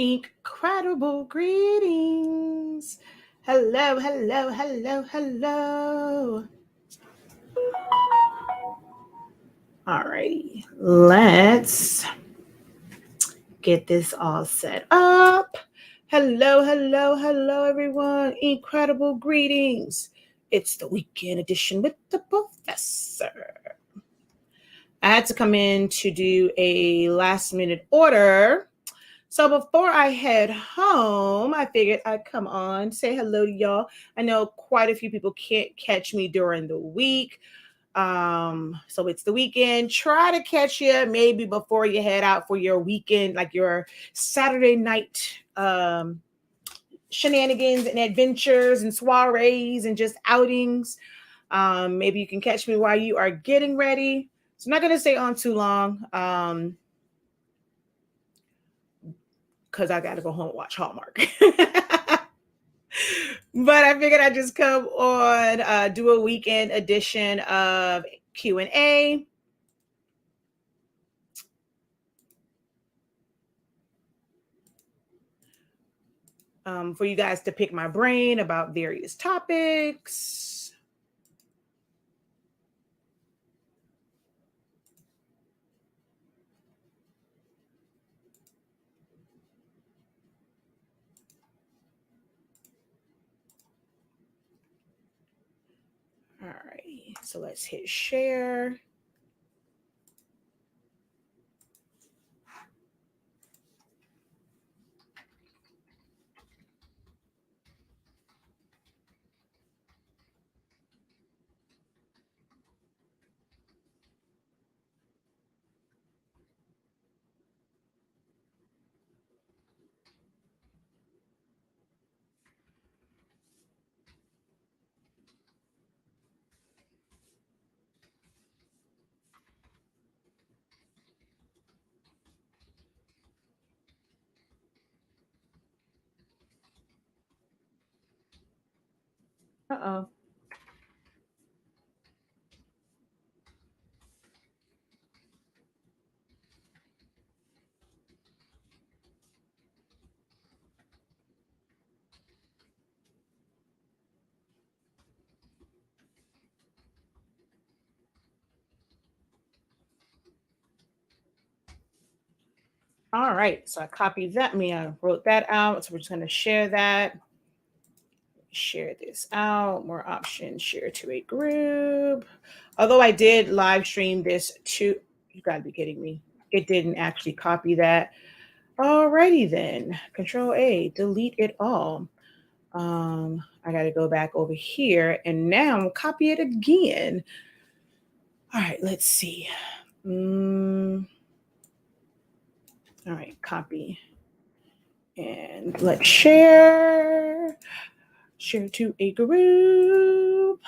Incredible greetings. Hello, hello, hello, hello. Alrighty, let's get this all set up. Hello, hello, hello, everyone. Incredible greetings. It's the weekend edition with the professor. I had to come in to do a last minute order. So before I head home, I figured I'd come on, say hello to y'all. I know quite a few people can't catch me during the week. So it's the weekend. Try to catch you maybe before you head out for your weekend, like your Saturday night shenanigans and adventures and soirees and just outings. Maybe you can catch me while you are getting ready. So I'm not going to stay on too long. Because I got to go home and watch Hallmark. But I figured I'd just come on, do a weekend edition of Q&A. For you guys to pick my brain about various topics. All right, so let's hit share. Uh-oh. All right, so I copied that. I wrote that out. So we're just going to share that. Share this out. More options. Share to a group. Although I did live stream this to, you got to be kidding me. It didn't actually copy that. Alrighty then. Control A. Delete it all. I got to go back over here and now copy it again. All right, let's see. All right, copy. And let's share. Share to a group.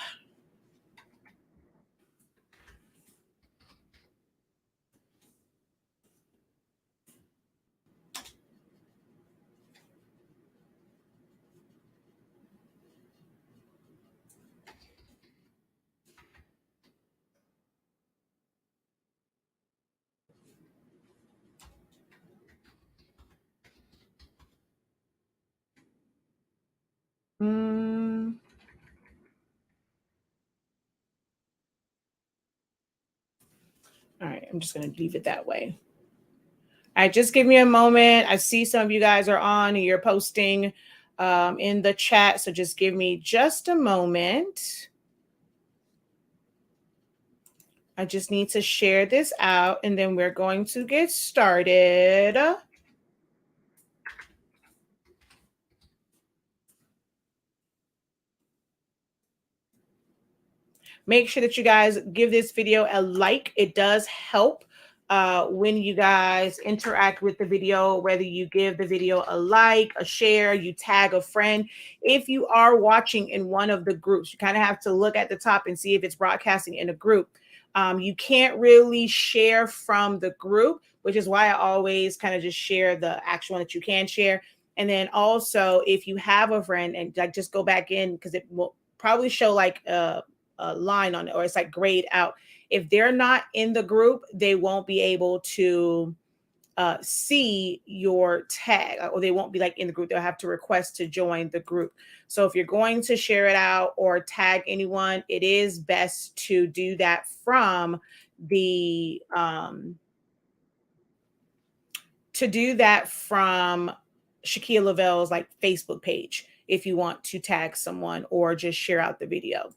All right, I'm just going to leave it that way. All right, just give me a moment. I see some of you guys are on and you're posting in the chat. So just give me just a moment. I just need to share this out and then we're going to get started. Make sure that you guys give this video a like. It does help when you guys interact with the video, whether you give the video a like, a share, you tag a friend. If you are watching in one of the groups, you kind of have to look at the top and see if it's broadcasting in a group. You can't really share from the group, which is why I always kind of just share the actual one that you can share. And then also, if you have a friend and like just go back in because it will probably show like a line on it, or it's like grayed out. If they're not in the group, they won't be able to see your tag, or they won't be like in the group. They'll have to request to join the group. So if you're going to share it out or tag anyone, it is best to do that from the Shakia Lavelle's like Facebook page if you want to tag someone or just share out the video.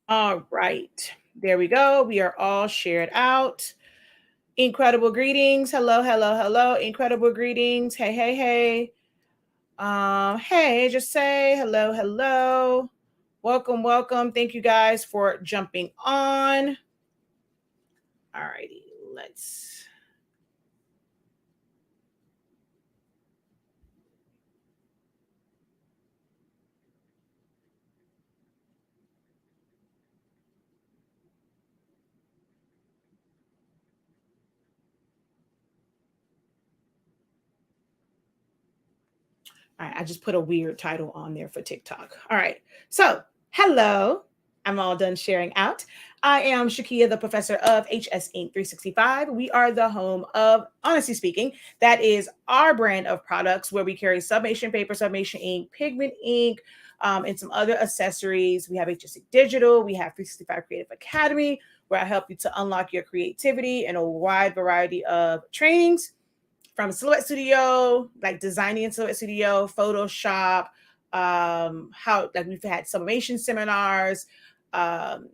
All right, there we go. We are all shared out. Incredible greetings. Hello, hello, hello. Incredible greetings. Hey, hey, hey. Hey, just say hello, hello. Welcome, welcome. Thank you guys for jumping on. All righty, let's. All right, I just put a weird title on there for TikTok. All right, so hello. I'm all done sharing out. I am Shakia, the professor of HSINK365. We are the home of, honestly speaking, that is our brand of products where we carry sublimation paper, sublimation ink, pigment ink, and some other accessories. We have HSINK Digital. We have 365 Creative Academy, where I help you to unlock your creativity in a wide variety of trainings, from Silhouette Studio, like designing in Silhouette Studio, Photoshop, how like we've had sublimation seminars, um,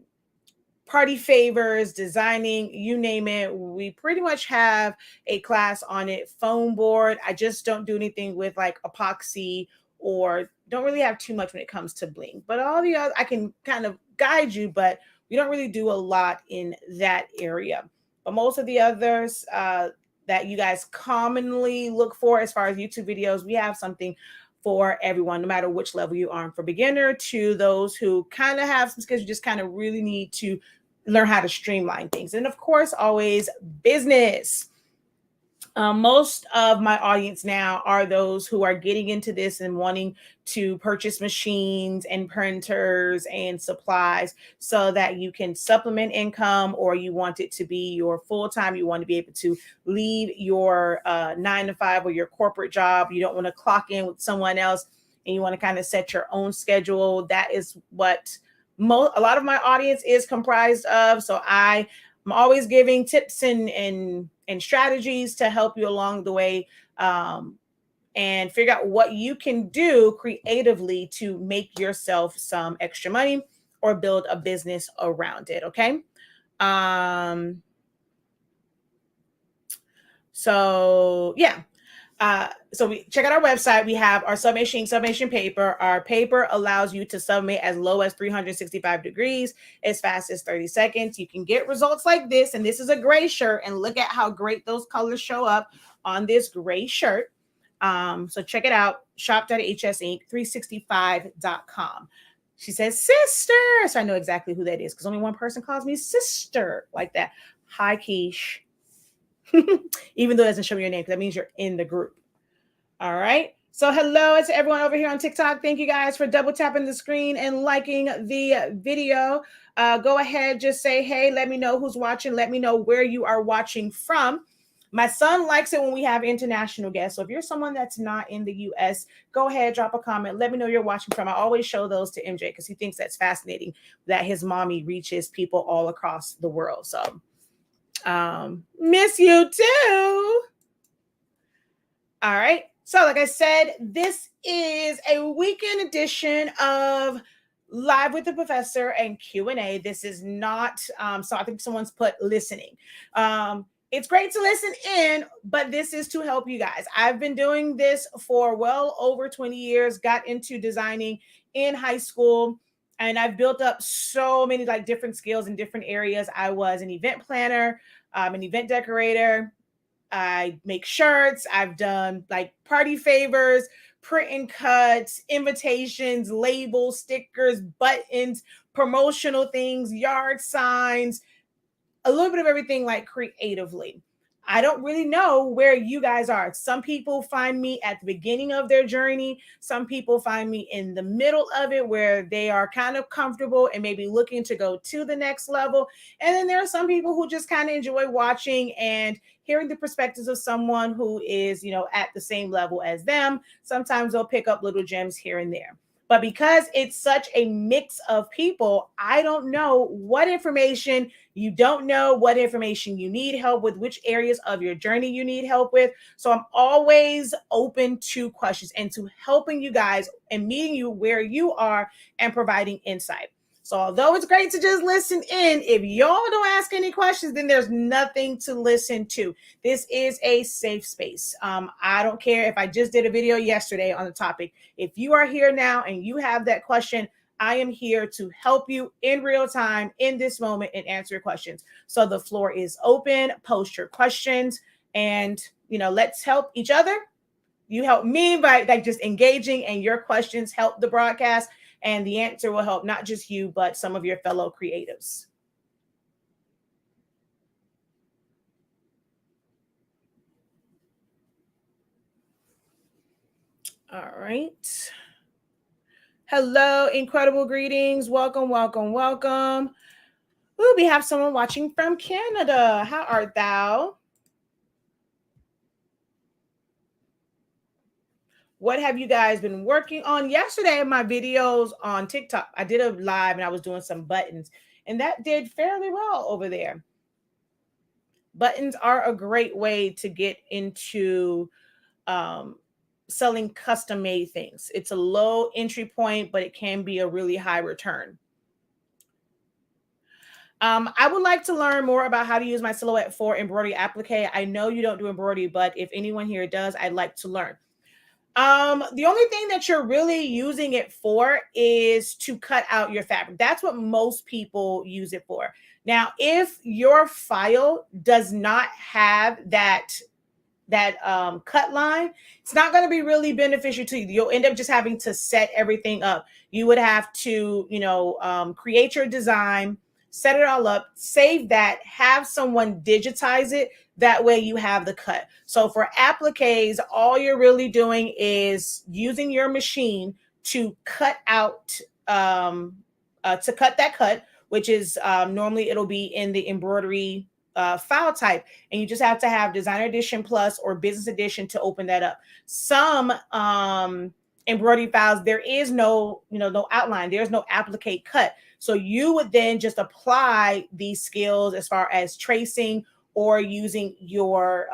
party favors, designing, you name it. We pretty much have a class on it. Foam board. I just don't do anything with like epoxy, or don't really have too much when it comes to bling. But all the other, I can kind of guide you, but we don't really do a lot in that area. But most of the others that you guys commonly look for as far as YouTube videos, we have something for everyone, no matter which level you are, from beginner to those who kind of have some skills. You just kind of really need to learn how to streamline things. And of course, always business. Most of my audience now are those who are getting into this and wanting to purchase machines and printers and supplies so that you can supplement income, or you want it to be your full time. You want to be able to leave your 9 to 5 or your corporate job. You don't want to clock in with someone else, and you want to kind of set your own schedule. That is what a lot of my audience is comprised of. So I'm always giving tips and strategies to help you along the way, and figure out what you can do creatively to make yourself some extra money or build a business around it. Okay. So yeah. So we check out our website. We have our sublimation paper. Our paper allows you to sublimate as low as 365 degrees, as fast as 30 seconds. You can get results like this. And this is a gray shirt. And look at how great those colors show up on this gray shirt. So check it out. shop.hsink365.com. She says, sister. So I know exactly who that is, because only one person calls me sister like that. Hi, Keish. Even though it doesn't show me your name, because that means you're in the group. All right. So hello to everyone over here on TikTok. Thank you guys for double tapping the screen and liking the video. Go ahead, just say, hey, let me know who's watching. Let me know where you are watching from. My son likes it when we have international guests. So if you're someone that's not in the US, go ahead, drop a comment. Let me know you're watching from. I always show those to MJ because he thinks that's fascinating that his mommy reaches people all across the world. So miss you too. All right. So like I said, this is a weekend edition of Live with the Professor and Q&A. This is not, so I think someone's put listening. It's great to listen in, but this is to help you guys. I've been doing this for well over 20 years, got into designing in high school, and I've built up so many like different skills in different areas. I was an event planner, an event decorator. I make shirts. I've done like party favors, print and cuts, invitations, labels, stickers, buttons, promotional things, yard signs, a little bit of everything like creatively. I don't really know where you guys are. Some people find me at the beginning of their journey. Some people find me in the middle of it where they are kind of comfortable and maybe looking to go to the next level. And then there are some people who just kind of enjoy watching and hearing the perspectives of someone who is, at the same level as them. Sometimes they'll pick up little gems here and there. But because it's such a mix of people, I don't know what information you don't know, what information you need help with, which areas of your journey you need help with. So I'm always open to questions and to helping you guys and meeting you where you are and providing insight. So although it's great to just listen in, if y'all don't ask any questions, then there's nothing to listen to. This is a safe space. I don't care if I just did a video yesterday on the topic. If you are here now and you have that question, I am here to help you in real time in this moment and answer your questions. So the floor is open. Post your questions and, let's help each other. You help me by just engaging, and your questions help the broadcast, and the answer will help not just you, but some of your fellow creatives. All right. Hello, incredible greetings. Welcome, welcome, welcome. Ooh, we have someone watching from Canada. How art thou? What have you guys been working on? Yesterday, my videos on TikTok, I did a live and I was doing some buttons, and that did fairly well over there. Buttons are a great way to get into selling custom made things. It's a low entry point, but it can be a really high return. I would like to learn more about how to use my silhouette for embroidery applique. I know you don't do embroidery, but if anyone here does, I'd like to learn. The only thing that you're really using it for is to cut out your fabric. That's what most people use it for. Now, if your file does not have that cut line, it's not going to be really beneficial to you. You'll end up just having to set everything up. You would have to, create your design, set it all up, save that, have someone digitize it. That way you have the cut. So for appliques, all you're really doing is using your machine to cut out, to cut that cut, which is normally it'll be in the embroidery file type, and you just have to have Designer Edition Plus or Business Edition to open that up. Some embroidery files, there is no outline, there's no applique cut. So you would then just apply these skills as far as tracing or using your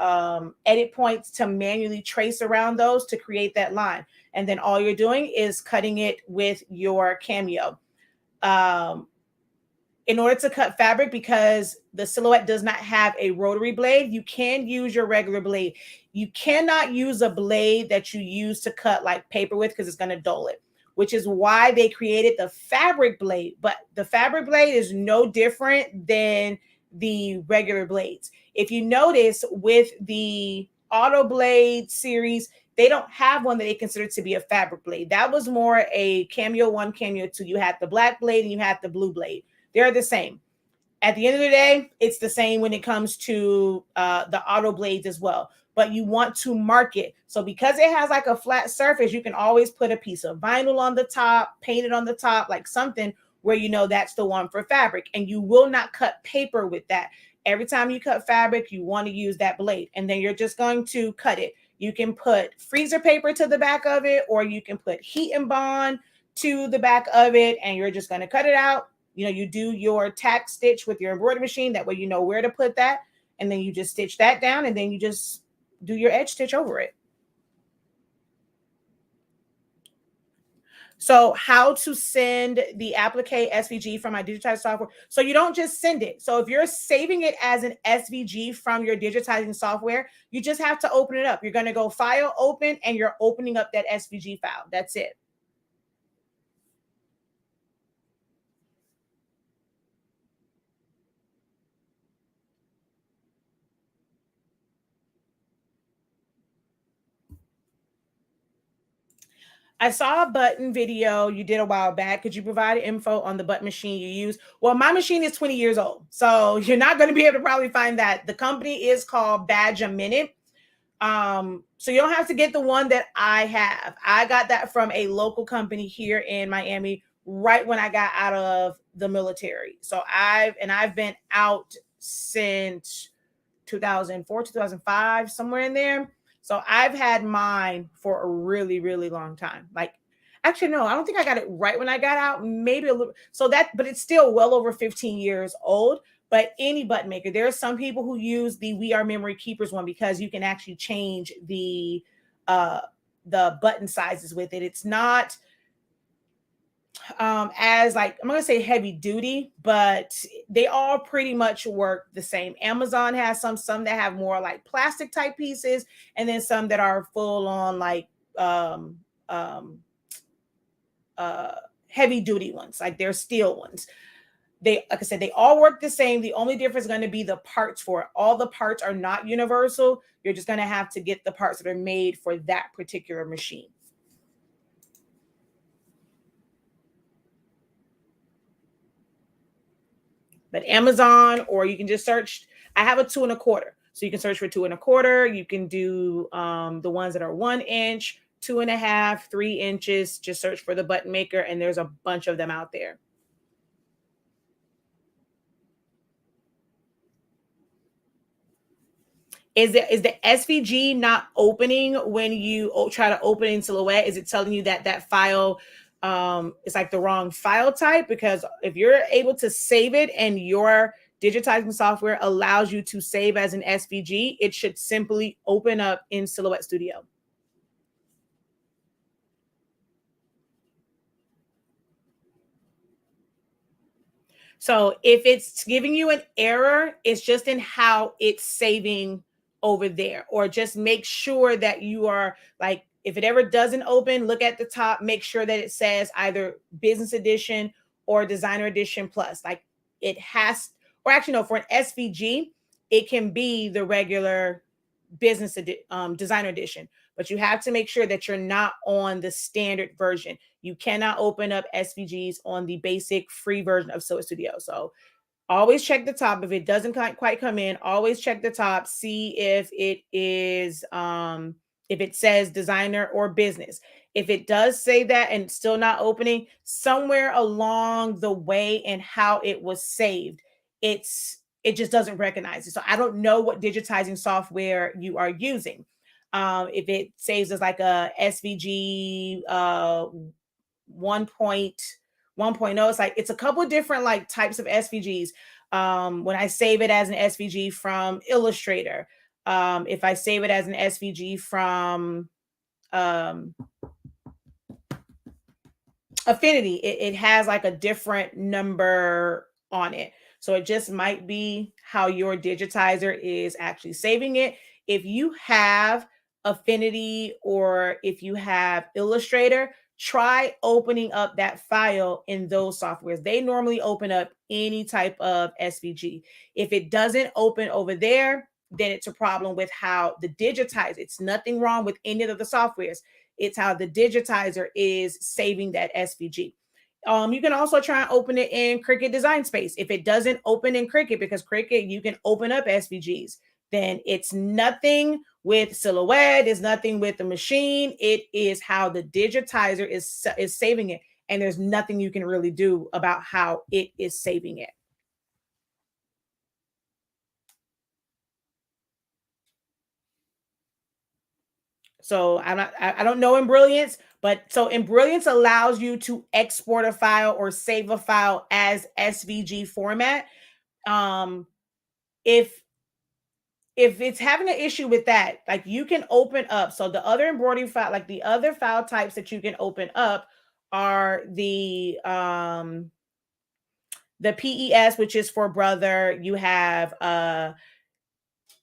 edit points to manually trace around those to create that line. And then all you're doing is cutting it with your Cameo. In order to cut fabric, because the silhouette does not have a rotary blade, you can use your regular blade. You cannot use a blade that you use to cut like paper with, because it's going to dull it, which is why they created the fabric blade. But the fabric blade is no different than the regular blades. If you notice with the Auto Blade series, they don't have one that they consider to be a fabric blade. That was more a Cameo 1, Cameo 2. You had the black blade and you had the blue blade. They're the same. At the end of the day, it's the same when it comes to the auto blades as well. But you want to mark it. So because it has like a flat surface, you can always put a piece of vinyl on the top, paint it on the top, like something where you know that's the one for fabric. And you will not cut paper with that. Every time you cut fabric, you want to use that blade. And then you're just going to cut it. You can put freezer paper to the back of it, or you can put heat and bond to the back of it, and you're just going to cut it out. You do your tack stitch with your embroidery machine. That way you know where to put that. And then you just stitch that down, and then you just do your edge stitch over it. So how to send the applique SVG from my digitized software. So you don't just send it. So if you're saving it as an SVG from your digitizing software, you just have to open it up. You're going to go File, Open, and you're opening up that SVG file. That's it. I saw a button video you did a while back. Could you provide info on the button machine you use? Well, my machine is 20 years old, so you're not going to be able to probably find that. The company is called Badge a Minute. So you don't have to get the one that I have. I got that from a local company here in Miami right when I got out of the military. So I've been out since 2004, 2005, somewhere in there. So I've had mine for a really, really long time. Like, actually, no, I don't think I got it right when I got out. Maybe a little. So that, but it's still well over 15 years old. But any button maker, there are some people who use the We Are Memory Keepers one because you can actually change uh the button sizes with it. It's not as, like, I'm gonna say heavy duty, but they all pretty much work the same. Amazon has some that have more like plastic type pieces, and then some that are full on like um um uh heavy duty ones, like they're steel ones. They, like I said, they all work the same. The only difference is going to be the parts for it. All the parts are not universal. You're just going to have to get the parts that are made for that particular machine. But Amazon, or you can just search. I have a 2¼ so you can search for 2¼ you can do the ones that are 1 inch, 2.5, 3 inches. Just search for the button maker, and there's a bunch of them out there. Is the SVG not opening when you try to open in Silhouette? Is it telling you that that file is like the wrong file type? Because if you're able to save it and your digitizing software allows you to save as an SVG, it should simply open up in Silhouette Studio. So if it's giving you an error, it's just in how it's saving over there. Or just make sure that you are, like, if it ever doesn't open, look at the top, make sure that it says either Business Edition or Designer Edition Plus. Like, it has, or actually, no, for an SVG, it can be the regular Designer Edition, but you have to make sure that you're not on the standard version. You cannot open up SVGs on the basic free version of Silhouette Studio. So always check the top. If it doesn't quite come in, always check the top, see if it is if it says designer or business. If it does say that and it's still not opening, somewhere along the way and how it was saved, it just doesn't recognize it. So I don't know what digitizing software you are using. If it saves as like a SVG 1.1.0, it's like, it's a couple of different like types of SVGs. When I save it as an SVG from Illustrator, if I save it as an SVG from Affinity, it has like a different number on it. So it just might be how your digitizer is actually saving it. If you have Affinity or if you have Illustrator, try opening up that file in those softwares. They normally open up any type of SVG. If it doesn't open over there, then it's a problem with how the digitizer. It's nothing wrong with any of the softwares. It's how the digitizer is saving that SVG. You can also try and open it in Cricut Design Space. If it doesn't open in Cricut, because Cricut, you can open up SVGs, then it's nothing with Silhouette, it's nothing with the machine. It is how the digitizer is saving it. And there's nothing you can really do about how it is saving it. So I don't know in Brilliance, but so in Brilliance allows you to export a file or save a file as SVG format. If it's having an issue with that, like, you can open up. So the other embroidery file, like the other file types that you can open up are the PES, which is for brother. You have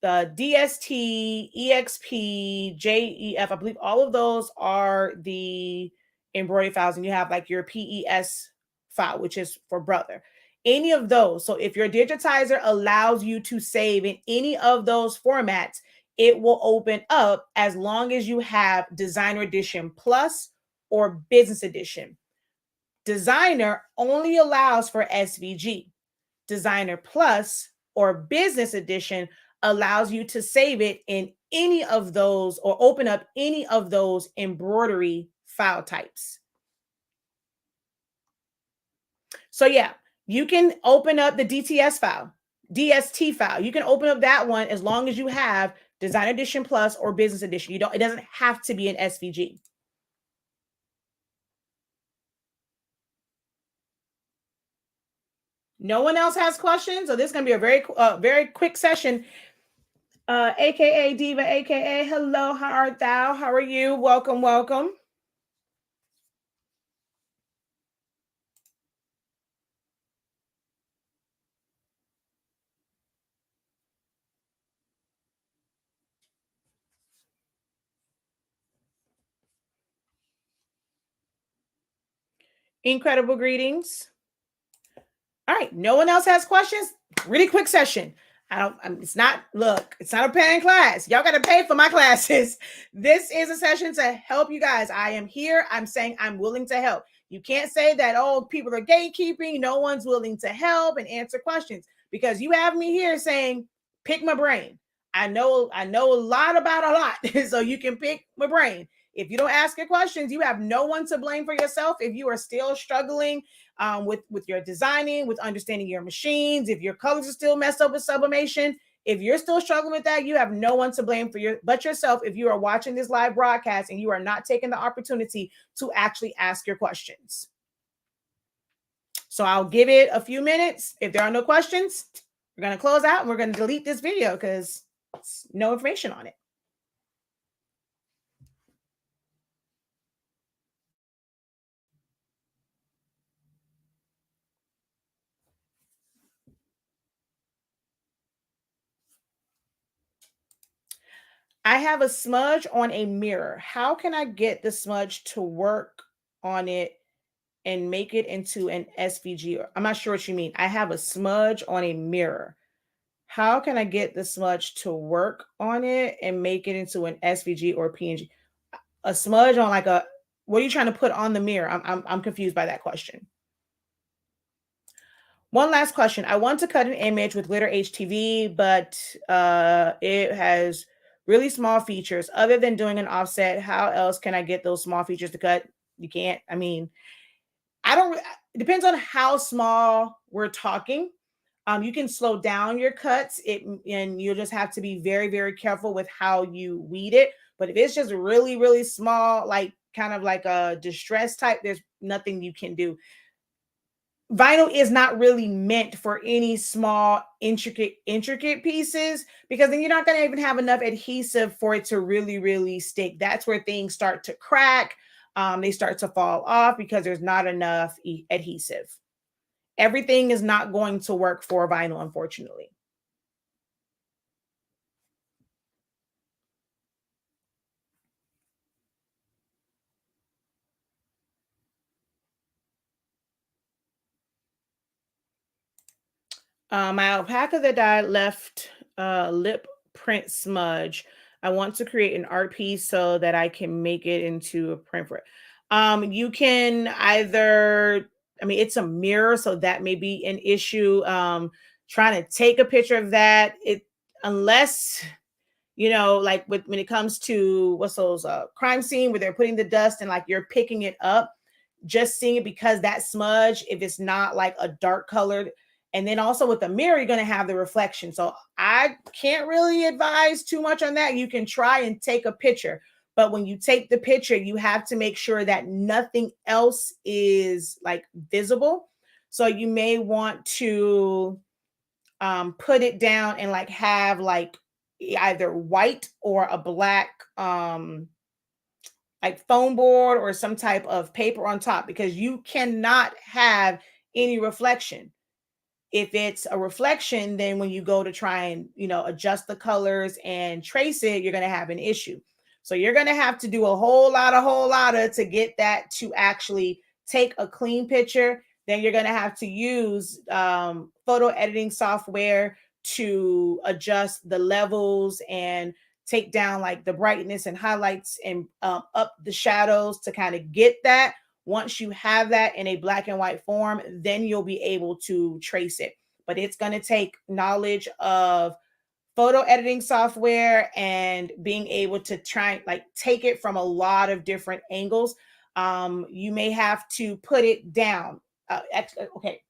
the DST, EXP, JEF. I believe all of those are the embroidery files, and you have like your PES file, which is for brother. Any of those. So if your digitizer allows you to save in any of those formats, it will open up as long as you have Designer Edition Plus or business edition. Designer only allows for SVG. Designer Plus or business edition allows you to save it in any of those or open up any of those embroidery file types. So yeah, you can open up the DST file. You can open up that one as long as you have Design Edition Plus or Business Edition. It doesn't have to be an SVG. No one else has questions, so this is gonna be a very quick session. AKA Diva, AKA hello, how art thou? How are you? Welcome, welcome. Incredible greetings. All right, no one else has questions. Really quick session. It's not a paying class. Y'all got to pay for my classes. This is a session to help you guys. I am here. I'm saying I'm willing to help. You can't say that, oh, people are gatekeeping. No one's willing to help and answer questions because you have me here saying, pick my brain. I know a lot about a lot. So you can pick my brain. If you don't ask your questions, you have no one to blame for yourself. If you are still struggling with your designing, with understanding your machines, if your colors are still messed up with sublimation, if you're still struggling with that, you have no one to blame but yourself if you are watching this live broadcast and you are not taking the opportunity to actually ask your questions. So I'll give it a few minutes. If there are no questions, we're going to close out and we're going to delete this video because there's no information on it. I have a smudge on a mirror. How can I get the smudge to work on it and make it into an SVG? I'm not sure what you mean. I have a smudge on a mirror. How can I get the smudge to work on it and make it into an SVG or PNG? A smudge on what are you trying to put on the mirror? I'm confused by that question. One last question. I want to cut an image with glitter HTV, but it has really small features. Other than doing an offset, how else can I get those small features to cut? You can't. I mean, it depends on how small we're talking. You can slow down your cuts, and you'll just have to be very, very careful with how you weed it. But if it's just really, really small, like kind of like a distress type, there's nothing you can do. Vinyl is not really meant for any small, intricate pieces because then you're not going to even have enough adhesive for it to really, really stick. That's where things start to crack. They start to fall off because there's not enough adhesive. Everything is not going to work for vinyl, unfortunately. My alpaca that died left lip print smudge. I want to create an art piece so that I can make it into a print for it. You can either, it's a mirror, so that may be an issue. Trying to take a picture of that, unless like when it comes to what's those crime scene where they're putting the dust and like you're picking it up, just seeing it because that smudge, if it's not like a dark colored, and then also with the mirror, you're going to have the reflection. So I can't really advise too much on that. You can try and take a picture, but when you take the picture, you have to make sure that nothing else is like visible. So you may want to put it down and like have like either white or a black like foam board or some type of paper on top because you cannot have any reflection. If it's a reflection, then when you go to try and adjust the colors and trace it, you're going to have an issue. So you're going to have to do a whole lot of to get that to actually take a clean picture. Then you're going to have to use photo editing software to adjust the levels and take down like the brightness and highlights and up the shadows to kind of get that. Once you have that in a black and white form, then you'll be able to trace it. But it's going to take knowledge of photo editing software and being able to try like take it from a lot of different angles. You may have to put it down. Okay,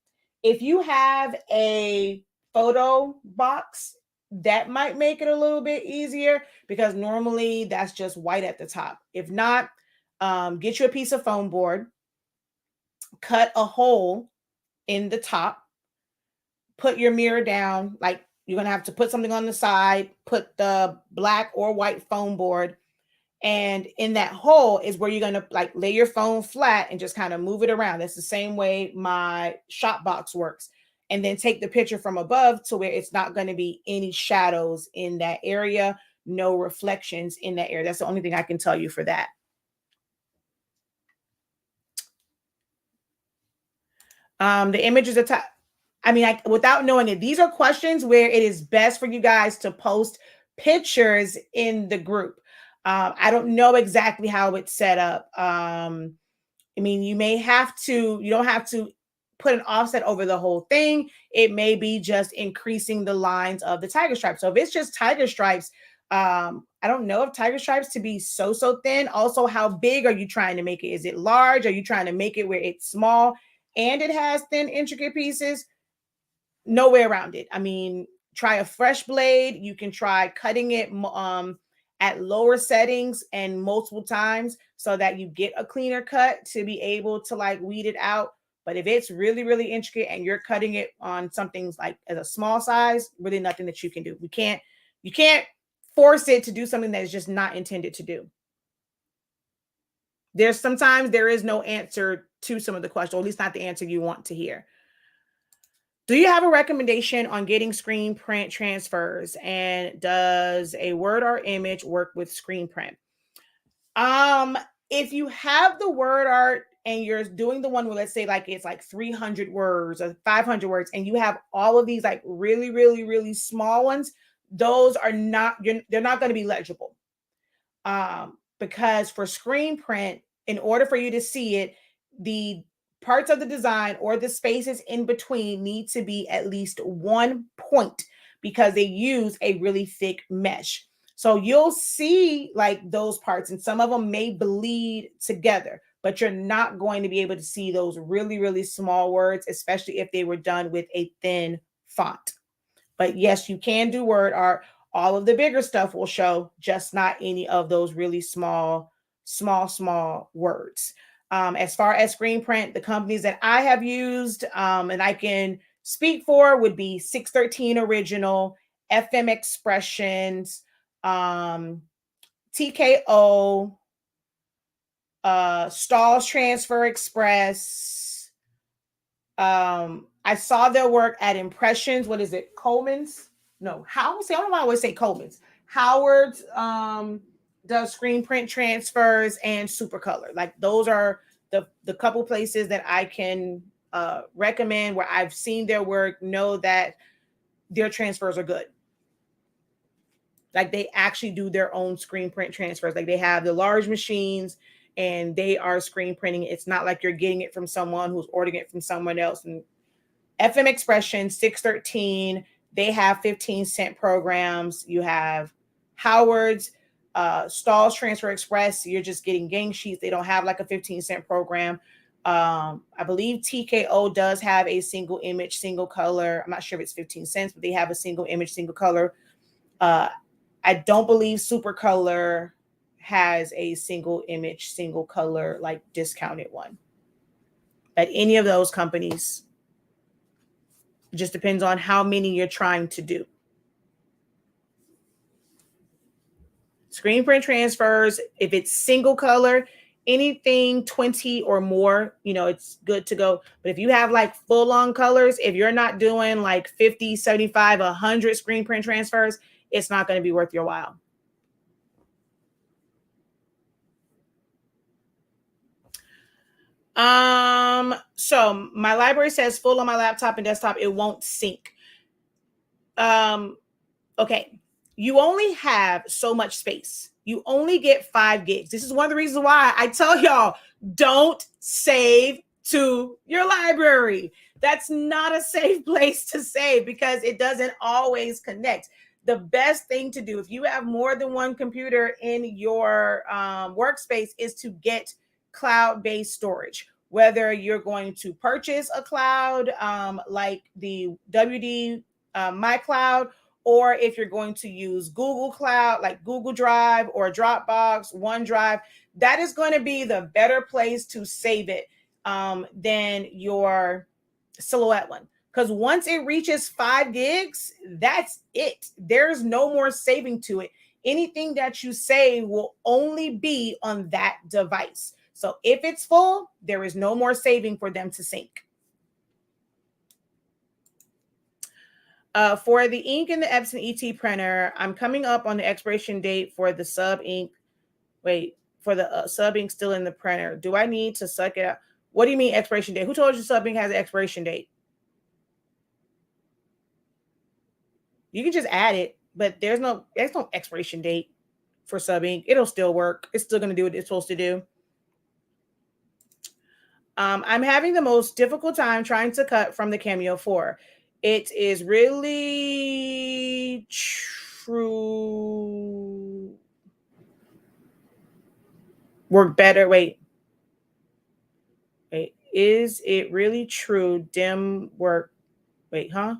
if you have a photo box, that might make it a little bit easier because normally that's just white at the top. If not, get you a piece of foam board, cut a hole in the top, put your mirror down, like you're going to have to put something on the side, put the black or white foam board, and in that hole is where you're going to like lay your phone flat and just kind of move it around. That's the same way my shop box works. And then take the picture from above to where it's not going to be any shadows in that area, no reflections in that area. That's the only thing I can tell you for that. The images are I mean, without knowing it, these are questions where it is best for you guys to post pictures in the group. I don't know exactly how it's set up. I mean, you don't have to put an offset over the whole thing. It may be just increasing the lines of the tiger stripes. So if it's just tiger stripes, I don't know if tiger stripes to be so thin. Also, how big are you trying to make it? Is it large? Are you trying to make it where it's small and it has thin, intricate pieces? No way around it. I mean, try a fresh blade. You can try cutting it at lower settings and multiple times so that you get a cleaner cut to be able to like weed it out. But if it's really, really intricate and you're cutting it on something like as a small size, really nothing that you can do. You can't force it to do something that is just not intended to do. Sometimes there is no answer to some of the questions, or at least not the answer you want to hear. Do you have a recommendation on getting screen print transfers? And does a word art image work with screen print? If you have the word art and you're doing the one where let's say like it's like 300 words or 500 words and you have all of these like really, really, really small ones, those are they're not going to be legible. Because for screen print, in order for you to see it, the parts of the design or the spaces in between need to be at least 1 point because they use a really thick mesh. So you'll see like those parts and some of them may bleed together, but you're not going to be able to see those really, really small words, especially if they were done with a thin font. But yes, you can do word art. All of the bigger stuff will show, just not any of those really small words. As far as screen print, the companies that I have used and I can speak for would be 613 Original, FM Expressions, TKO, Stahl's Transfer Express. I saw their work at Impressions. What is it? Coleman's? No, Howard's. I don't know why I always say Coleman's. Howard's does screen print transfers and Supercolor. Like those are the couple places that I can recommend where I've seen their work, know that their transfers are good. Like they actually do their own screen print transfers. Like they have the large machines and they are screen printing. It's not like you're getting it from someone who's ordering it from someone else. And FM Expression, 613, they have 15-cent programs. You have Howard's, Stahl's Transfer Express. You're just getting gang sheets. They don't have like a 15-cent program. I believe TKO does have a single image, single color. I'm not sure if it's 15 cents, but they have a single image, single color. I don't believe Supercolor has a single image, single color, like discounted one. At any of those companies, it just depends on how many you're trying to do. Screen print transfers, if it's single color, anything 20 or more, it's good to go. But if you have like full on colors, if you're not doing like 50, 75, 100 screen print transfers, it's not going to be worth your while. So my library says full on my laptop and desktop, it won't sync. Okay. you only have so much space. You only get 5 gigs. This is one of the reasons why I tell y'all, don't save to your library. That's not a safe place to save because it doesn't always connect. The best thing to do if you have more than one computer in your workspace is to get cloud-based storage. Whether you're going to purchase a cloud like the WD My Cloud, or if you're going to use Google Cloud, like Google Drive or Dropbox, OneDrive, that is going to be the better place to save it than your Silhouette one. Because once it reaches 5 gigs, that's it. There's no more saving to it. Anything that you save will only be on that device. So if it's full, there is no more saving for them to sync. For the ink in the Epson ET printer, I'm coming up on the expiration date for the sub ink. Wait, for the sub ink still in the printer. Do I need to suck it out? What do you mean expiration date? Who told you sub ink has an expiration date? You can just add it, but there's no expiration date for sub ink. It'll still work. It's still going to do what it's supposed to do. I'm having the most difficult time trying to cut from the Cameo 4. It is really true. Work better. Wait. Is it really true? Dim work. Wait, huh?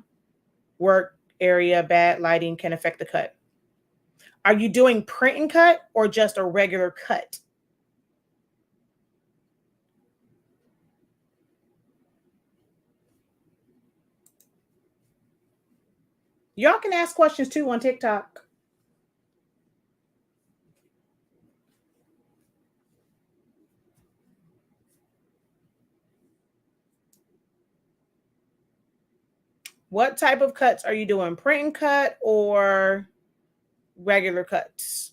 Work area, bad lighting can affect the cut. Are you doing print and cut or just a regular cut? Y'all can ask questions too on TikTok. What type of cuts are you doing? Print and cut or regular cuts?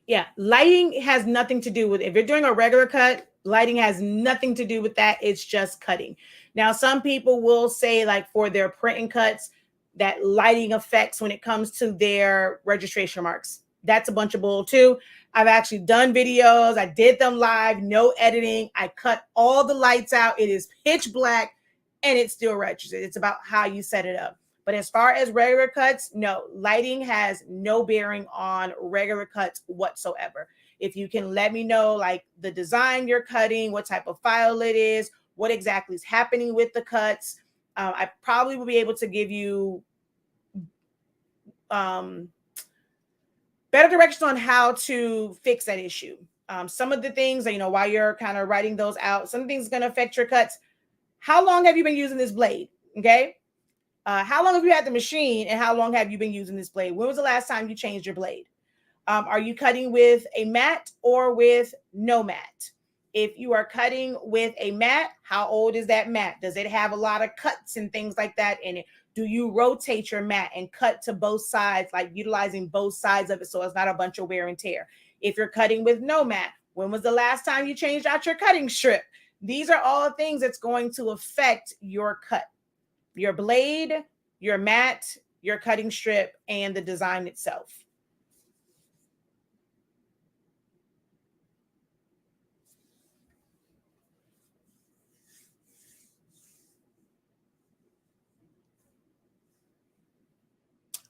Yeah, lighting has nothing to do with if you're doing a regular cut, lighting has nothing to do with that. It's just cutting. Now, some people will say, like for their print and cuts, that lighting affects when it comes to their registration marks. That's a bunch of bull too. I've actually done videos. I did them live, no editing. I cut all the lights out. It is pitch black and it still registers. It's about how you set it up. But as far as regular cuts, no, lighting has no bearing on regular cuts whatsoever. If you can let me know like the design you're cutting, what type of file it is, what exactly is happening with the cuts, I probably will be able to give you better directions on how to fix that issue. Some of the things that, while you're kind of writing those out, some things going to affect your cuts. How long have you been using this blade? Okay. How long have you had the machine and how long have you been using this blade? When was the last time you changed your blade? Are you cutting with a mat or with no mat? If you are cutting with a mat, how old is that mat? Does it have a lot of cuts and things like that in it? Do you rotate your mat and cut to both sides, like utilizing both sides of it so it's not a bunch of wear and tear? If you're cutting with no mat, when was the last time you changed out your cutting strip? These are all things that's going to affect your cut. Your blade, your mat, your cutting strip, and the design itself.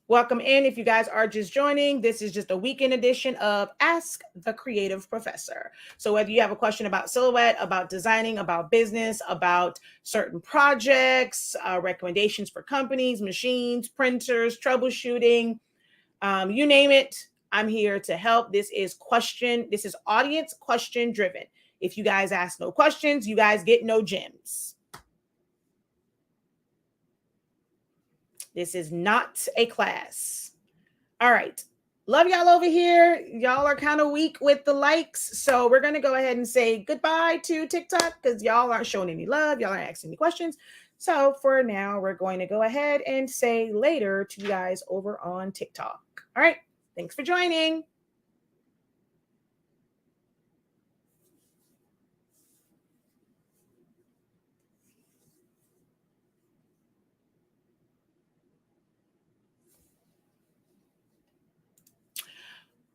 Welcome in. If you guys are just joining, this is just a weekend edition of Ask the Creative Professor. So whether you have a question about Silhouette, about designing, about business, about certain projects, recommendations for companies, machines, printers, troubleshooting, you name it, I'm here to help. This is audience question driven. If you guys ask no questions, you guys get no gems. This is not a class. All right. Love y'all over here. Y'all are kind of weak with the likes. So we're going to go ahead and say goodbye to TikTok because y'all aren't showing any love. Y'all aren't asking any questions. So for now, we're going to go ahead and say later to you guys over on TikTok. All right. Thanks for joining.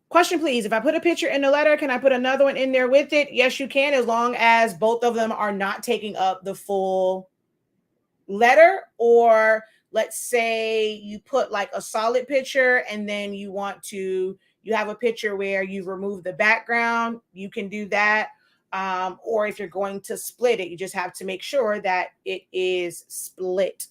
Question, please. If I put a picture in the letter, can I put another one in there with it? Yes, you can, as long as both of them are not taking up the full letter. Or let's say you put like a solid picture and then you have a picture where you've removed the background, you can do that. Or if you're going to split it, you just have to make sure that it is split.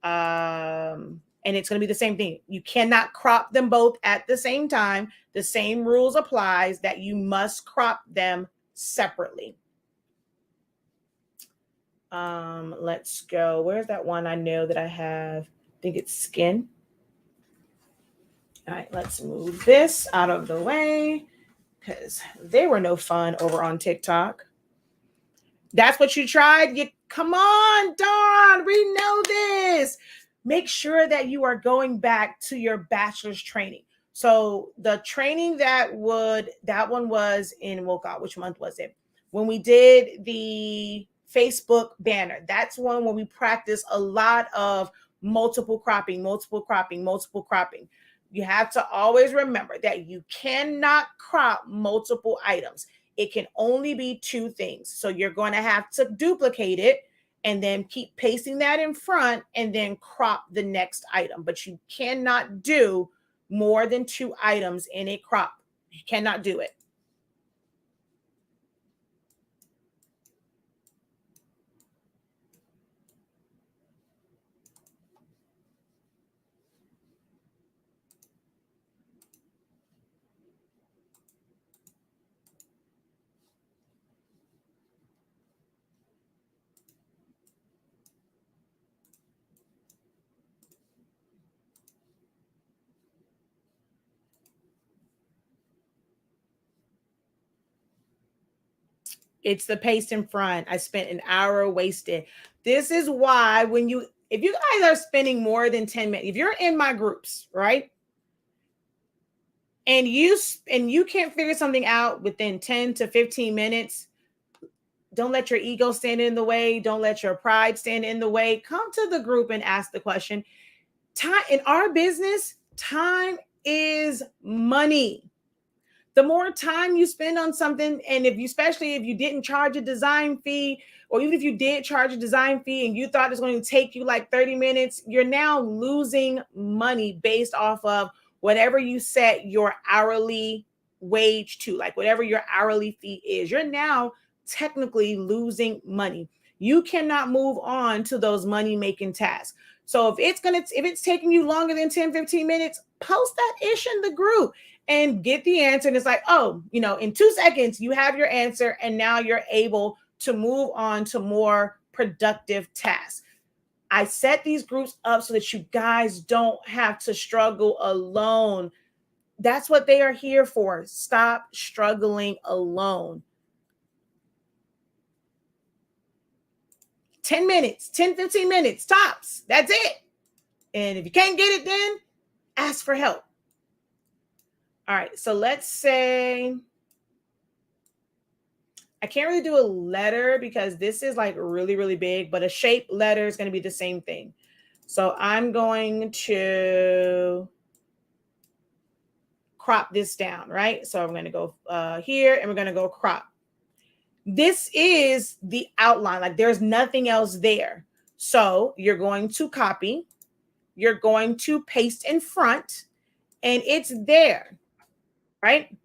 And it's going to be the same thing. You cannot crop them both at the same time. The same rules applies that you must crop them separately. Let's go. Where's that one I know that I have? I think it's skin. All right, let's move this out of the way because they were no fun over on TikTok. That's what you tried? Come on, Dawn, we know this. Make sure that you are going back to your bachelor's training. So the training that one was in, well, God, which month was it? When we did the Facebook banner, that's one when we practice a lot of multiple cropping. You have to always remember that you cannot crop multiple items. It can only be two things. So you're going to have to duplicate it and then keep pasting that in front and then crop the next item. But you cannot do more than two items in a crop. You cannot do it. It's the paste in front. I spent an hour wasted. This is why if you guys are spending more than 10 minutes, if you're in my groups, right? And you can't figure something out within 10 to 15 minutes, don't let your ego stand in the way. Don't let your pride stand in the way. Come to the group and ask the question. Time in our business, time is money. The more time you spend on something, and especially if you didn't charge a design fee, or even if you did charge a design fee and you thought it's going to take you like 30 minutes, you're now losing money based off of whatever you set your hourly wage to, like whatever your hourly fee is. You're now technically losing money. You cannot move on to those money-making tasks. So if it's taking you longer than 10, 15 minutes, post that ish in the group and get the answer. And it's like, oh, in 2 seconds, you have your answer. And now you're able to move on to more productive tasks. I set these groups up so that you guys don't have to struggle alone. That's what they are here for. Stop struggling alone. 10 minutes, 10, 15 minutes, tops. That's it. And if you can't get it then, ask for help. All right, so let's say I can't really do a letter because this is like really, really big, but a shape letter is going to be the same thing. So I'm going to crop this down, right? So I'm going to go here and we're going to go crop. This is the outline, like there's nothing else there. So you're going to copy, you're going to paste in front, and it's there, right?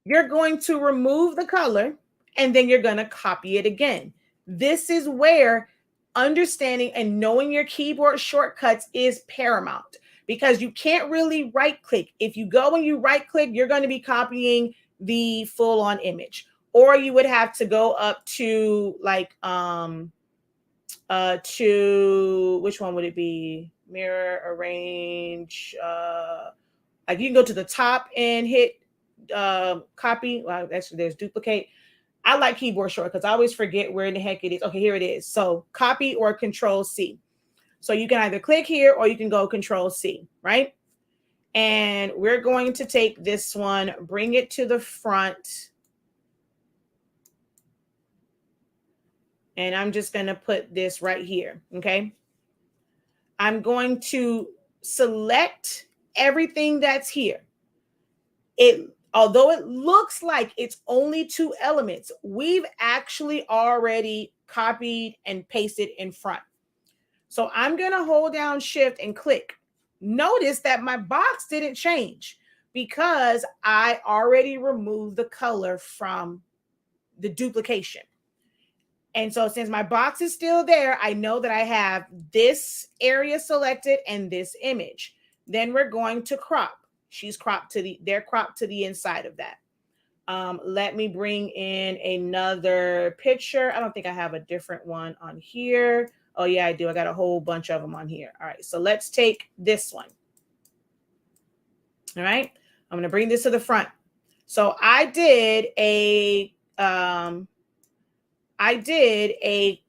You're going to remove the color and then you're going to copy it again. This is where understanding and knowing your keyboard shortcuts is paramount, because you can't really right click. If you go and you right click, you're going to be copying the full on image, or you would have to go up to like to which one would it be? Mirror, arrange, like you can go to the top and hit copy. Well, actually there's duplicate. I like keyboard shortcuts. I always forget where in the heck it is. Okay, here it is. So copy or Control C. So you can either click here or you can go Control C, right? And we're going to take this one, bring it to the front. And I'm just going to put this right here, okay? I'm going to select everything that's here. Although it looks like it's only 2 elements, we've actually already copied and pasted in front. So I'm going to hold down Shift and click. Notice that my box didn't change because I already removed the color from the duplication. And so since my box is still there, I know that I have this area selected and this image. Then we're going to crop. They're cropped to the inside of that. Let me bring in another picture. I don't think I have a different one on here. Oh yeah, I do. I got a whole bunch of them on here. All right, so let's take this one. All right, I'm gonna bring this to the front. So I did a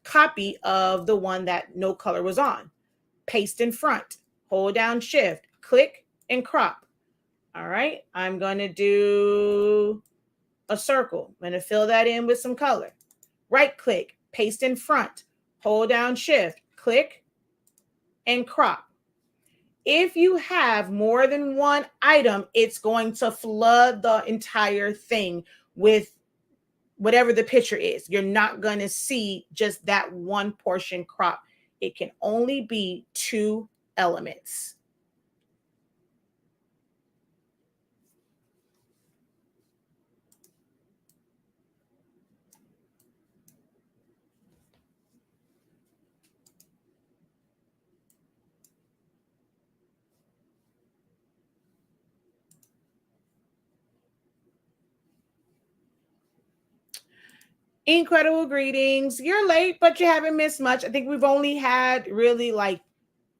copy of the one that no color was on. Paste in front, hold down Shift, click and crop. All right, I'm gonna do a circle. I'm gonna fill that in with some color. Right click, paste in front, hold down Shift, click and crop. If you have more than one item, it's going to flood the entire thing with whatever the picture is. You're not going to see just that one portion crop. It can only be 2 elements. Incredible greetings. You're late, but you haven't missed much. I think we've only had really like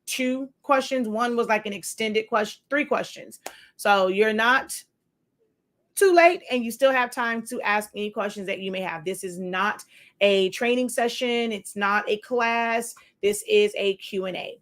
2 questions. One was like an extended question, 3 questions. So you're not too late and you still have time to ask any questions that you may have. This is not a training session. It's not a class. This is a Q&A.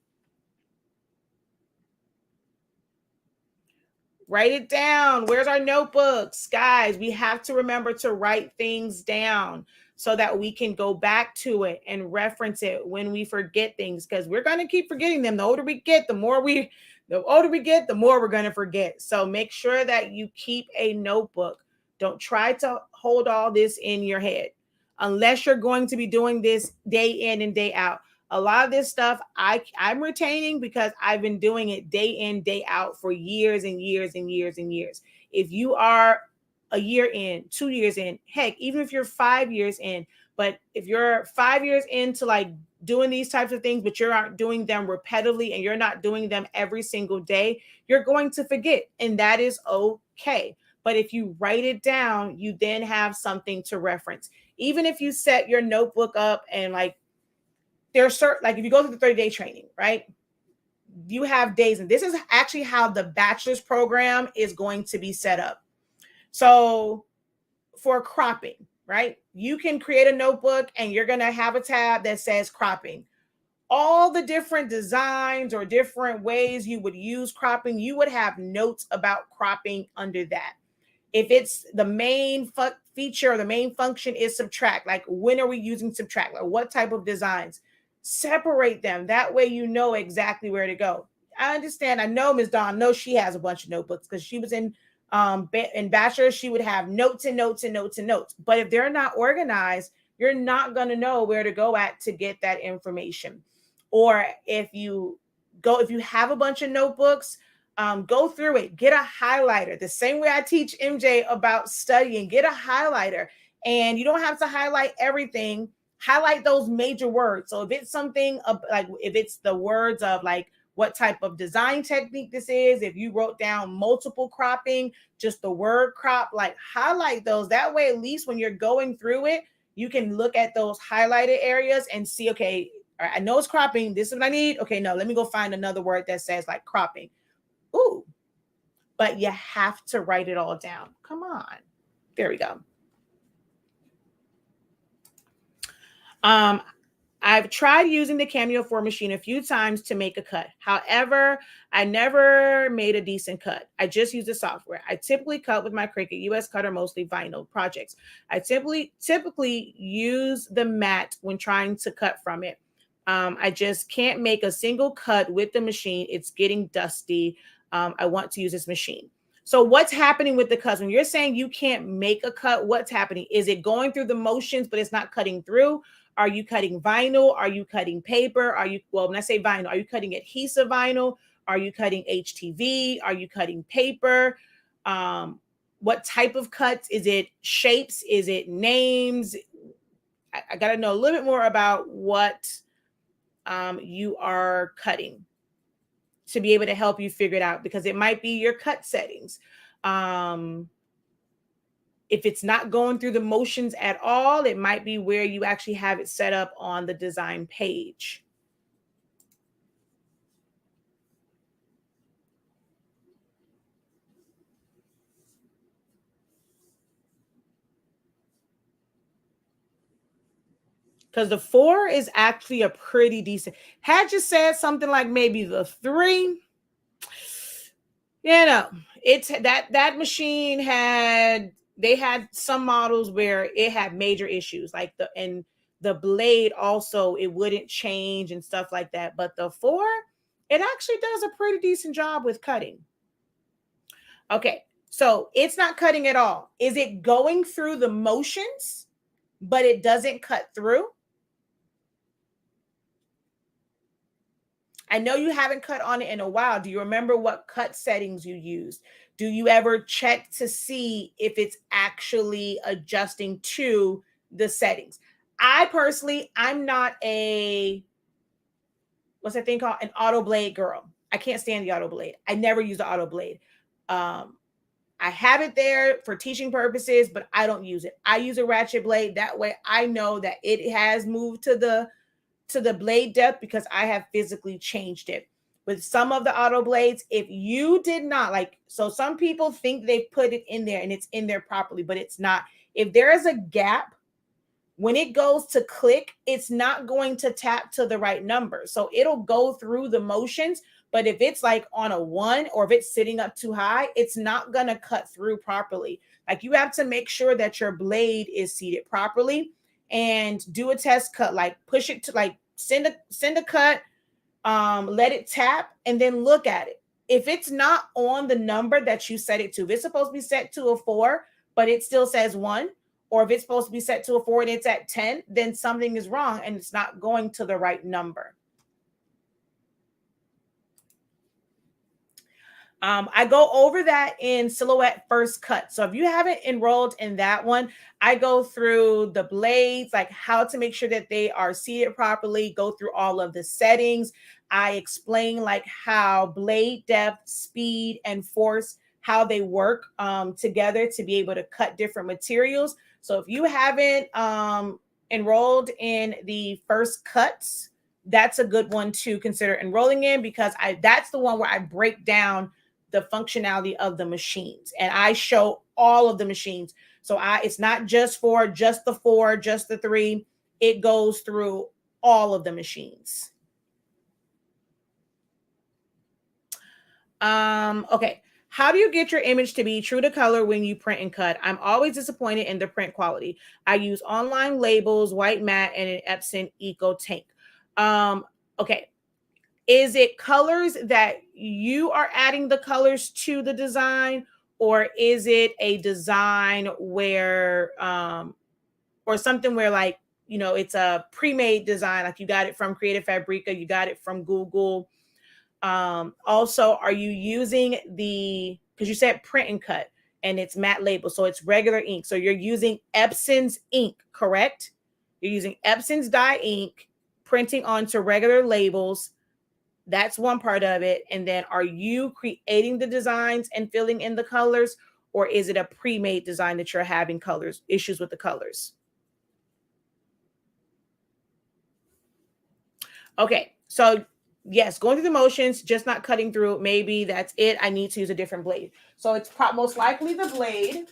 Write it down. Where's our notebooks? Guys, we have to remember to write things down so that we can go back to it and reference it when we forget things, because we're going to keep forgetting them. The older we get, the more we're going to forget. So make sure that you keep a notebook. Don't try to hold all this in your head unless you're going to be doing this day in and day out. A lot of this stuff I'm retaining because I've been doing it day in, day out for years and years and years and years. If you are a year in, 2 years in, heck, even if you're 5 years in, but if you're 5 years into like doing these types of things, but you aren't doing them repetitively and you're not doing them every single day, you're going to forget, and that is okay. But if you write it down, you then have something to reference. Even if you set your notebook up and like, there's certain, like if you go through the 30-day training, right? You have days, and this is actually how the bachelor's program is going to be set up. So for cropping, right? You can create a notebook and you're going to have a tab that says cropping. All the different designs or different ways you would use cropping, you would have notes about cropping under that. If it's the main feature or the main function is subtract, like when are we using subtract? Like what type of designs? Separate them. That way you know exactly where to go. I understand. I know Ms. Dawn knows she has a bunch of notebooks because she was in bachelor. She would have notes and notes and notes and notes. But if they're not organized, you're not going to know where to go at to get that information. Or if you have a bunch of notebooks, go through it, get a highlighter. The same way I teach MJ about studying, get a highlighter. And you don't have to highlight everything. Highlight those major words. So if it's something like, if it's the words of like what type of design technique this is, if you wrote down multiple cropping, just the word crop, like highlight those. That way, at least when you're going through it, you can look at those highlighted areas and see, okay, all right, I know it's cropping. This is what I need. Okay, no, let me go find another word that says like cropping. Ooh, but you have to write it all down. Come on. There we go. I've tried using the Cameo 4 machine a few times to make a cut. However, I never made a decent cut. I just use the software. I typically cut with my Cricut US cutter, mostly vinyl projects. I typically use the mat when trying to cut from it. I just can't make a single cut with the machine. It's getting dusty. I want to use this machine. So what's happening with the cuts? When you're saying you can't make a cut, what's happening? Is it going through the motions, but it's not cutting through? Are you cutting vinyl? Are you cutting paper? When I say vinyl, are you cutting adhesive vinyl? Are you cutting HTV? Are you cutting paper? What type of cuts? Is it shapes? Is it names? I got to know a little bit more about what you are cutting to be able to help you figure it out, because it might be your cut settings. If it's not going through the motions at all, it might be where you actually have it set up on the design page. Because the 4 is actually a pretty decent. Had you said something like maybe the 3, it's that machine had some models where it had major issues, like the blade also, it wouldn't change and stuff like that. But the 4, it actually does a pretty decent job with cutting. Okay, so it's not cutting at all. Is it going through the motions, but it doesn't cut through? I know you haven't cut on it in a while. Do you remember what cut settings you used? Do you ever check to see if it's actually adjusting to the settings? I personally, I'm not what's that thing called? An auto blade girl. I can't stand the auto blade. I never use the auto blade. I have it there for teaching purposes, but I don't use it. I use a ratchet blade. That way I know that it has moved to the blade depth, because I have physically changed it. With some of the auto blades, if you did not so some people think they've put it in there and it's in there properly, but it's not. If there is a gap, when it goes to click, it's not going to tap to the right number. So it'll go through the motions, but if it's like on a 1 or if it's sitting up too high, it's not going to cut through properly. Like, you have to make sure that your blade is seated properly, and do a test cut, like push it to send a cut, let it tap, and then look at it. If it's not on the number that you set it to, if it's supposed to be set to a 4, but it still says 1, or if it's supposed to be set to a 4 and it's at 10, then something is wrong and it's not going to the right number. I go over that in Silhouette First Cut. So if you haven't enrolled in that one, I go through the blades, like how to make sure that they are seated properly, go through all of the settings. I explain like how blade depth, speed, and force, how they work together to be able to cut different materials. So if you haven't enrolled in the First Cuts, that's a good one to consider enrolling in, because that's the one where I break down the functionality of the machines, and I show all of the machines. So it's not just just the 4, just the 3. It goes through all of the machines. Okay. How do you get your image to be true to color when you print and cut? I'm always disappointed in the print quality. I use online labels, white matte, and an Epson Eco Tank. Okay. Is it colors that you are adding the colors to the design, or is it a design where, or something where it's a pre-made design, like you got it from Creative Fabrica, you got it from Google? Also, are you using because you said print and cut and it's matte label, so it's regular ink. So you're using Epson's ink, correct? You're using Epson's dye ink, printing onto regular labels. That's one part of it. And then, are you creating the designs and filling in the colors, or is it a pre-made design that you're having issues with the colors? Okay, so yes, going through the motions, just not cutting through. Maybe that's it. I need to use a different blade. So it's most likely the blade.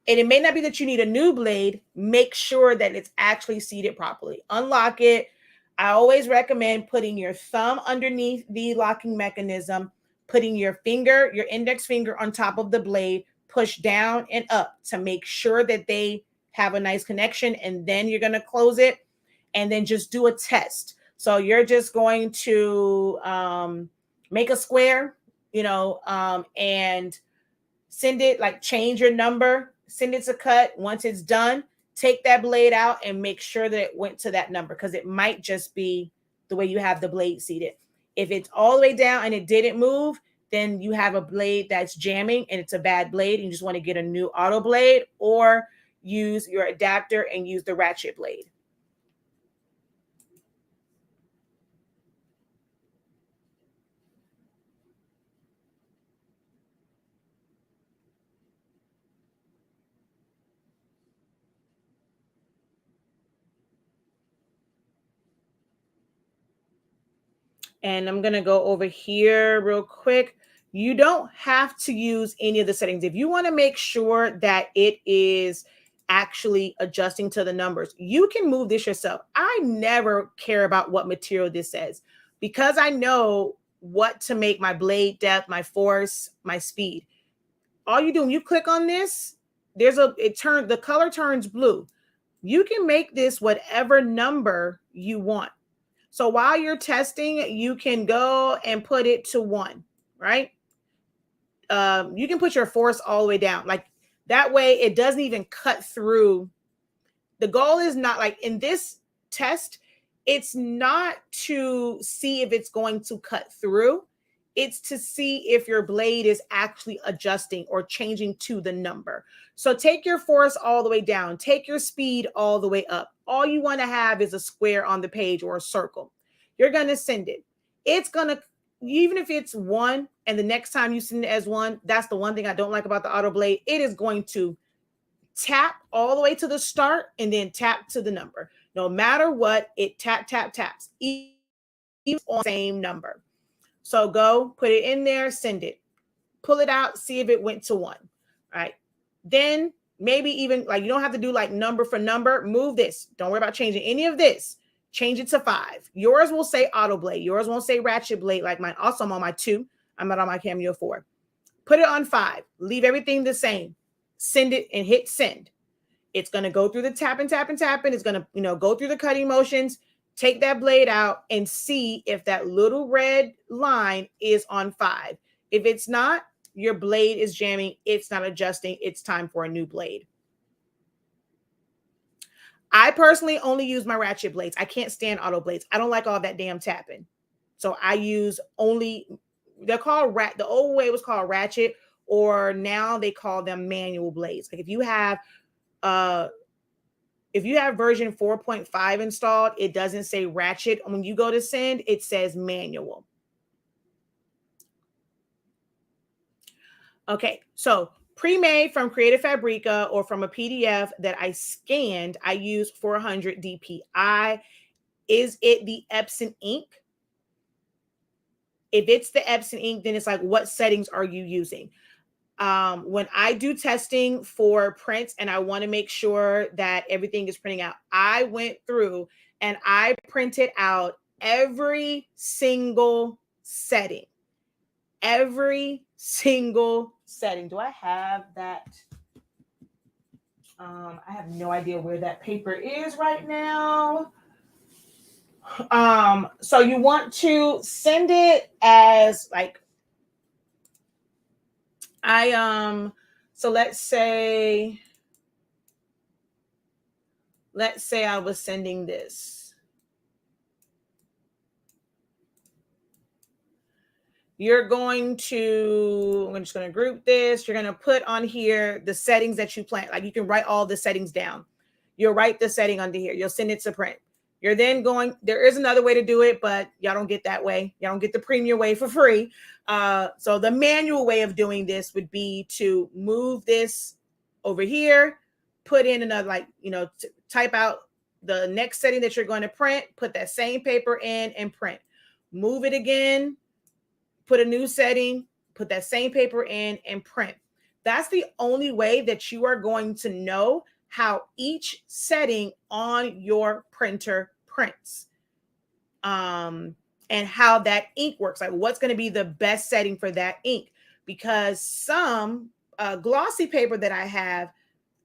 And it may not be that you need a new blade. Make sure that it's actually seated properly. Unlock it. I always recommend putting your thumb underneath the locking mechanism, putting your finger, your index finger on top of the blade, push down and up to make sure that they have a nice connection. And then you're going to close it and then just do a test. So you're just going to make a square, and send it, like change your number, send it to cut. Once it's done, take that blade out and make sure that it went to that number, because it might just be the way you have the blade seated. If it's all the way down and it didn't move, then you have a blade that's jamming and it's a bad blade and you just want to get a new auto blade, or use your adapter and use the ratchet blade. And I'm going to go over here real quick. You don't have to use any of the settings. If you want to make sure that it is actually adjusting to the numbers, you can move this yourself. I never care about what material this says, because I know what to make my blade depth, my force, my speed. All you do, when you click on this, the color turns blue. You can make this whatever number you want. So while you're testing, you can go and put it to 1, right? You can put your force all the way down. Like that way it doesn't even cut through. The goal is not, like in this test, it's not to see if it's going to cut through. It's to see if your blade is actually adjusting or changing to the number. So take your force all the way down. Take your speed all the way up. All you want to have is a square on the page or a circle. You're going to send it. It's going to, even if it's 1 and the next time you send it as 1, that's the one thing I don't like about the auto blade. It is going to tap all the way to the start and then tap to the number. No matter what, it taps, even on the same number. So go put it in there, send it, pull it out, see if it went to 1. All right. Then maybe even, like, you don't have to do like number for number. Move this. Don't worry about changing any of this. Change it to 5. Yours will say auto blade. Yours won't say ratchet blade like mine. Also, I'm on my 2. I'm not on my Cameo 4. Put it on 5. Leave everything the same. Send it and hit send. It's going to go through the tapping. It's going to, go through the cutting motions. Take that blade out and see if that little red line is on 5. If it's not, your blade is jamming. It's not adjusting. It's time for a new blade. I personally only use my ratchet blades. I can't stand auto blades. I don't like all that damn tapping. So I use only, they're called the old way it was called ratchet, or now they call them manual blades. Like if you have version 4.5 installed, it doesn't say ratchet. When you go to send, it says manual. Okay, so pre-made from Creative Fabrica or from a PDF that I scanned, I use 400 DPI. Is it the Epson ink? If it's the Epson ink, then it's like, what settings are you using? When I do testing for prints and I want to make sure that everything is printing out, I went through and I printed out every single setting. Every single setting. Do I have that? I have no idea where that paper is right now. So you want to send it as like, so let's say I was sending this. You're going to, I'm just going to group this. You're going to put on here the settings that you plan. Like you can write all the settings down. You'll write the setting under here. You'll send it to print. You're then going, there is another way to do it, but y'all don't get that way. Y'all don't get the premium way for free. So the manual way of doing this would be to move this over here, put in another, like, type out the next setting that you're going to print, put that same paper in and print. Move it again, put a new setting, put that same paper in and print. That's the only way that you are going to know how each setting on your printer prints. And how that ink works, like what's going to be the best setting for that ink. Because some glossy paper that I have,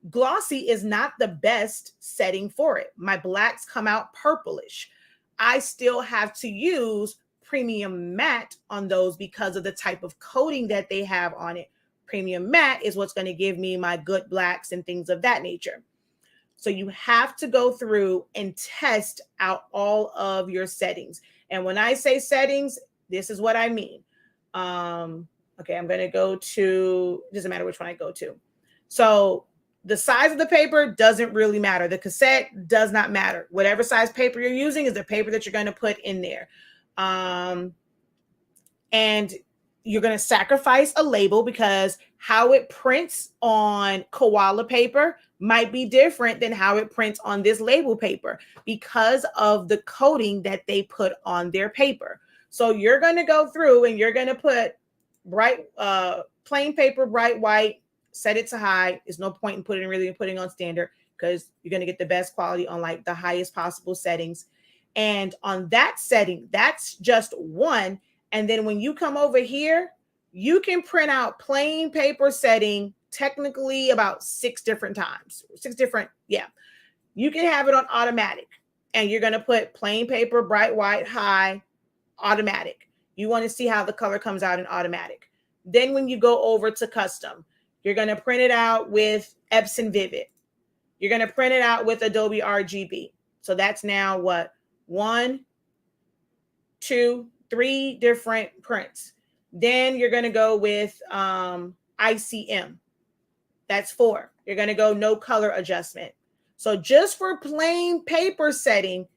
glossy is not the best setting for it. My blacks come out purplish. I still have to use premium matte on those because of the type of coating that they have on it. Premium matte is what's going to give me my good blacks and things of that nature. So you have to go through and test out all of your settings. And when I say settings, this is what I mean. Okay, I'm going to go to, doesn't matter which one I go to. So the size of the paper doesn't really matter. The cassette does not matter. Whatever size paper you're using is the paper that you're going to put in there. And you're going to sacrifice a label because how it prints on koala paper might be different than how it prints on this label paper because of the coating that they put on their paper. So you're going to go through and you're going to put bright, plain paper, bright white, set it to high. There's no point in putting on standard because you're going to get the best quality on like the highest possible settings. And on that setting, that's just one. And then when you come over here, you can print out plain paper setting technically about 6 different times. 6 different, yeah. You can have it on automatic. And you're going to put plain paper, bright white, high, automatic. You want to see how the color comes out in automatic. Then when you go over to custom, you're going to print it out with Epson Vivid. You're going to print it out with Adobe RGB. So that's now what? 1, 2, 3 different prints. Then you're going to go with ICM. That's 4. You're going to go no color adjustment. So just for plain paper setting,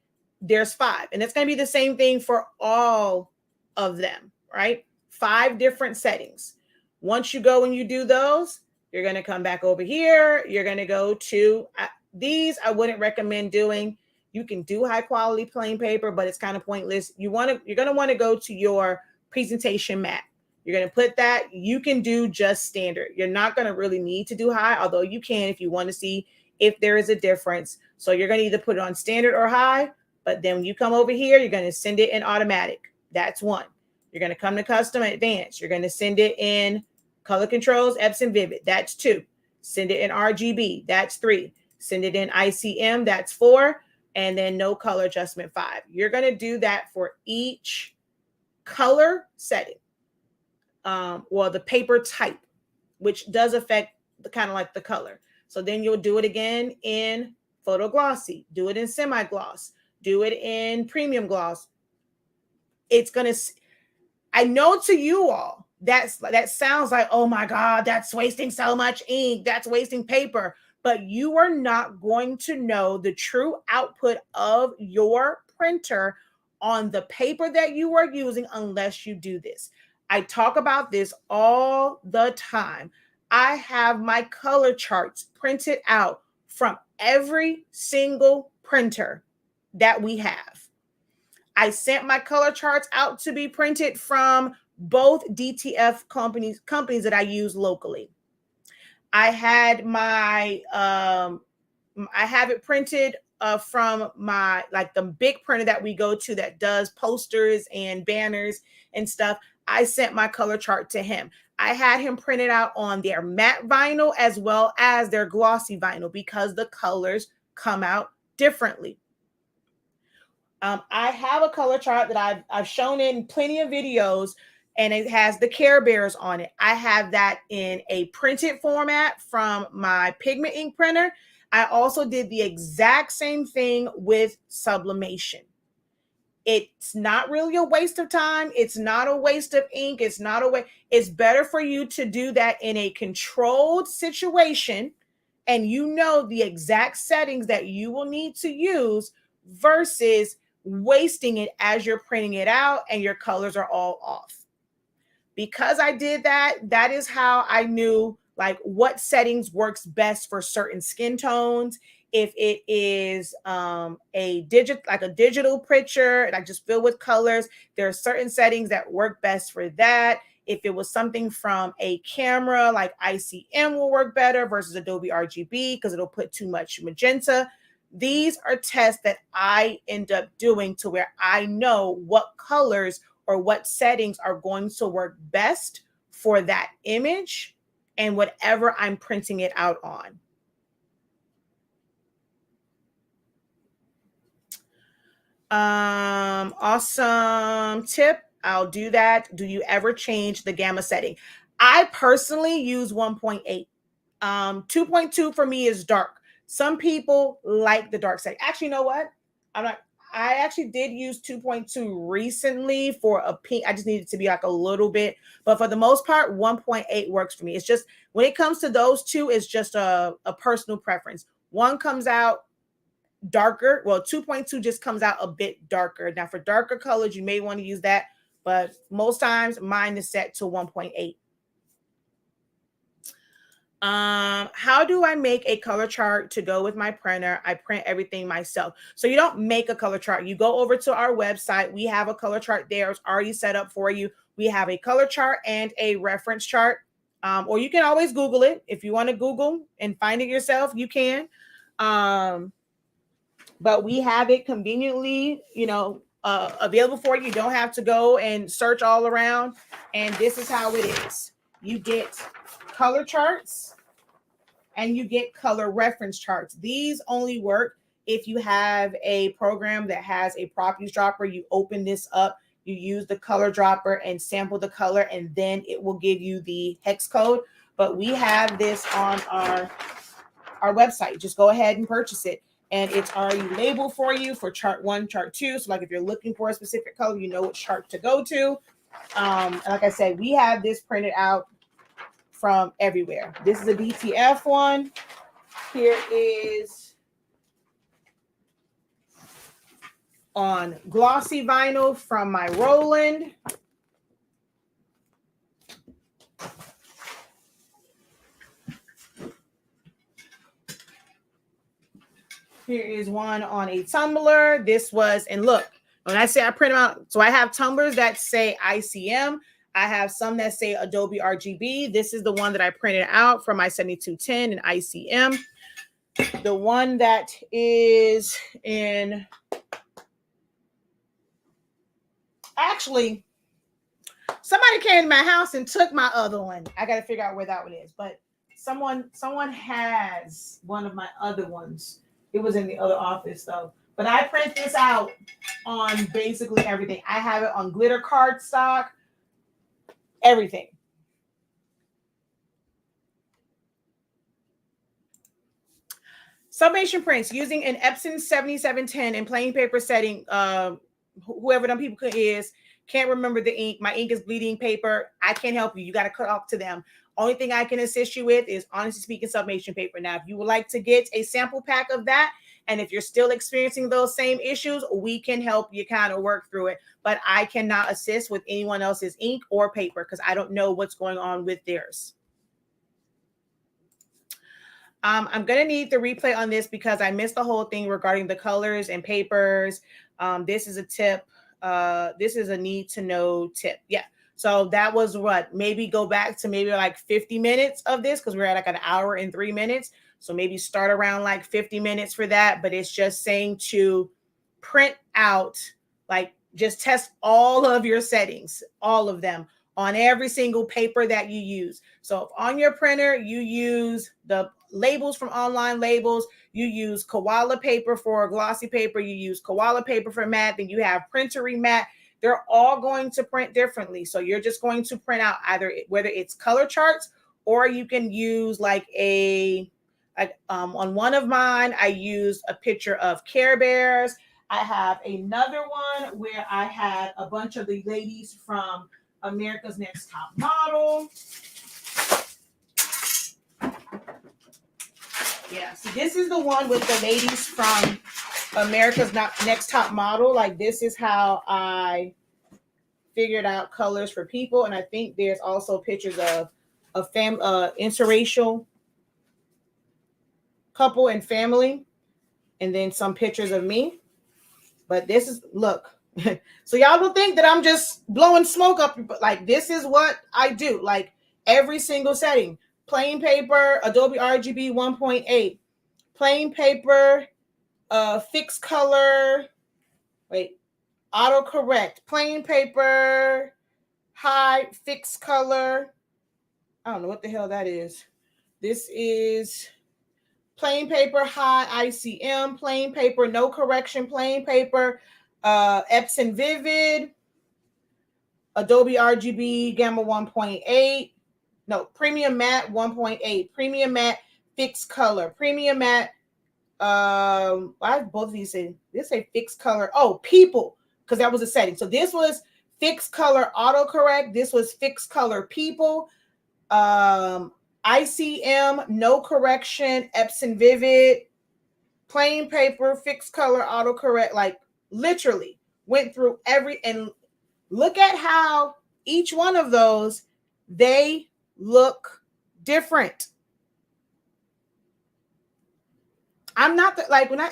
there's 5. And it's going to be the same thing for all of them, right? 5 different settings. Once you go and you do those, you're going to come back over here. You're going to go to these. I wouldn't recommend doing. You can do high quality plain paper, but it's kind of pointless. You're going to want to go to your presentation mat. You're going to put that. You can do just standard. You're not going to really need to do high, although you can if you want to see if there is a difference. So you're going to either put it on standard or high, but then when you come over here, you're going to send it in automatic. That's 1. You're going to come to custom advanced. You're going to send it in color controls, Epson Vivid. That's 2. Send it in RGB. That's 3. Send it in ICM. That's 4. And then no color adjustment, 5. You're going to do that for each color setting, or the paper type, which does affect the kind of like the color. So then you'll do it again in photo glossy, do it in semi-gloss, do it in premium gloss. It's going to, I know to you all, that sounds like, oh my God, that's wasting so much ink. That's wasting paper. But you are not going to know the true output of your printer on the paper that you are using unless you do this. I talk about this all the time. I have my color charts printed out from every single printer that we have. I sent my color charts out to be printed from both DTF companies that I use locally. I had my, I have it printed from my, like the big printer that we go to that does posters and banners and stuff. I sent my color chart to him. I had him printed out on their matte vinyl as well as their glossy vinyl because the colors come out differently. I have a color chart that I've shown in plenty of videos, and it has the Care Bears on it. I have that in a printed format from my pigment ink printer. I also did the exact same thing with sublimation. It's not really a waste of time. It's not a waste of ink. It's not a waste. It's better for you to do that in a controlled situation, and you know the exact settings that you will need to use versus wasting it as you're printing it out and your colors are all off. Because I did that, that is how I knew like what settings works best for certain skin tones. If it is a digital picture, like just filled with colors, there are certain settings that work best for that. If it was something from a camera, like ICM will work better versus Adobe RGB because it'll put too much magenta. These are tests that I end up doing to where I know what colors or what settings are going to work best for that image and whatever I'm printing it out on. Awesome tip. I'll do that. Do you ever change the gamma setting? I personally use 1.8. 2.2 for me is dark. Some people like the dark setting. Actually, you know what? I actually did use 2.2 recently for a pink. I just needed to be like a little bit, but for the most part, 1.8 works for me. It's just when it comes to those two, it's just a personal preference. One comes out darker. Well, 2.2 just comes out a bit darker. Now, for darker colors, you may want to use that, but most times mine is set to 1.8. How do I make a color chart to go with my printer? I print everything myself. So you don't make a color chart. You go over to our website. We have a color chart there. It's already set up for you. We have a color chart and a reference chart. Or you can always Google it. If you want to Google and find it yourself, you can. But we have it conveniently, available for you. You don't have to go and search all around. And this is how it is. You get color charts and you get color reference charts. These only work if you have a program that has a properties dropper. You open this up, you use the color dropper and sample the color, and then it will give you the hex code. But we have this on our website. Just go ahead and purchase it. And it's already labeled for you for chart 1, chart 2. So like if you're looking for a specific color, you know which chart to go to. Like I said, we have this printed out from everywhere. This is a DTF one. Here is on glossy vinyl from my Roland. Here is one on a tumbler. This was, and look, when I say I print them out, so I have tumblers that say ICM. I have some that say Adobe RGB. This is the one that I printed out from my 7210 in ICM. The one that is in, actually, somebody came to my house and took my other one. I got to figure out where that one is, but someone has one of my other ones. It was in the other office though. But I print this out on basically everything. I have it on glitter cardstock, everything. Sublimation prints using an Epson 7710 in plain paper setting. Whoever them people is, can't remember the ink. My ink is bleeding paper. I can't help you. You got to cut off to them. Only thing I can assist you with is, honestly speaking, sublimation paper. Now, if you would like to get a sample pack of that, and if you're still experiencing those same issues, we can help you kind of work through it. But I cannot assist with anyone else's ink or paper because I don't know what's going on with theirs. I'm going to need the replay on this because I missed the whole thing regarding the colors and papers. This is a tip. This is a need to know tip. Yeah. So that was what, maybe go back to maybe like 50 minutes of this because we're at like an hour and 3 minutes. So maybe start around like 50 minutes for that. But it's just saying to print out, like just test all of your settings, all of them on every single paper that you use. So if on your printer, you use the labels from Online Labels, you use koala paper for glossy paper, you use koala paper for matte, then you have printery matte. They're all going to print differently. So you're just going to print out either whether it's color charts or you can use like on one of mine, I used a picture of Care Bears. I have another one where I had a bunch of the ladies from America's Next Top Model. Yeah, so this is the one with the ladies from America's Next Top Model. Like this is how I figured out colors for people. And I think there's also pictures of a interracial couple and family. And then some pictures of me. But this is, look, So y'all don't think that I'm just blowing smoke up, but like this is what I do. Like every single setting, plain paper, Adobe RGB 1.8, plain paper, fixed color, wait, autocorrect, plain paper, high, fixed color. I don't know what the hell that is. This is plain paper, high, ICM, plain paper, no correction, plain paper, Epson Vivid, Adobe RGB Gamma 1.8, no, Premium Matte 1.8, Premium Matte Fixed Color, Premium Matte, why both of these say, this say Fixed Color, oh, People, because that was a setting. So this was Fixed Color Autocorrect, this was Fixed Color People, ICM, no correction, Epson Vivid, plain paper, fixed color, autocorrect, like literally went through and look at how each one of those, they look different. I'm not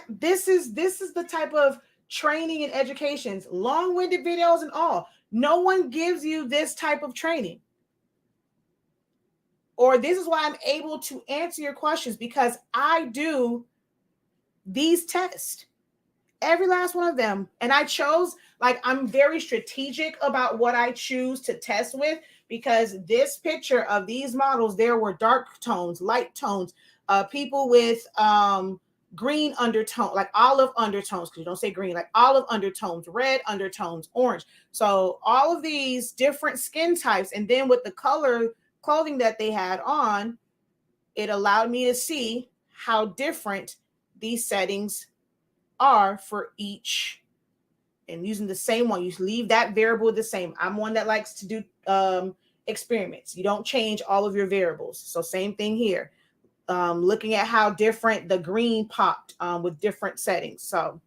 this is the type of training and educations, long-winded videos and all. No one gives you this type of training. Or this is why I'm able to answer your questions, because I do these tests. Every last one of them. And I chose, like, I'm very strategic about what I choose to test with, because this picture of these models, there were dark tones, light tones, people with green undertone, like olive undertones, because you don't say green, like olive undertones, red undertones, orange. So all of these different skin types, and then with the color clothing that they had on, it allowed me to see how different these settings are for each, and using the same one. You leave that variable the same. I'm one that likes to do experiments. You don't change all of your variables. So same thing here. Looking at how different the green popped with different settings. So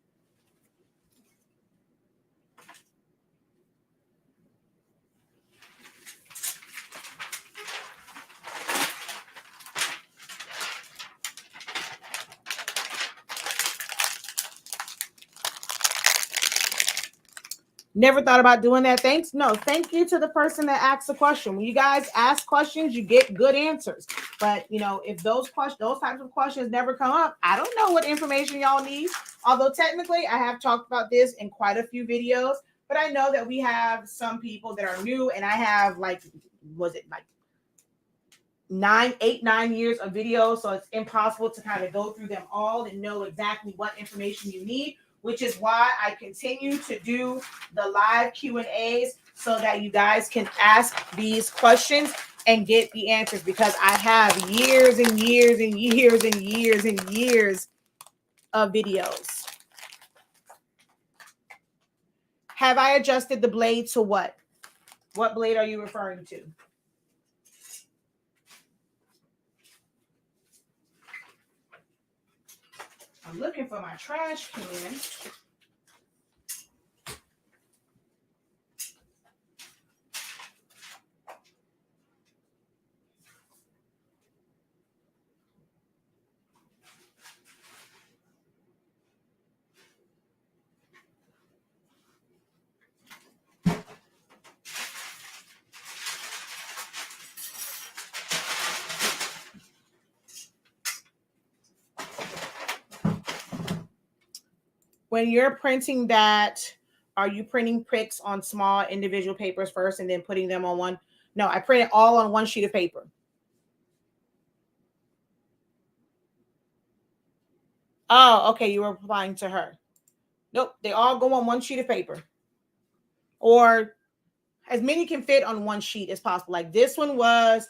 never thought about doing that. Thanks. No, thank you to the person that asked the question. When you guys ask questions, you get good answers. But you know, if those types of questions never come up, I don't know what information y'all need. Although technically I have talked about this in quite a few videos, but I know that we have some people that are new, and I have like, was it like 9 years of videos, so it's impossible to kind of go through them all and know exactly what information you need, which is why I continue to do the live Q&As so that you guys can ask these questions and get the answers, because I have years and years and years and years and years of videos. Have I adjusted the blade to what? What blade are you referring to? I'm looking for my trash can. When you're printing that, are you printing pricks on small individual papers first and then putting them on one? No, I print it all on one sheet of paper. Oh, okay. You were replying to her. Nope. They all go on one sheet of paper, or as many can fit on one sheet as possible. Like this was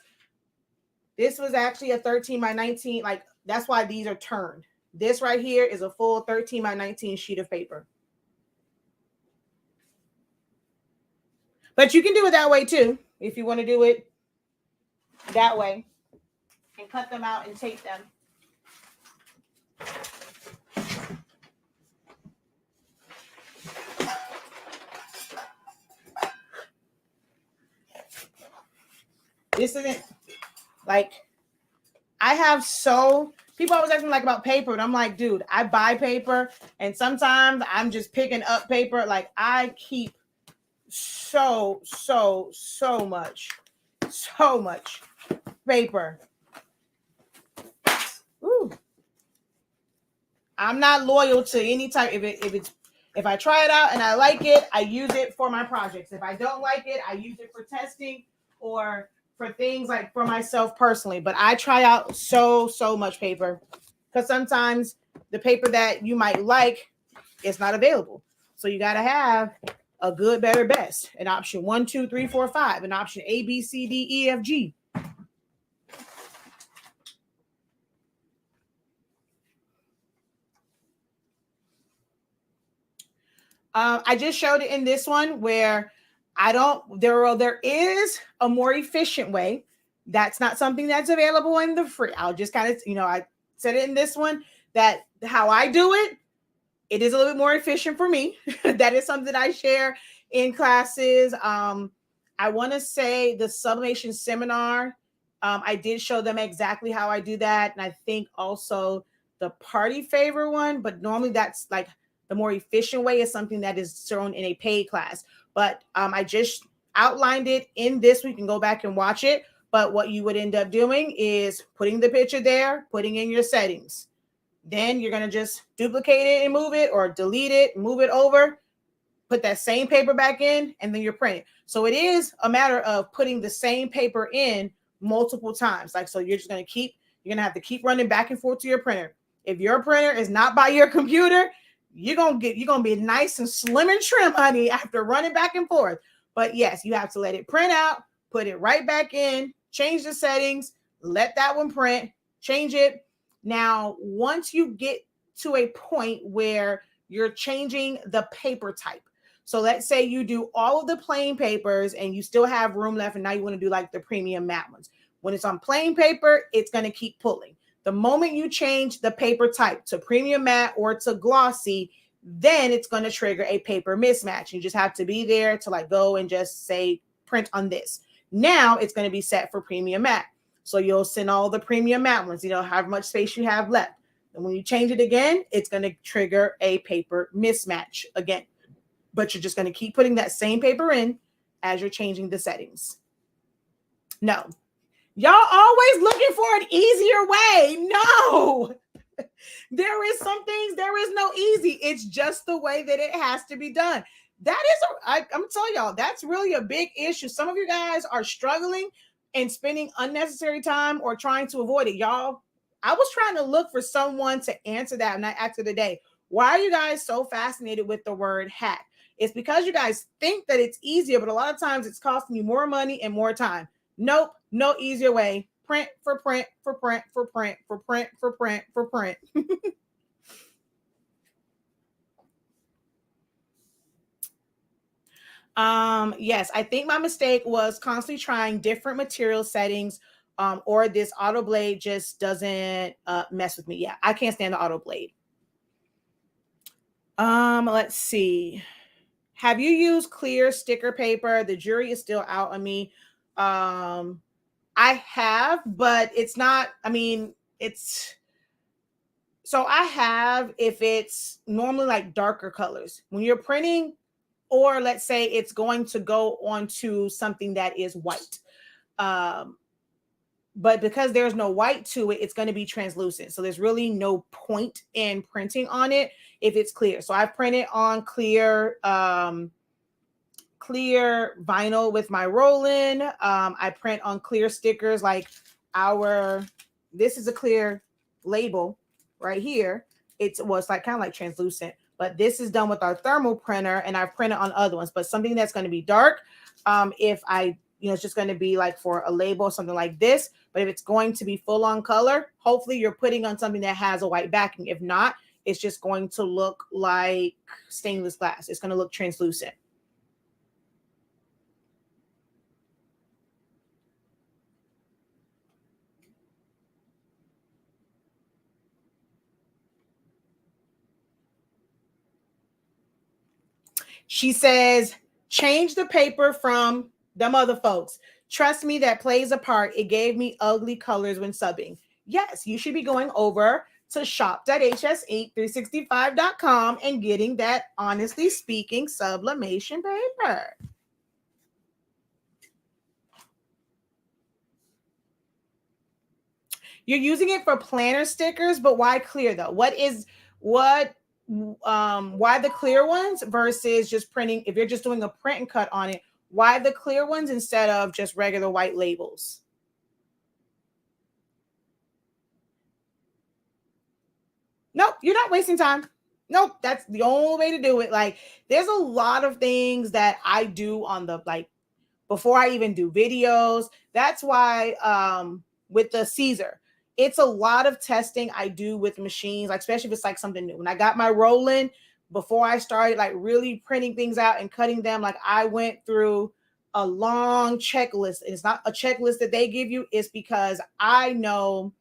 actually a 13 by 19. Like that's why these are turned. This right here is a full 13 by 19 sheet of paper. But you can do it that way too, if you want to do it that way and cut them out and tape them. This isn't like, I have so People always ask me like about paper, and I'm like, dude, I buy paper, and sometimes I'm just picking up paper. Like I keep so much paper. Ooh. I'm not loyal to any type. If I try it out and I like it, I use it for my projects. If I don't like it, I use it for testing or for things like for myself personally. But I try out so much paper because sometimes the paper that you might like is not available. So you got to have a good, better, best. An option 1, 2, 3, 4, 5. An option A, B, C, D, E, F, G. I just showed it in this one where there is a more efficient way. That's not something that's available in the free. I'll just kind of, I said it in this one that how I do it, it is a little bit more efficient for me. That is something I share in classes. I want to say the sublimation seminar, I did show them exactly how I do that. And I think also the party favor one, but normally that's like the more efficient way is something that is shown in a paid class. But I just outlined it in this. We can go back and watch it. But what you would end up doing is putting the picture there, putting in your settings. Then you're going to just duplicate it and move it, or delete it, move it over, put that same paper back in, and then you're printing. So it is a matter of putting the same paper in multiple times. Like, so you're going to have to keep running back and forth to your printer. If your printer is not by your computer, you're going to be nice and slim and trim, honey, after running back and forth. But yes, you have to let it print out, put it right back in, change the settings, let that one print, change it. Now, once you get to a point where you're changing the paper type. So let's say you do all of the plain papers and you still have room left, and now you want to do like the premium matte ones. When it's on plain paper, it's going to keep pulling. The moment you change the paper type to premium matte or to glossy, then it's going to trigger a paper mismatch. You just have to be there to like go and just say print on this. Now it's going to be set for premium matte. So you'll send all the premium matte ones, however much space you have left. And when you change it again, it's going to trigger a paper mismatch again. But you're just going to keep putting that same paper in as you're changing the settings. No. Y'all always looking for an easier way. No. There is some things, there is no easy. It's just the way that it has to be done. That is, I'm telling y'all, that's really a big issue. Some of you guys are struggling and spending unnecessary time or trying to avoid it. Y'all, I was trying to look for someone to answer that, and I asked her today, why are you guys so fascinated with the word hack? It's because you guys think that it's easier, but a lot of times it's costing you more money and more time. Nope, no easier way. Print for print for print for print for print for print for print. Yes, I think my mistake was constantly trying different material settings, or this auto blade just doesn't mess with me. Yeah, I can't stand the auto blade. Let's see. Have you used clear sticker paper? The jury is still out on me. I have, but it's not, so I have, if it's normally like darker colors. When you're printing, or let's say it's going to go onto something that is white. But because there's no white to it, it's going to be translucent. So there's really no point in printing on it if it's clear. So I've printed on clear vinyl with my roll-in. I print on clear stickers like this is a clear label right here. It's like kind of like translucent, but this is done with our thermal printer, and I've printed on other ones. But something that's going to be dark, if I, it's just going to be like for a label, something like this. But if it's going to be full on color, hopefully you're putting on something that has a white backing. If not, it's just going to look like stainless glass. It's going to look translucent. She says, change the paper from them other folks. Trust me, that plays a part. It gave me ugly colors when subbing. yes, you should be going over to shop.hsink365.com and getting that Honestly Speaking sublimation paper. You're using it for planner stickers, but why clear though? Why the clear ones versus just printing? If you're just doing a print and cut on it, why the clear ones instead of just regular white labels? Nope, you're not wasting time. Nope, that's the only way to do it. Like, there's a lot of things that I do on the, like, before I even do videos. That's why with the Caesar, it's a lot of testing I do with machines, like especially if it's like something new. When I got my Roland, before I started like really printing things out and cutting them, like I went through a long checklist. It's not a checklist that they give you, it's because I know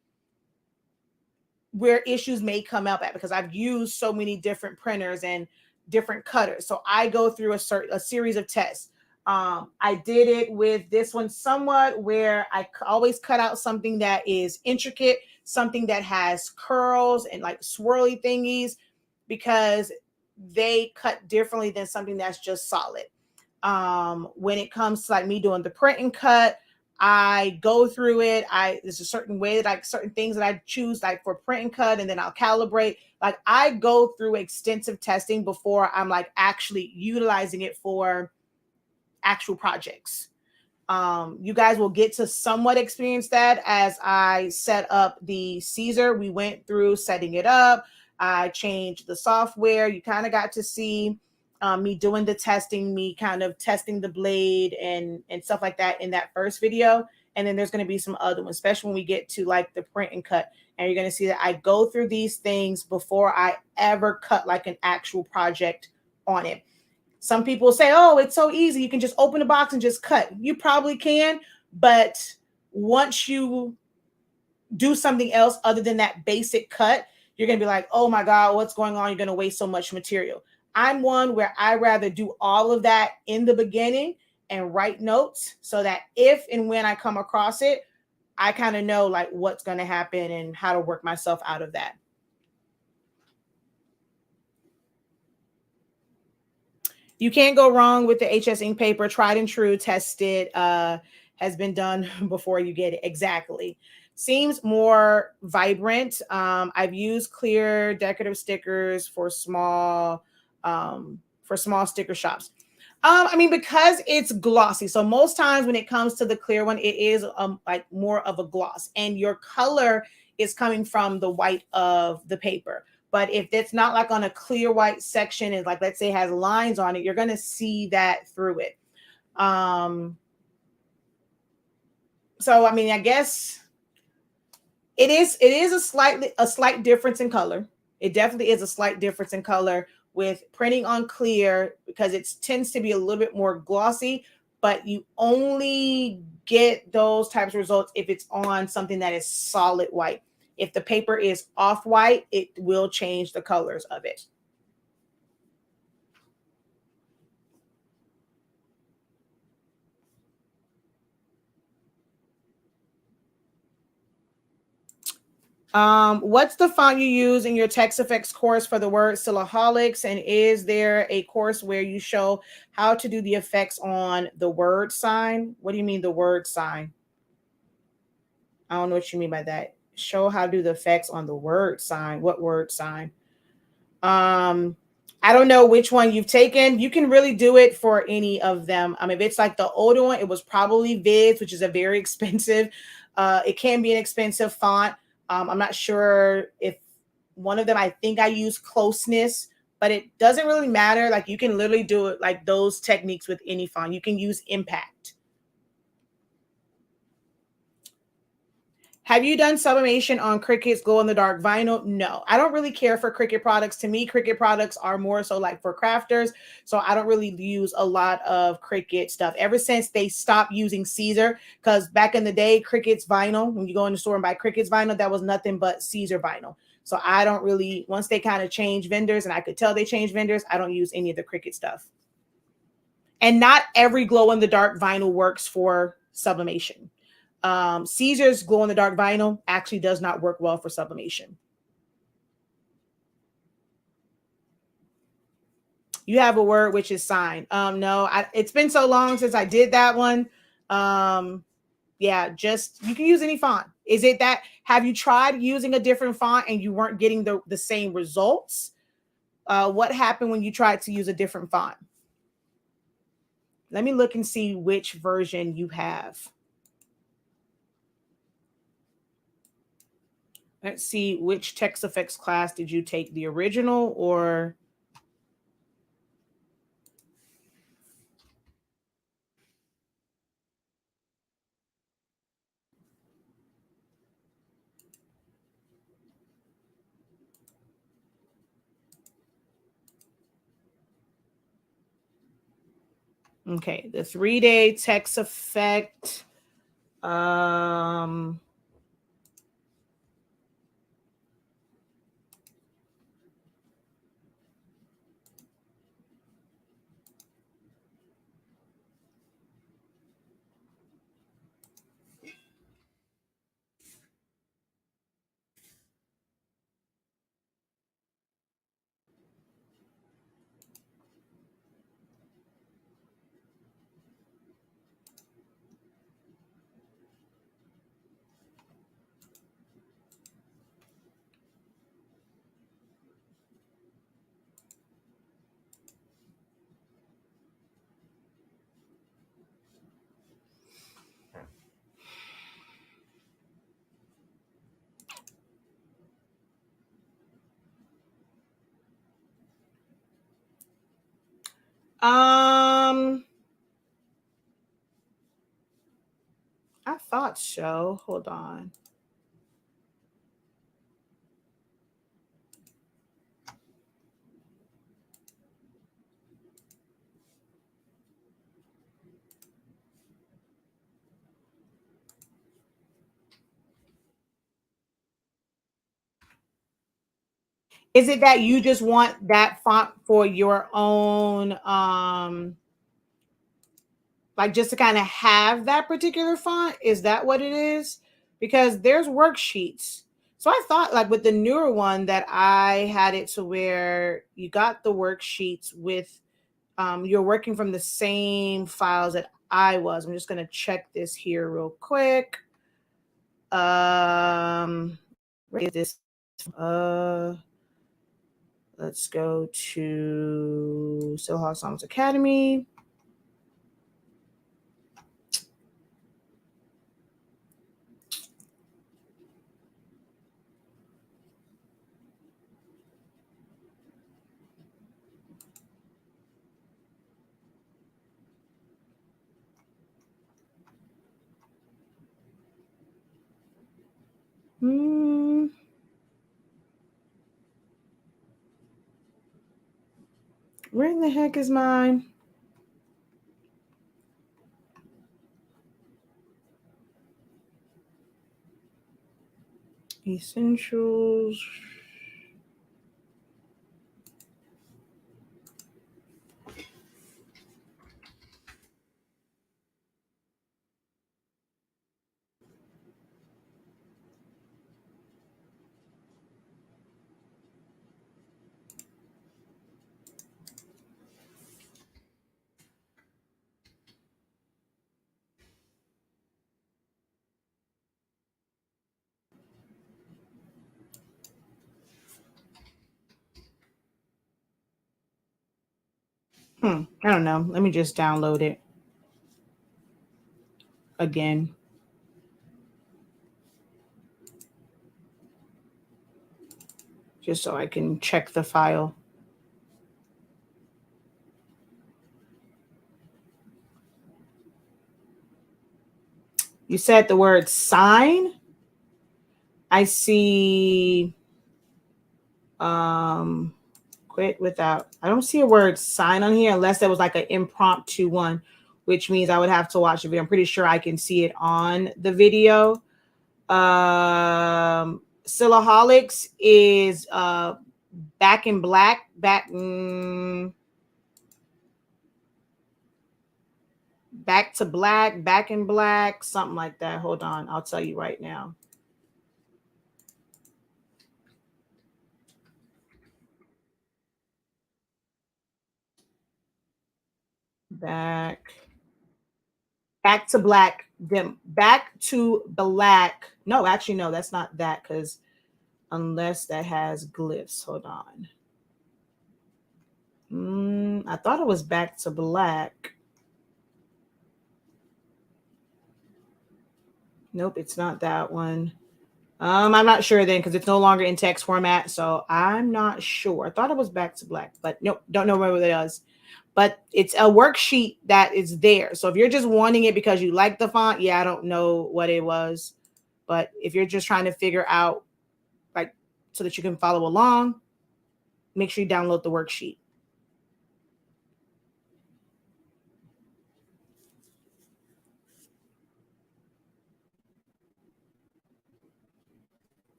where issues may come up at, because I've used so many different printers and different cutters. So I go through a series of tests. I did it with this one somewhat, where I always cut out something that is intricate, something that has curls and like swirly thingies, because they cut differently than something that's just solid. When it comes to like me doing the print and cut, I go through it. There's a certain way that certain things that I choose, like for print and cut, and then I'll calibrate. Like I go through extensive testing before I'm like actually utilizing it for actual projects. You guys will get to somewhat experience that as I set up the Caesar. We went through setting it up. I changed the software. You kind of got to see me doing the testing, me kind of testing the blade and stuff like that in that first video. And then there's going to be some other ones, especially when we get to like the print and cut. And you're going to see that I go through these things before I ever cut like an actual project on it. Some people say, oh, it's so easy. You can just open the box and just cut. You probably can. But once you do something else other than that basic cut, you're going to be like, oh my God, what's going on? You're going to waste so much material. I'm one where I rather do all of that in the beginning and write notes so that if and when I come across it, I kind of know like what's going to happen and how to work myself out of that. You can't go wrong with the HS ink paper. Tried and true, tested, has been done before you get it. Exactly. Seems more vibrant. I've used clear decorative stickers for small sticker shops. I mean, because it's glossy. So most times when it comes to the clear one, it is like more of a gloss, and your color is coming from the white of the paper. But if it's not like on a clear white section, and like, let's say it has lines on it, you're going to see that through it. So, I mean, I guess it is a slight difference in color. It definitely is a slight difference in color with printing on clear, because it tends to be a little bit more glossy, but you only get those types of results if it's on something that is solid white. If the paper is off-white, it will change the colors of it. What's the font you use in your text effects course for the word Syllaholics? And is there a course where you show how to do the effects on the word sign? What do you mean the word sign? I don't know what you mean by that. Show how to do the effects on the word sign. What word sign? I don't know which one you've taken. You can really do it for any of them. If it's like the older one, it was probably Vids, which is a very expensive. It can be an expensive font. I'm not sure if one of them, I think I use Closeness, but it doesn't really matter. Like, you can literally do it like those techniques with any font. You can use Impact. Have you done sublimation on Cricut's glow-in-the-dark vinyl? No, I don't really care for Cricut products. To me, Cricut products are more so like for crafters. So I don't really use a lot of Cricut stuff. Ever since they stopped using Caesar, because back in the day, Cricut's vinyl, when you go in the store and buy Cricut's vinyl, that was nothing but Caesar vinyl. So I don't really, once they kind of changed vendors, and I could tell they changed vendors, I don't use any of the Cricut stuff. And not every glow-in-the-dark vinyl works for sublimation. Caesar's glow-in-the-dark vinyl actually does not work well for sublimation. You have a word which is sign. No, it's been so long since I did that one. Yeah, just you can use any font. Is it that have you tried using a different font and you weren't getting the same results? What happened when you tried to use a different font? Let me look and see which version you have. Let's see, which text effects class did you take? The original or? Okay, the 3-day text effect. I thought so. Hold on. Is it that you just want that font for your own, like just to kind of have that particular font? Is that what it is? Because there's worksheets. So I thought like with the newer one that I had it to where you got the worksheets with, you're working from the same files that I was. I'm just going to check this here real quick. Where is this? Let's go to Silhouette Songs Academy. Where in the heck is mine? Essentials. I don't know. Let me just download it again. Just so I can check the file. You said the word sign. I see quit without. I don't see a word sign on here unless there was like an impromptu one, which means I would have to watch the video. I'm pretty sure I can see it on the video. Silaholics is back in black. Back to black, back in black, something like that. Hold on, I'll tell you right now. Back to black, dim, back to black. No, actually, no, that's not that, because unless that has glyphs. Hold on. I thought it was back to black. Nope, it's not that one. I'm not sure then, because it's no longer in text format, so I'm not sure. I thought it was back to black, but nope, don't know whether it is. But it's a worksheet that is there. So if you're just wanting it because you like the font, yeah, I don't know what it was. But if you're just trying to figure out, like, so that you can follow along, make sure you download the worksheet.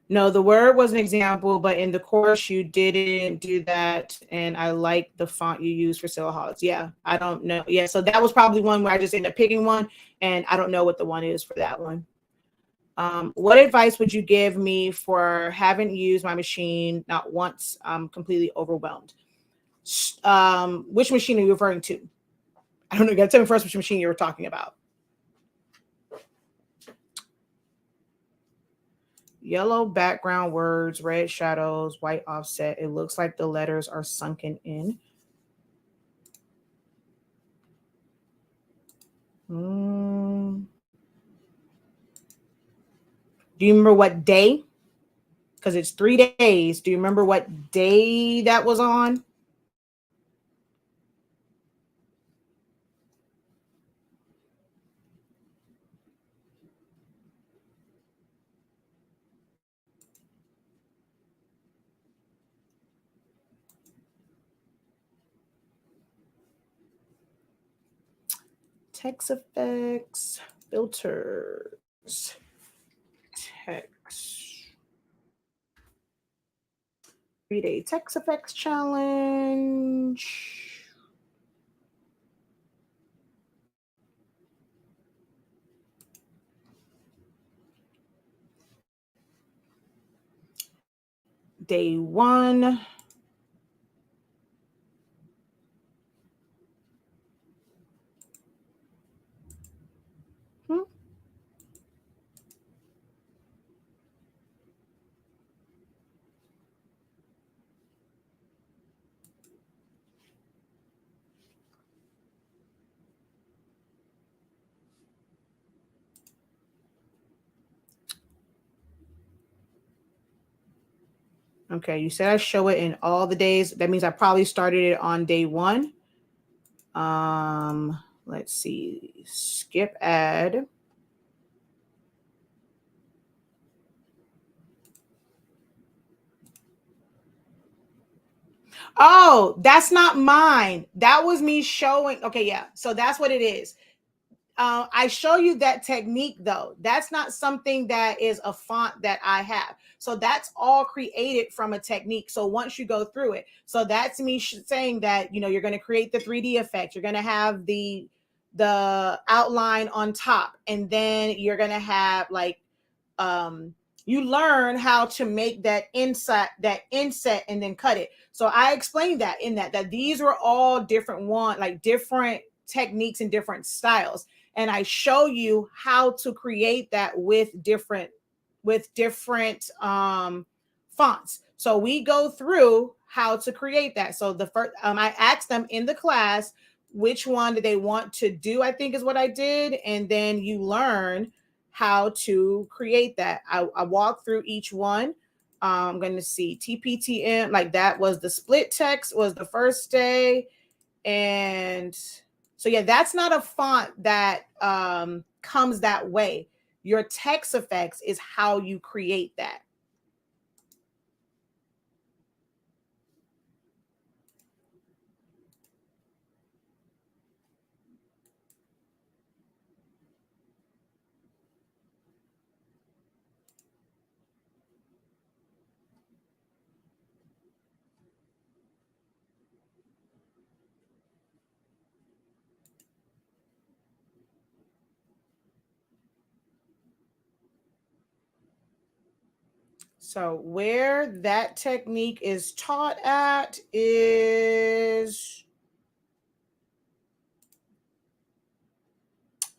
No, the word was an example, but in the course you didn't do that. And I like the font you use for syllables. Yeah, I don't know. Yeah, so that was probably one where I just ended up picking one, and I don't know what the one is for that one. What advice would you give me for having used my machine not once? I'm completely overwhelmed. Which machine are you referring to? I don't know. You got to tell me first which machine you were talking about. Yellow background words, red shadows, white offset. It looks like the letters are sunken in. Do you remember what day? Because it's 3 days. Do you remember what day that was on? Text effects, filters, text. 3-day text effects challenge. Day 1. Okay, you said I show it in all the days. That means I probably started it on day 1. Let's see. Skip ad. Oh, that's not mine. That was me showing. Okay, yeah. So that's what it is. I show you that technique though. That's not something that is a font that I have. So that's all created from a technique. So once you go through it, so that's me saying that, you're going to create the 3D effect. You're going to have the outline on top, and then you're going to have like, you learn how to make that inset, and then cut it. So I explained that in that these were all different different techniques and different styles. And I show you how to create that with different fonts. So we go through how to create that. So the first, I asked them in the class which one do they want to do, I think is what I did. And then you learn how to create that. I walk through each one. I'm going to see TPTM, like that was the split text was the first day. And so, yeah, that's not a font that comes that way. Your text effects is how you create that. So where that technique is taught at is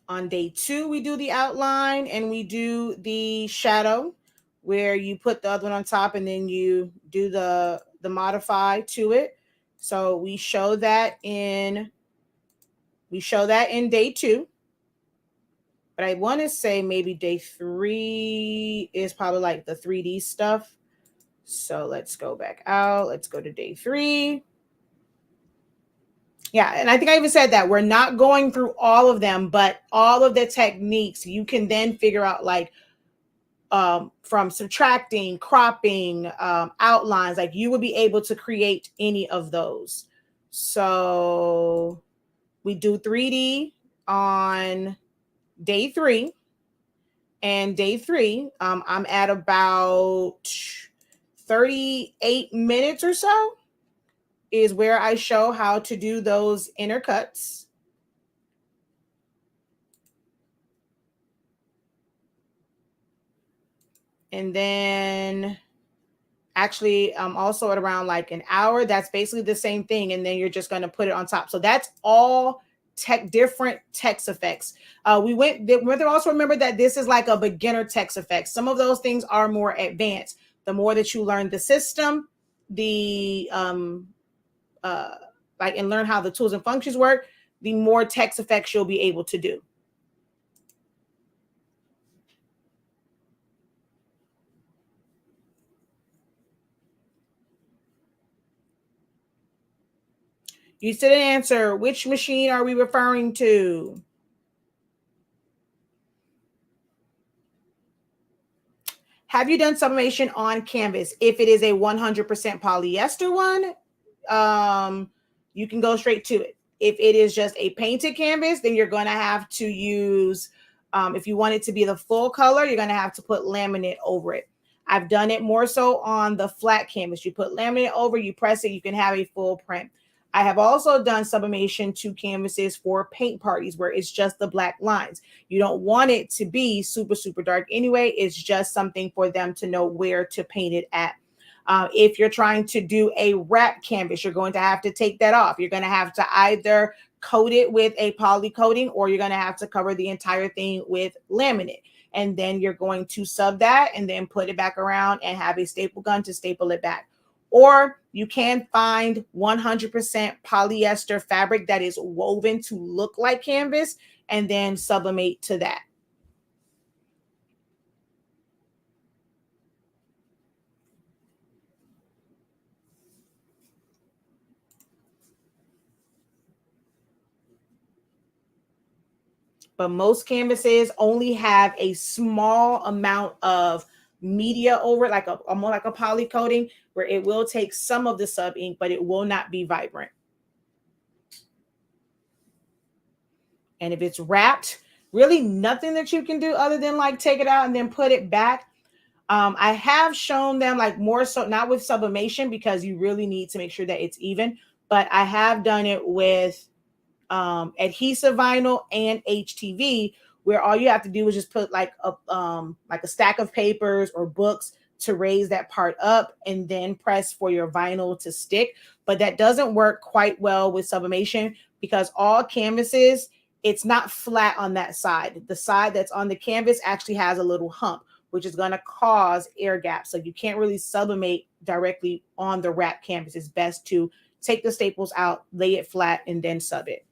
on day 2, we do the outline and we do the shadow where you put the other one on top and then you do the modify to it. So we show that in day 2. But I want to say maybe day 3 is probably like the 3D stuff. So let's go back out. Let's go to day 3. Yeah, and I think I even said that we're not going through all of them, but all of the techniques you can then figure out, like from subtracting, cropping, outlines, like you would be able to create any of those. So we do 3D on day 3. And day 3, I'm at about 38 minutes or so is where I show how to do those inner cuts. And then actually also at around like an hour, that's basically the same thing. And then you're just going to put it on top. So that's all different text effects. We also remember that this is like a beginner text effect. Some of those things are more advanced. The more that you learn the system, the and learn how the tools and functions work, the more text effects you'll be able to do. You still didn't answer. Which machine are we referring to? Have you done sublimation on canvas? If it is a 100% polyester one, you can go straight to it. If it is just a painted canvas, then you're going to have to use, if you want it to be the full color, you're going to have to put laminate over it. I've done it more so on the flat canvas. You put laminate over, you press it, you can have a full print. I have also done sublimation to canvases for paint parties where it's just the black lines. You don't want it to be super, super dark anyway. It's just something for them to know where to paint it at. If you're trying to do a wrap canvas, you're going to have to take that off. You're going to have to either coat it with a poly coating or you're going to have to cover the entire thing with laminate. And then you're going to sub that and then put it back around and have a staple gun to staple it back. Or you can find 100% polyester fabric that is woven to look like canvas and then sublimate to that. But most canvases only have a small amount of media over it, like almost like a poly coating, where it will take some of the sub ink, but it will not be vibrant. And if it's wrapped, really nothing that you can do other than like take it out and then put it back. I have shown them like more so, not with sublimation because you really need to make sure that it's even, but I have done it with adhesive vinyl and HTV, where all you have to do is just put like a stack of papers or books to raise that part up and then press for your vinyl to stick. But that doesn't work quite well with sublimation because all canvases, it's not flat on that side. The side that's on the canvas actually has a little hump, which is going to cause air gaps. So you can't really sublimate directly on the wrap canvas. It's best to take the staples out, lay it flat, and then sub it.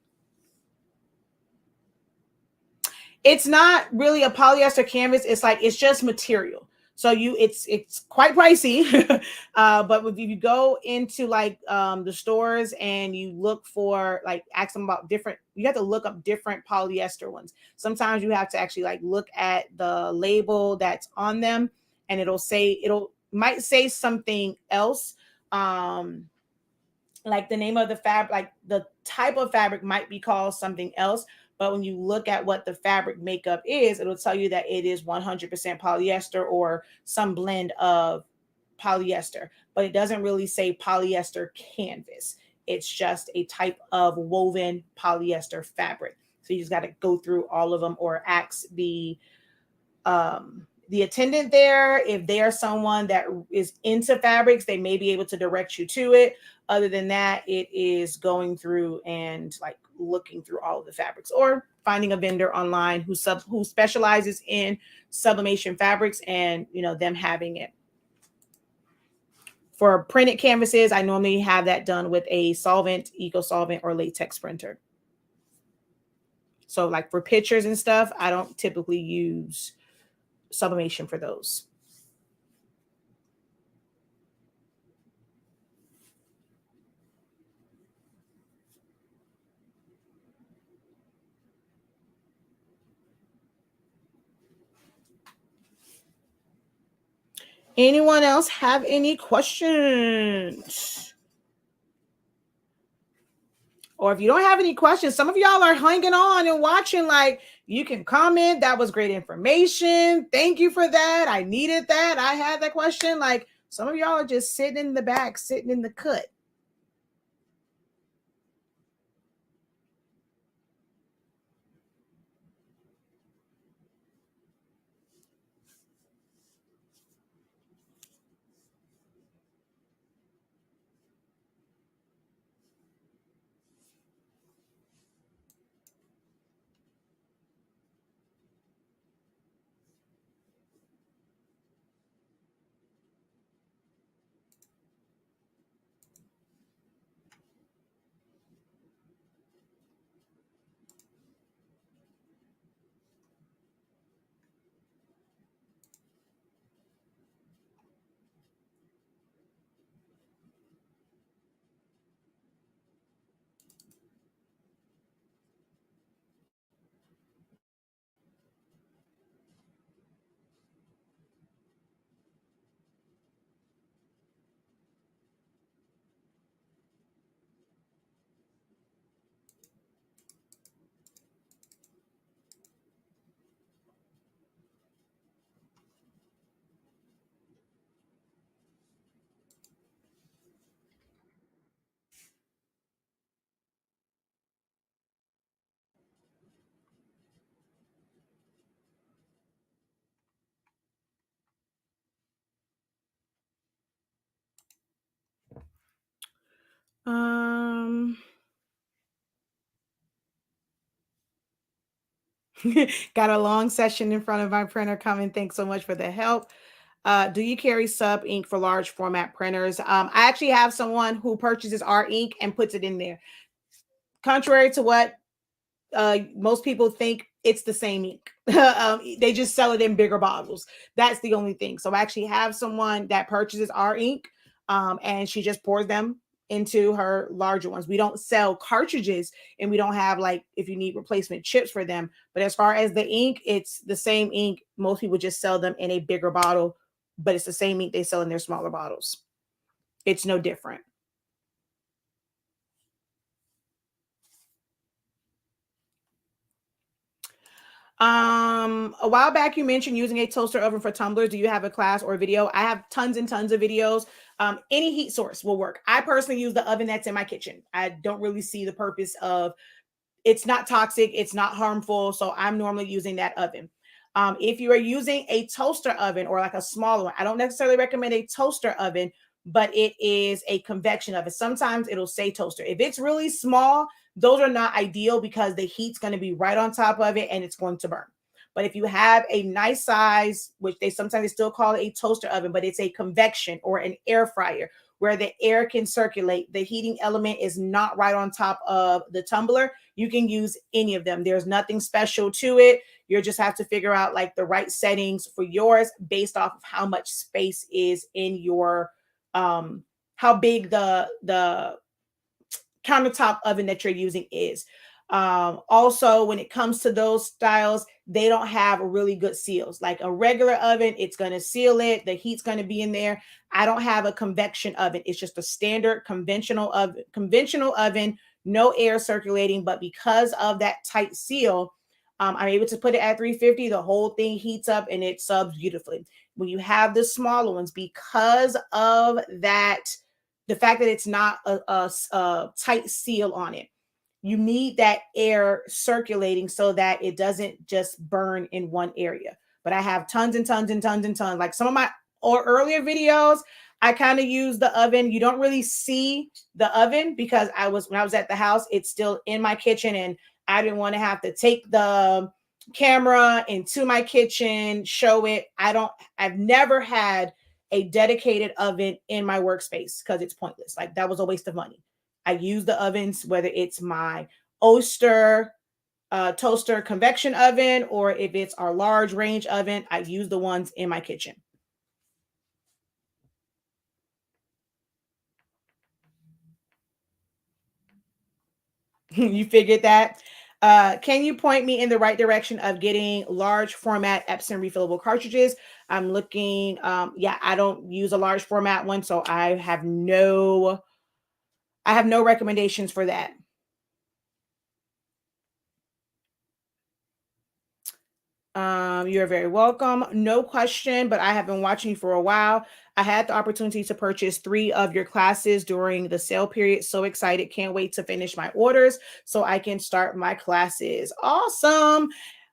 It's not really a polyester canvas. It's just material. So it's quite pricey. But if you go into like the stores and you look for like ask them about different, you have to look up different polyester ones. Sometimes you have to actually like look at the label that's on them and might say something else. Like the name of the fabric, like the type of fabric might be called something else. But when you look at what the fabric makeup is, it'll tell you that it is 100% polyester or some blend of polyester. But it doesn't really say polyester canvas. It's just a type of woven polyester fabric. So you just got to go through all of them or ask the the attendant there, if they are someone that is into fabrics, they may be able to direct you to it. Other than that, it is going through and like looking through all of the fabrics, or finding a vendor online who specializes in sublimation fabrics, and them having it. For printed canvases, I normally have that done with a solvent, eco solvent, or latex printer. So like for pictures and stuff, I don't typically use sublimation for those. Anyone else have any questions? Or if you don't have any questions, some of y'all are hanging on and watching, like, you can comment. That was great information. Thank you for that. I needed that. I had that question. Like, some of y'all are just sitting in the back, sitting in the cut. Got a long session in front of my printer coming. Thanks so much for the help. Do you carry sub ink for large format printers? I actually have someone who purchases our ink and puts it in there. Contrary to what most people think, it's the same ink. They just sell it in bigger bottles. That's the only thing. So I actually have someone that purchases our ink, and she just pours them into her larger ones. We don't sell cartridges, and we don't have, like, if you need replacement chips for them. But as far as the ink, it's the same ink. Most people just sell them in a bigger bottle, but it's the same ink they sell in their smaller bottles. It's no different. A while back you mentioned using a toaster oven for tumblers. Do you have a class or video? I have tons and tons of videos. Any heat source will work. I personally use the oven that's in my kitchen. I don't really see the purpose of, it's not toxic, it's not harmful, so I'm normally using that oven. If you are using a toaster oven, or like a smaller one, I don't necessarily recommend a toaster oven, but it is a convection oven. Sometimes it'll say toaster. If it's really small, those are not ideal because the heat's going to be right on top of it and it's going to burn. But if you have a nice size, which they sometimes still call it a toaster oven, but it's a convection or an air fryer where the air can circulate, the heating element is not right on top of the tumbler, you can use any of them. There's nothing special to it. You just have to figure out like the right settings for yours based off of how much space is in your, how big the countertop oven that you're using is. Also, when it comes to those styles, they don't have really good seals. Like a regular oven, it's going to seal it. The heat's going to be in there. I don't have a convection oven. It's just a standard conventional oven, no air circulating. But because of that tight seal, I'm able to put it at 350. The whole thing heats up and it subs beautifully. When you have the smaller ones, because of that, the fact that it's not a tight seal on it, you need that air circulating so that it doesn't just burn in one area. but I have tons and tons and tons and tons. Like some of my or earlier videos, I kind of use the oven. You don't really see the oven because when I was at the house, it's still in my kitchen, and I didn't want to have to take the camera into my kitchen, show it. I've never had a dedicated oven in my workspace because it's pointless. Like that was a waste of money. I use the ovens, whether it's my Oster toaster convection oven or if it's our large range oven, I use the ones in my kitchen. You figured that. Can you point me in the right direction of getting large format Epson refillable cartridges? I'm looking. Yeah, I don't use a large format one, so I have no recommendations for that. You're very welcome. No question, but I have been watching you for a while. I had the opportunity to purchase 3 of your classes during the sale period. So excited. Can't wait to finish my orders so I can start my classes. Awesome.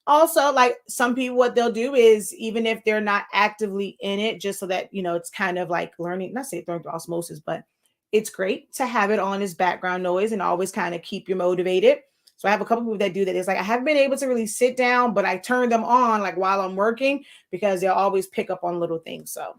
Also, like some people, what they'll do is even if they're not actively in it, just so that, it's kind of like learning, not say learning through osmosis, but it's great to have it on as background noise and always kind of keep you motivated. So I have a couple people that do that. It's like I haven't been able to really sit down, but I turn them on like while I'm working because they'll always pick up on little things. So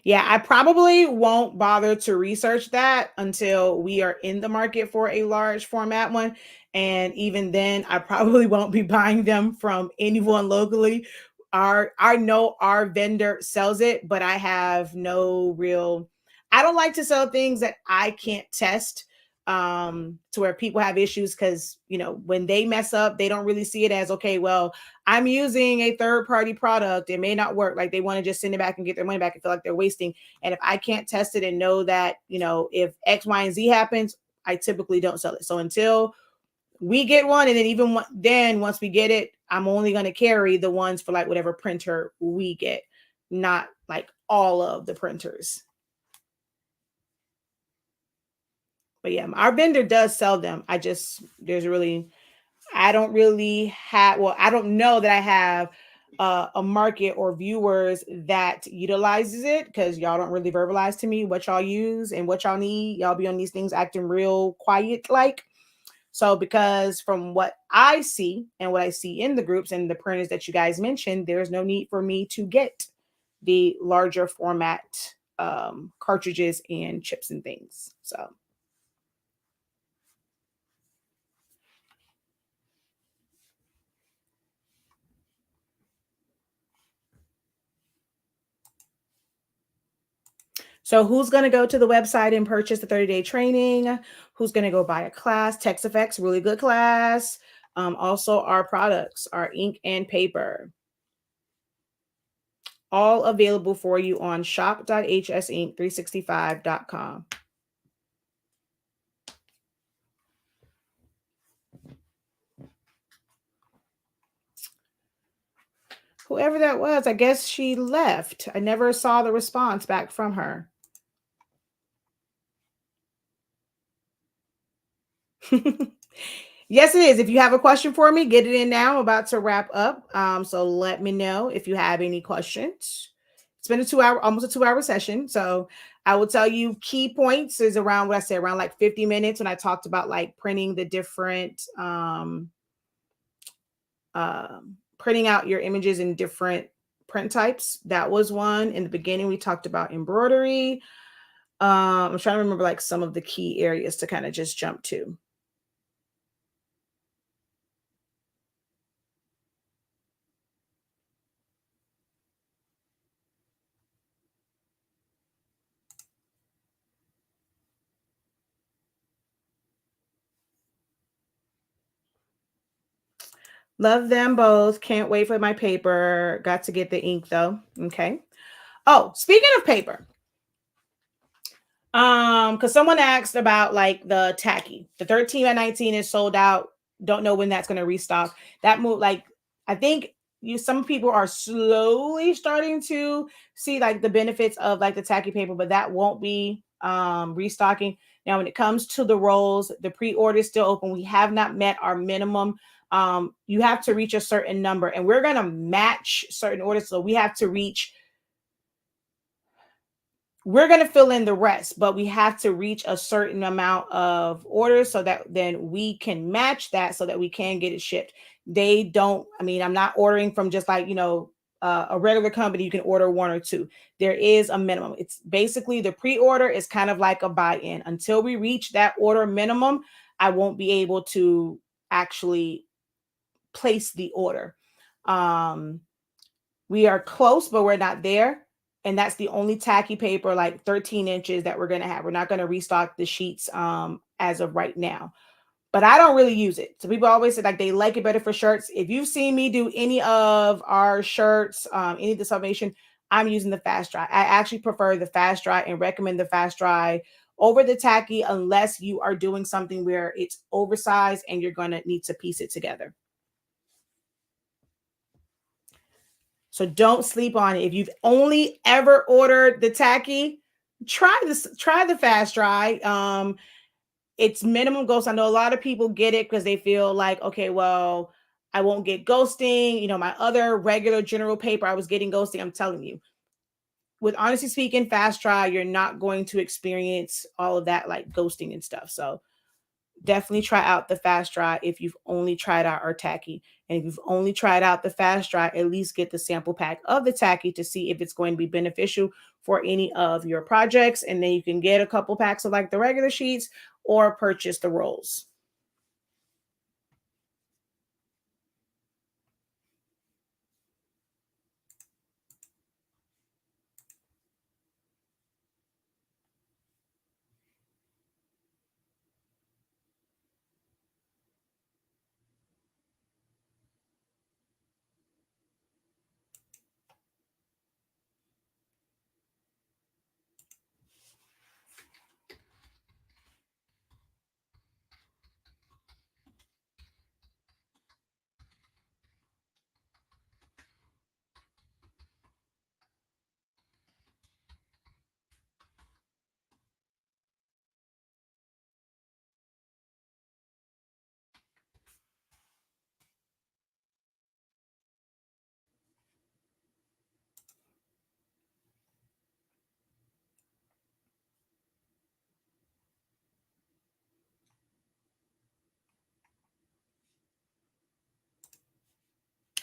yeah, I probably won't bother to research that until we are in the market for a large format one. And even then, I probably won't be buying them from anyone locally. I know our vendor sells it, but I have no real. I don't like to sell things that I can't test to where people have issues because when they mess up, they don't really see it as okay. Well, I'm using a third party product. It may not work. Like they want to just send it back and get their money back and feel like they're wasting. And if I can't test it and know that, if X, Y, and Z happens, I typically don't sell it. So until we get one, and then then once we get it, I'm only going to carry the ones for like whatever printer we get, not like all of the printers. But yeah, our vendor does sell them. I don't really have, well, I don't know that I have a market or viewers that utilizes it because y'all don't really verbalize to me what y'all use and what y'all need. Y'all be on these things acting real quiet like. So because from what I see and what I see in the groups and the printers that you guys mentioned, there's no need for me to get the larger format cartridges and chips and things. So who's going to go to the website and purchase the 30-day training? Who's going to go buy a class? TextFX, really good class. Also our products, our ink and paper, all available for you on shop.hsink365.com. Whoever that was, I guess she left. I never saw the response back from her. Yes, it is. If you have a question for me, get it in now. I'm about to wrap up. So let me know if you have any questions. It's been almost a 2 hour session. So I will tell you key points is around what I said, around like 50 minutes when I talked about like printing the different, printing out your images in different print types. That was one. In the beginning, we talked about embroidery. I'm trying to remember like some of the key areas to kind of just jump to. Love them both. Can't wait for my paper. Got to get the ink though. Okay. Oh, speaking of paper, because someone asked about like the tacky. The 13 by 19 is sold out. Don't know when that's going to restock. That move, like I think some people are slowly starting to see like the benefits of like the tacky paper, but that won't be restocking. Now, when it comes to the rolls, the pre-order is still open. We have not met our minimum. You have to reach a certain number, and we're going to match certain orders. So we have to reach, we're going to fill in the rest, but we have to reach a certain amount of orders so that then we can match that so that we can get it shipped. They don't, I mean, I'm not ordering from just like, a regular company. You can order one or two. There is a minimum. It's basically the pre-order is kind of like a buy-in. Until we reach that order minimum, I won't be able to actually place the order. We are close, but we're not there. And that's the only tacky paper, like 13 inches, that we're going to have. We're not going to restock the sheets as of right now. But I don't really use it. So people always say like they like it better for shirts. If you've seen me do any of our shirts, any of the sublimation, I'm using the fast dry. I actually prefer the fast dry and recommend the fast dry over the tacky unless you are doing something where it's oversized and you're going to need to piece it together. So don't sleep on it. If you've only ever ordered the tacky, try the fast dry. It's minimum ghost. I know a lot of people get it because they feel like, okay, well, I won't get ghosting. My other regular general paper, I was getting ghosting. I'm telling you, with honestly speaking, fast dry, you're not going to experience all of that like ghosting and stuff. So definitely try out the fast dry if you've only tried out our tacky. And if you've only tried out the fast dry, at least get the sample pack of the tacky to see if it's going to be beneficial for any of your projects. And then you can get a couple packs of like the regular sheets or purchase the rolls.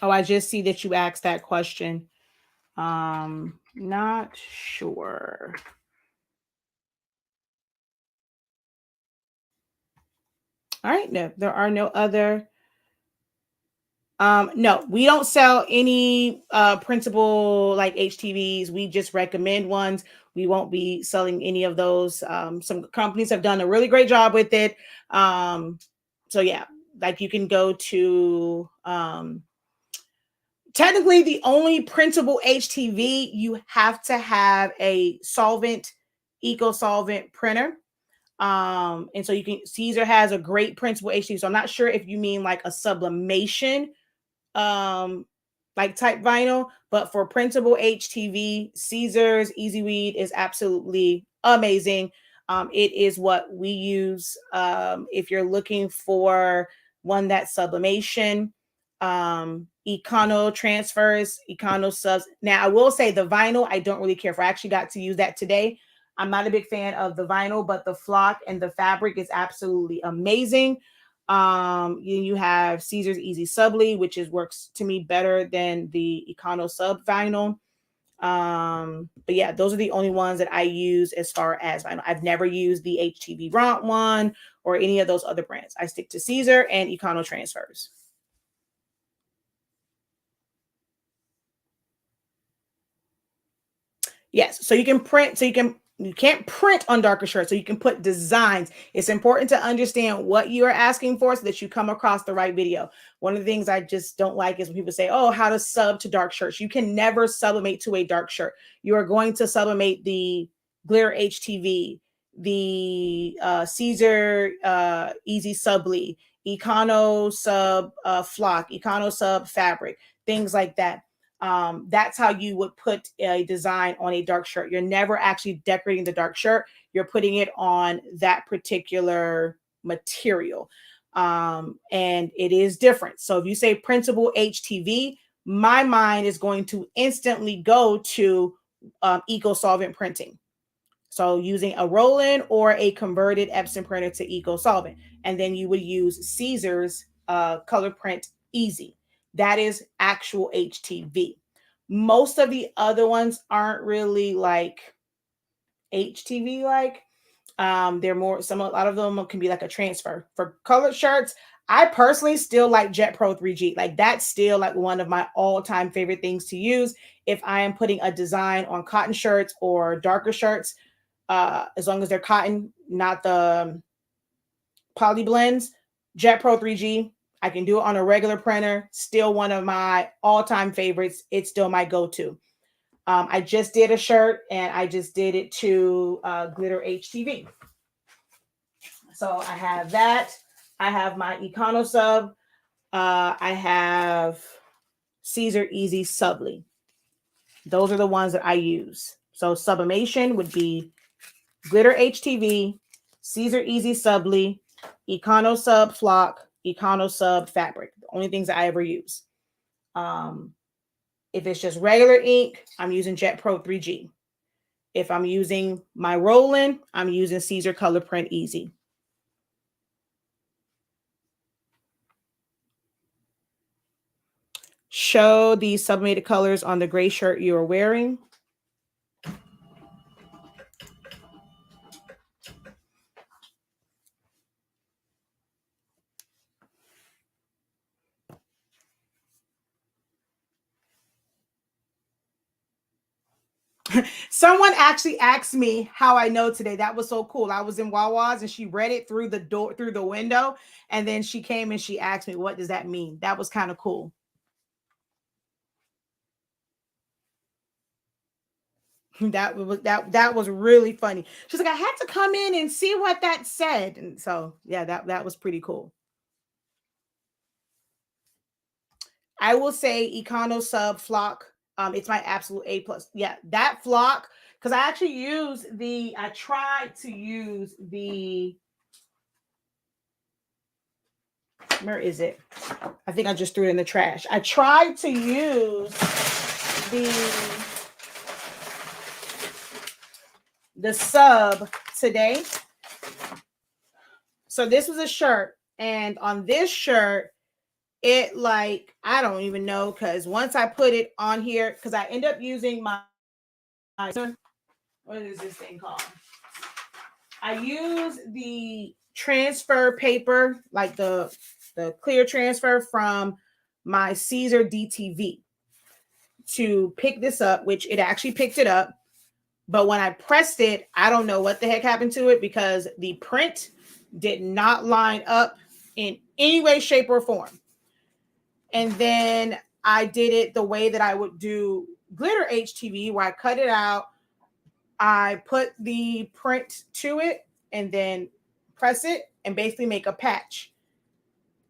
Oh, I just see that you asked that question. Not sure. All right, no, there are no other. No, we don't sell any printable like HTVs. We just recommend ones. We won't be selling any of those. Some companies have done a really great job with it. So yeah, like you can go to technically the only printable HTV, you have to have a solvent, eco solvent printer. And so you can, Caesar has a great printable HTV. So I'm not sure if you mean like a sublimation like type vinyl, but for printable HTV, Caesar's Easy Weed is absolutely amazing. It is what we use if you're looking for one that's sublimation, econo transfers, econo subs. Now I will say the vinyl I don't really care for. I actually got to use that today. I'm not a big fan of the vinyl, but the flock and the fabric is absolutely amazing. You have Caesar's Easy Subly, which works to me better than the Econo Sub vinyl. But yeah, those are the only ones that I use as far as vinyl. I've never used the HTV Ront one or any of those other brands. I stick to Caesar and Econo Transfers. Yes, so you can print, you can't print on darker shirts, so you can put designs. It's important to understand what you are asking for so that you come across the right video. One of the things I just don't like is when people say, oh, how to sub to dark shirts. You can never sublimate to a dark shirt. You are going to sublimate the glitter HTV, the Caesar Easy Subly, Econo Sub Flock, Econo Sub Fabric, things like that. That's how you would put a design on a dark shirt. You're never actually decorating the dark shirt. You're putting it on that particular material. And it is different. So if you say printable HTV, my mind is going to instantly go to eco-solvent printing. So using a roll-in or a converted Epson printer to eco-solvent. And then you would use Caesar's color print easy. That is actual HTV. Most of the other ones aren't really like HTV like. They're more, a lot of them can be like a transfer. For colored shirts, I personally still like Jet Pro 3G. Like that's still like one of my all-time favorite things to use if I am putting a design on cotton shirts or darker shirts. As long as they're cotton, not the poly blends. Jet Pro 3G, I can do it on a regular printer. Still one of my all-time favorites. It's still my go-to. I just did a shirt and I just did it to glitter HTV. So I have that. I have my EconoSub. I have Caesar Easy Subli. Those are the ones that I use. So Sublimation would be glitter HTV, Caesar Easy Subli, EconoSub Flock, EconoSub Fabric. The only things that I ever use. If it's just regular ink, I'm using Jet Pro 3G. If I'm using my roll-in, I'm using Caesar Color Print Easy. Show the sublimated colors on the gray shirt you are wearing. Someone actually asked me how I know today. That was so cool. I was in Wawa's and she read it through the door, through the window. And then she came and she asked me, what does that mean? That was kind of cool. That was really funny. She's like, I had to come in and see what that said. And so, yeah, that was pretty cool. I will say EconoSub Flock. It's my absolute A plus. Yeah, that Flock, because I actually I tried to use the, where is it? I think I just threw it in the trash. I tried to use the sub today. So this was a shirt, and on this shirt, it like, I don't even know, because once I put it on here, because I end up using my, what is this thing called? I use the transfer paper, like the clear transfer from my Caesar DTV to pick this up, which it actually picked it up. But when I pressed it, I don't know what the heck happened to it because the print did not line up in any way, shape, or form. And then I did it the way that I would do glitter HTV, where I cut it out, I put the print to it, and then press it and basically make a patch.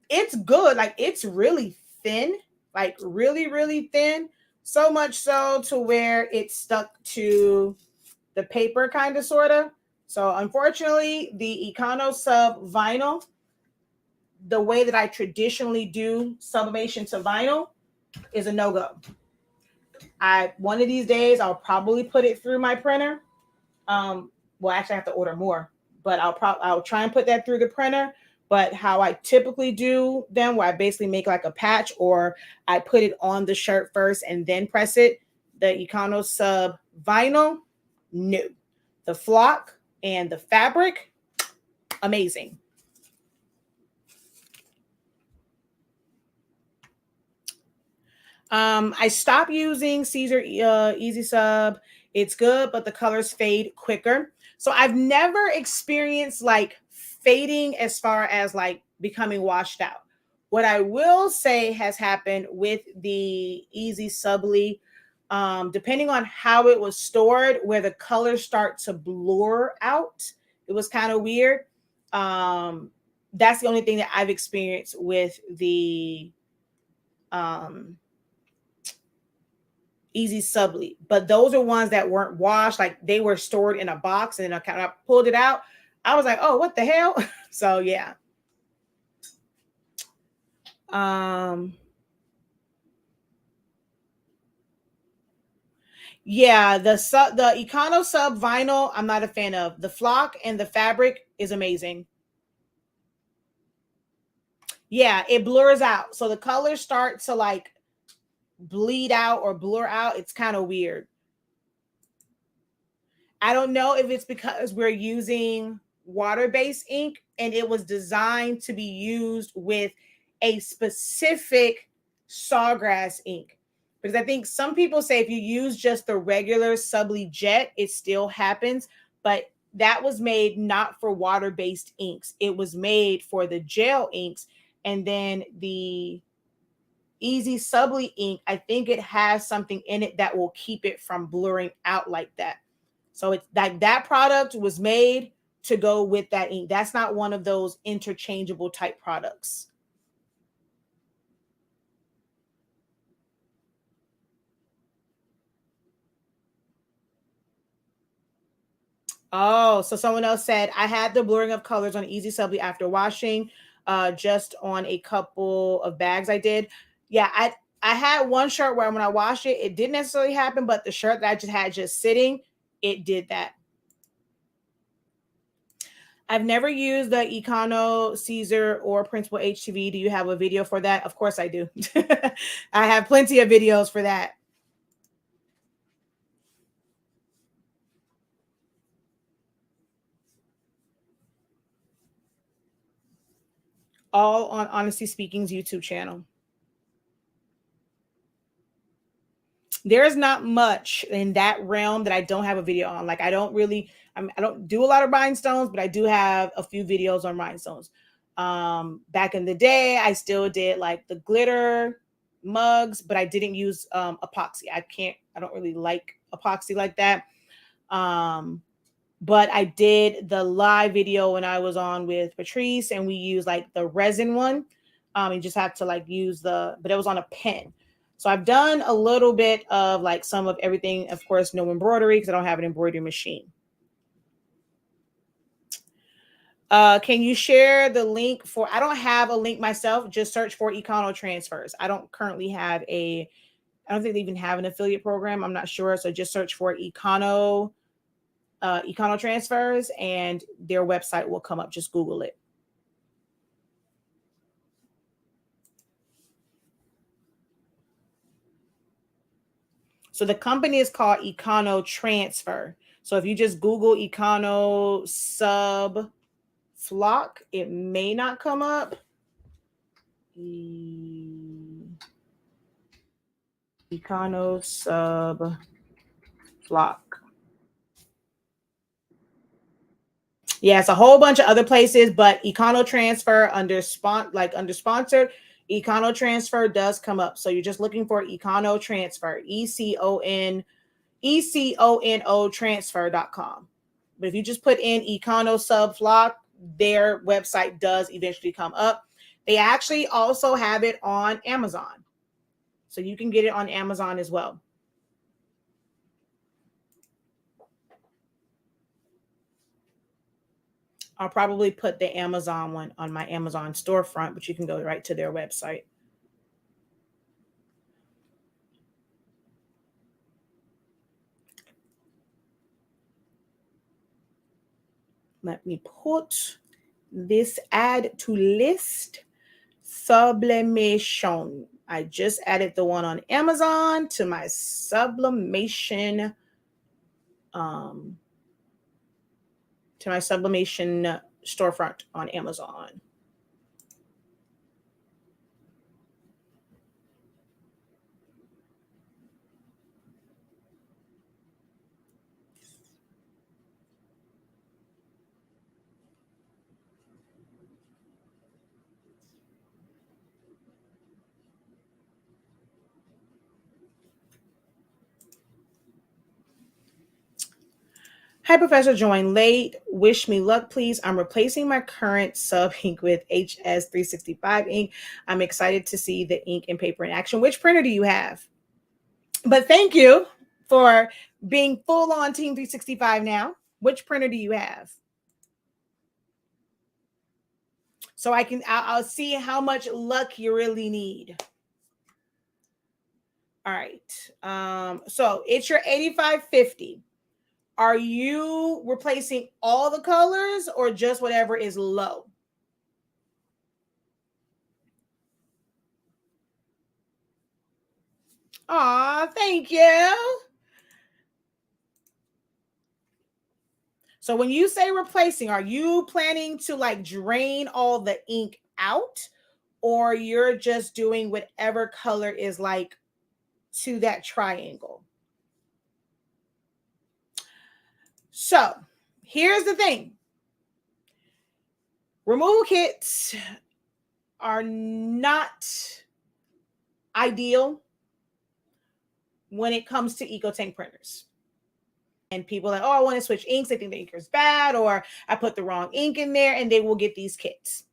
It's good. Like, it's really thin, like really, really thin. So much so to where it stuck to the paper, kind of, sort of. So unfortunately, the EconoSub vinyl, the way that I traditionally do sublimation to vinyl, is a no-go. One of these days, I'll probably put it through my printer. Well, actually, I have to order more, but I'll try and put that through the printer. But how I typically do them, where I basically make like a patch, or I put it on the shirt first and then press it, the EconoSub vinyl, no. The flock and the fabric, amazing. I stopped using Caesar Easy Sub. It's good, but the colors fade quicker. So I've never experienced like fading as far as like becoming washed out. What I will say has happened with the Easy Subli, depending on how it was stored, where the colors start to blur out. It was kind of weird. That's the only thing that I've experienced with the Easy Subli. But those are ones that weren't washed. Like they were stored in a box, and then I pulled it out. I was like, oh, what the hell? So yeah. Yeah, the Econo Sub vinyl, I'm not a fan of. The flock and the fabric is amazing. Yeah, it blurs out. So the colors start to like bleed out or blur out. It's kind of weird. I don't know if it's because we're using water-based ink and it was designed to be used with a specific sawgrass ink. Because I think some people say if you use just the regular Subli Jet, it still happens. But that was made not for water-based inks. It was made for the gel inks. And then the Easy Subli ink, I think it has something in it that will keep it from blurring out like that. So it's like that product was made to go with that ink. That's not one of those interchangeable type products. Oh, so someone else said, I had the blurring of colors on Easy Subli after washing, just on a couple of bags I did. Yeah, I had one shirt where when I washed it, it didn't necessarily happen, but the shirt that I just had just sitting, it did that. I've never used the Econo Caesar or Principal HTV. Do you have a video for that? Of course I do. I have plenty of videos for that. All on Honesty Speaking's YouTube channel. There's not much in that realm that I don't have a video on. Like I don't do a lot of rhinestones, but I do have a few videos on rhinestones. Back in the day, I still did like the glitter mugs, but I didn't use epoxy. I don't really like epoxy like that. But I did the live video when I was on with Patrice, and we used like the resin one. You just have to like use but it was on a pen. So I've done a little bit of like some of everything. Of course, no embroidery because I don't have an embroidery machine. Can you share the link for, I don't have a link myself, just search for Econo Transfers. I don't currently have I don't think they even have an affiliate program. I'm not sure. So just search for Econo Transfers and their website will come up. Just Google it. So the company is called Econo Transfer. So if you just Google Econo Sub Flock, it may not come up. Econo Sub Flock. Yeah, it's a whole bunch of other places, but Econo Transfer under sponsored, Econo Transfer does come up. So you're just looking for Econo Transfer, ECONO transfer.com. But if you just put in Econo Sub Flock, their website does eventually come up. They actually also have it on Amazon. So you can get it on Amazon as well. I'll probably put the Amazon one on my Amazon storefront, but you can go right to their website. Let me put this add to list. Sublimation. I just added the one on Amazon to my Sublimation storefront on Amazon. Hi, Professor. Joined late. Wish me luck, please. I'm replacing my current sub ink with HS365 ink. I'm excited to see the ink and paper in action. Which printer do you have? But thank you for being full on Team 365 now. Which printer do you have? So I'll see how much luck you really need. All right. So it's your 8550. Are you replacing all the colors or just whatever is low? Aw, thank you. So when you say replacing, are you planning to like drain all the ink out, or you're just doing whatever color is like to that triangle? So here's the thing. Removal kits are not ideal when it comes to EcoTank printers. And people are like, oh, I want to switch inks. They think the ink is bad, or I put the wrong ink in there, and they will get these kits.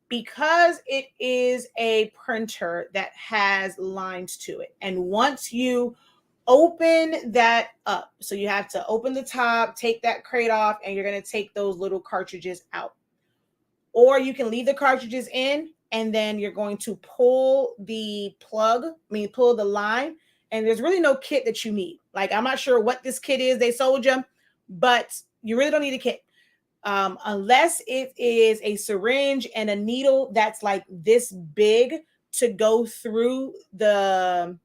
Because it is a printer that has lines to it. And once you open that up, so you have to open the top, take that crate off, and you're going to take those little cartridges out. Or you can leave the cartridges in, and then you're going to pull the pull the line. And there's really no kit that you need. Like, I'm not sure what this kit is they sold you, but you really don't need a kit. Unless it is a syringe and a needle that's like this big to go through the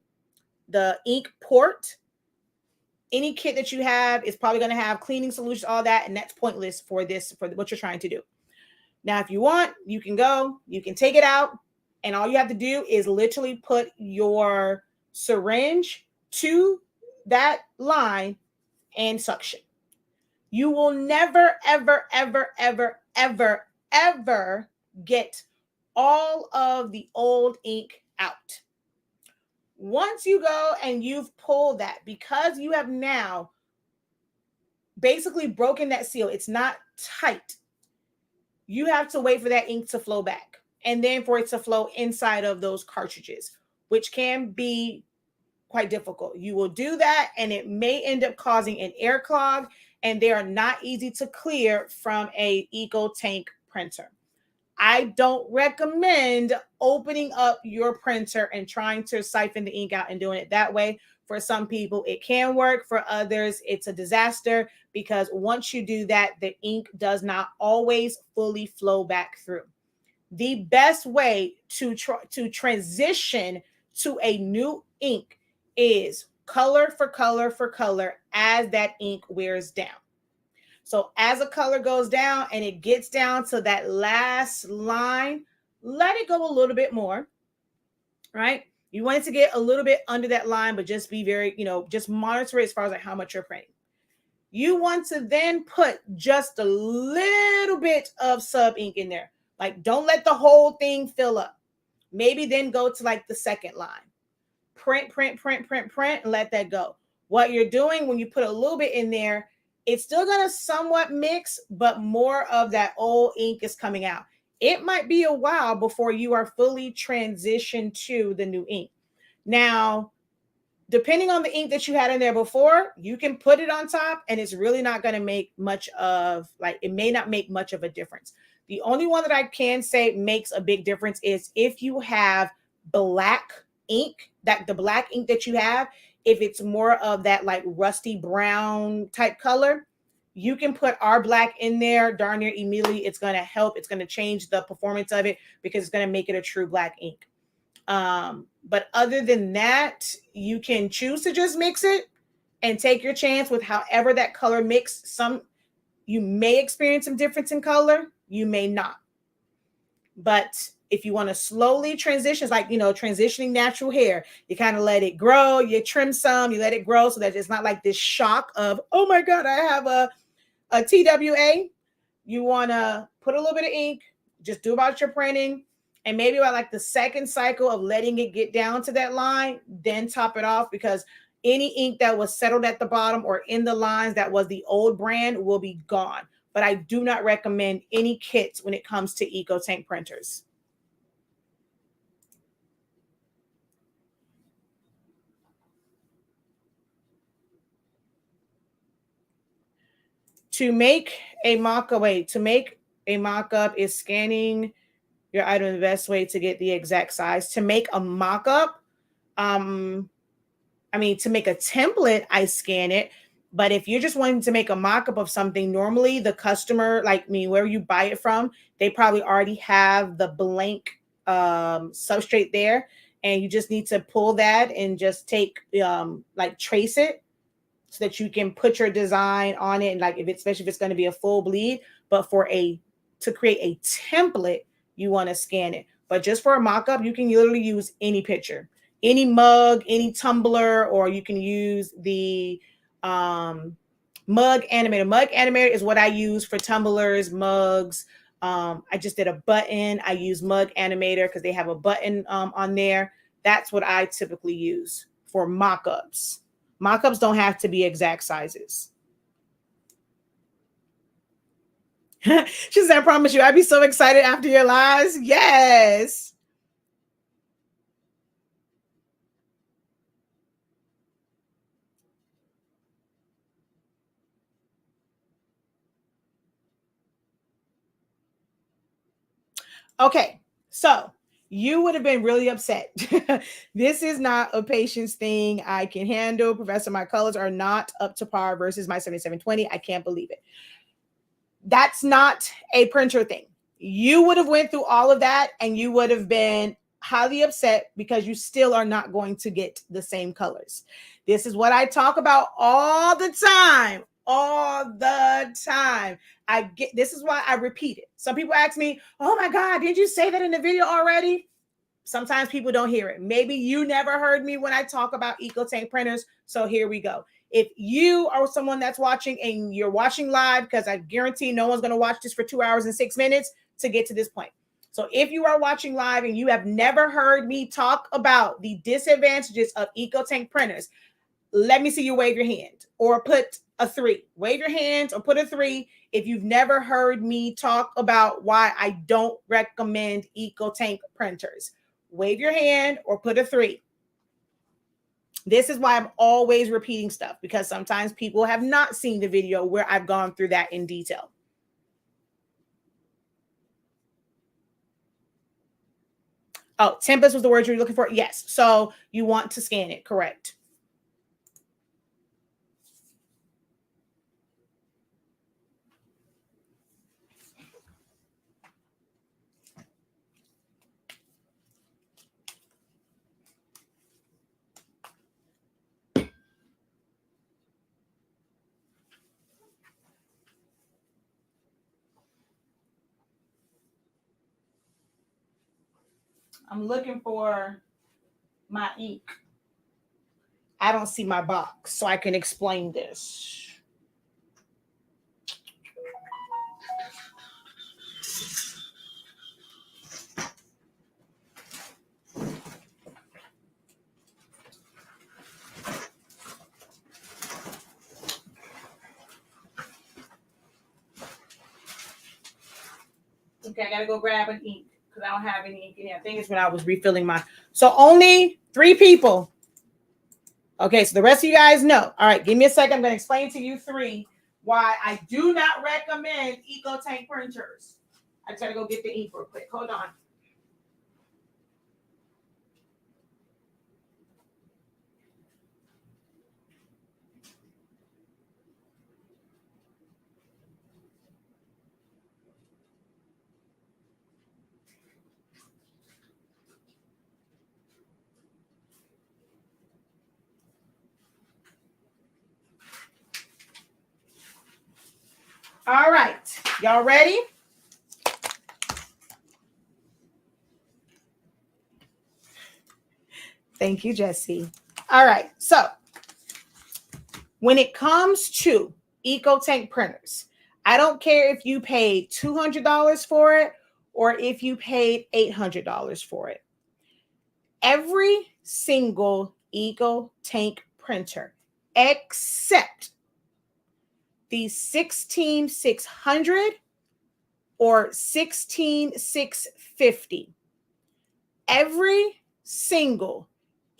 ink port. Any kit that you have is probably going to have cleaning solutions, all that, and that's pointless for what you're trying to do. Now, if you want, you can take it out, and all you have to do is literally put your syringe to that line and suction. You will never, ever, ever, ever, ever, ever get all of the old ink out. Once you go and you've pulled that, because you have now basically broken that seal, it's not tight. You have to wait for that ink to flow back, and then for it to flow inside of those cartridges, which can be quite difficult. You will do that, and it may end up causing an air clog, and they are not easy to clear from a EcoTank printer. I don't recommend opening up your printer and trying to siphon the ink out and doing it that way. For some people, it can work. For others, it's a disaster, because once you do that, the ink does not always fully flow back through. The best way to transition to a new ink is color for color for color as that ink wears down. So as a color goes down and it gets down to that last line, let it go a little bit more, right? You want it to get a little bit under that line, but just be very, just monitor it as far as like how much you're printing. You want to then put just a little bit of sub ink in there. Like, don't let the whole thing fill up. Maybe then go to like the second line. Print, and let that go. What you're doing when you put a little bit in there, it's still going to somewhat mix, but more of that old ink is coming out. It might be a while before you are fully transitioned to the new ink. Now, depending on the ink that you had in there before, you can put it on top, and it's really not going to make much of, it may not make much of a difference. The only one that I can say makes a big difference is if you have black ink, that the black ink that you have, if it's more of that like rusty brown type color, you can put our black in there darn near immediately. It's going to help. It's going to change the performance of it, because it's going to make it a true black ink. But other than that, you can choose to just mix it and take your chance with however that color mix. You may experience some difference in color, you may not. But if you want to slowly transition, it's like, transitioning natural hair. You kind of let it grow, you trim some, you let it grow so that it's not like this shock of, oh my God, I have a TWA. You want to put a little bit of ink, just do about your printing, and maybe about like the second cycle of letting it get down to that line, then top it off, because any ink that was settled at the bottom or in the lines that was the old brand will be gone. But I do not recommend any kits when it comes to EcoTank printers. To make a mock-up is scanning your item the best way to get the exact size. To make a mock-up, to make a template, I scan it. But if you're just wanting to make a mock-up of something, normally the customer, like me, where you buy it from, they probably already have the blank substrate there. And you just need to pull that and just take, trace it so that you can put your design on it. And especially if it's going to be a full bleed, but to create a template, you want to scan it. But just for a mock-up, you can literally use any picture, any mug, any tumbler, or you can use the mug animator. Mug animator is what I use for tumblers, mugs. I just did a button. I use mug animator because they have a button on there. That's what I typically use for mock-ups. Mock-ups don't have to be exact sizes. She said, I promise you, I'd be so excited after your lives. Yes. Okay, so you would have been really upset. This is not a patience thing I can handle. Professor, my colors are not up to par versus my 7720. I can't believe it. That's not a printer thing. You would have went through all of that and you would have been highly upset because you still are not going to get the same colors. This is what I talk about all the time. This is why I repeat it. Some people ask me, oh my God, did you say that in the video already? Sometimes people don't hear it. Maybe you never heard me when I talk about EcoTank printers. So here we go. If you are someone that's watching and you're watching live, because I guarantee no one's going to watch this for 2 hours and 6 minutes to get to this point. So if you are watching live and you have never heard me talk about the disadvantages of EcoTank printers, let me see you wave your hand or put a 3. Wave your hands or put a 3 if you've never heard me talk about why I don't recommend EcoTank printers. Wave your hand or put a 3. This is why I'm always repeating stuff, because sometimes people have not seen the video where I've gone through that in detail. Oh, templates was the word you're looking for? Yes. So you want to scan it, correct? I'm looking for my ink. I don't see my box, so I can explain this. Okay, I gotta go grab an ink because I don't have any ink in here. I think it's when I was refilling mine. So only 3 people. Okay, so the rest of you guys know. All right, give me a second. I'm going to explain to you 3 why I do not recommend EcoTank printers. I just got to go get the ink real quick. Hold on. All right, y'all ready? Thank you, Jesse. All right, so when it comes to EcoTank printers, I don't care if you paid $200 for it or if you paid $800 for it. Every single EcoTank printer, except the 16600 or 16650, every single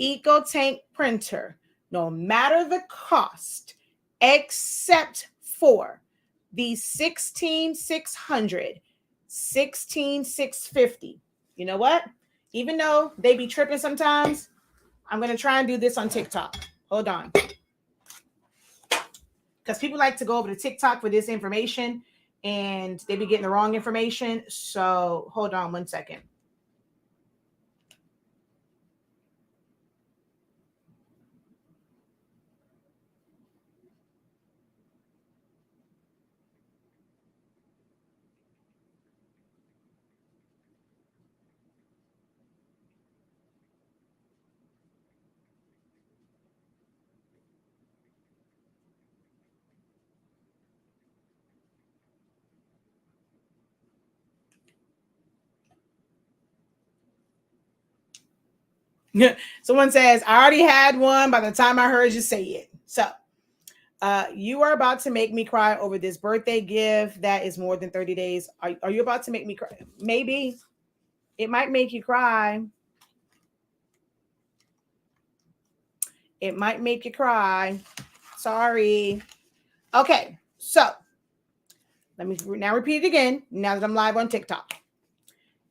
EcoTank printer, no matter the cost, except for the 16600, 16650. You know what? Even though they be tripping sometimes, I'm going to try and do this on TikTok. Hold on. Because people like to go over to TikTok for this information and they be getting the wrong information. So hold on one second. Someone says, I already had one by the time I heard you say it. So you are about to make me cry over this birthday gift that is more than 30 days. Are you about to make me cry? Maybe it might make you cry. It might make you cry. Sorry. Okay, so let me now repeat it again now that I'm live on TikTok.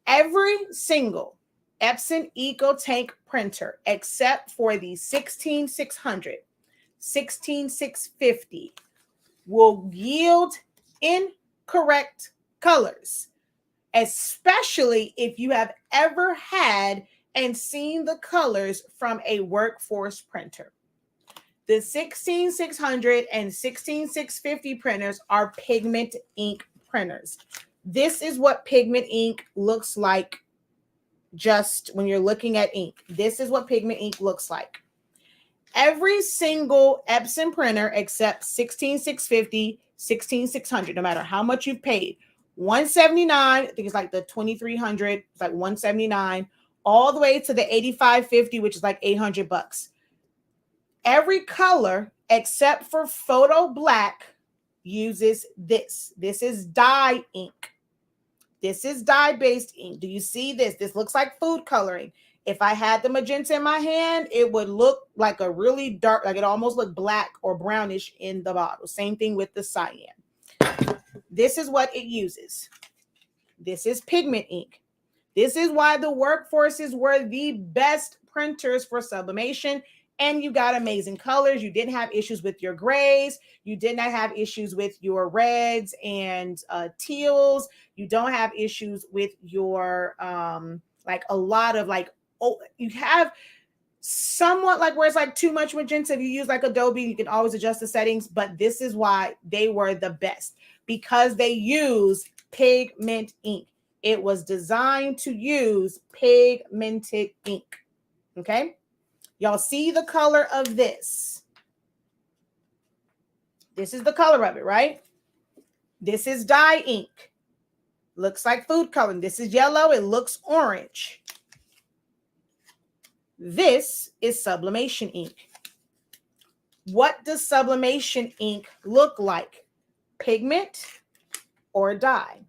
Every single Epson EcoTank printer except for the 16600, 16650 will yield incorrect colors, especially if you have ever had and seen the colors from a workforce printer. The 16600 and 16650 printers are pigment ink printers. This is what pigment ink looks like just when you're looking at ink. This is what pigment ink looks like. Every single Epson printer except 16650, 16600, no matter how much you've paid, $179, I think it's like the 2300, it's like $179, all the way to the 8550, which is like $800. Every color except for photo black uses this. This is dye ink. This is dye-based ink. Do you see this? This looks like food coloring. If I had the magenta in my hand, it would look like a really dark, like it almost looked black or brownish in the bottle. Same thing with the cyan. This is what it uses. This is pigment ink. This is why the workforces were the best printers for sublimation. And you got amazing colors. You didn't have issues with your grays. You did not have issues with your reds and teals. You don't have issues with your, like a lot of like, oh, you have somewhat like where it's like too much magenta. If you use like Adobe, you can always adjust the settings. But this is why they were the best, because they use pigment ink. It was designed to use pigmented ink. Okay. Y'all see the color of this. This is the color of it, right? This is dye ink. Looks like food coloring. This is yellow. It looks orange. This is sublimation ink. What does sublimation ink look like? Pigment or dye?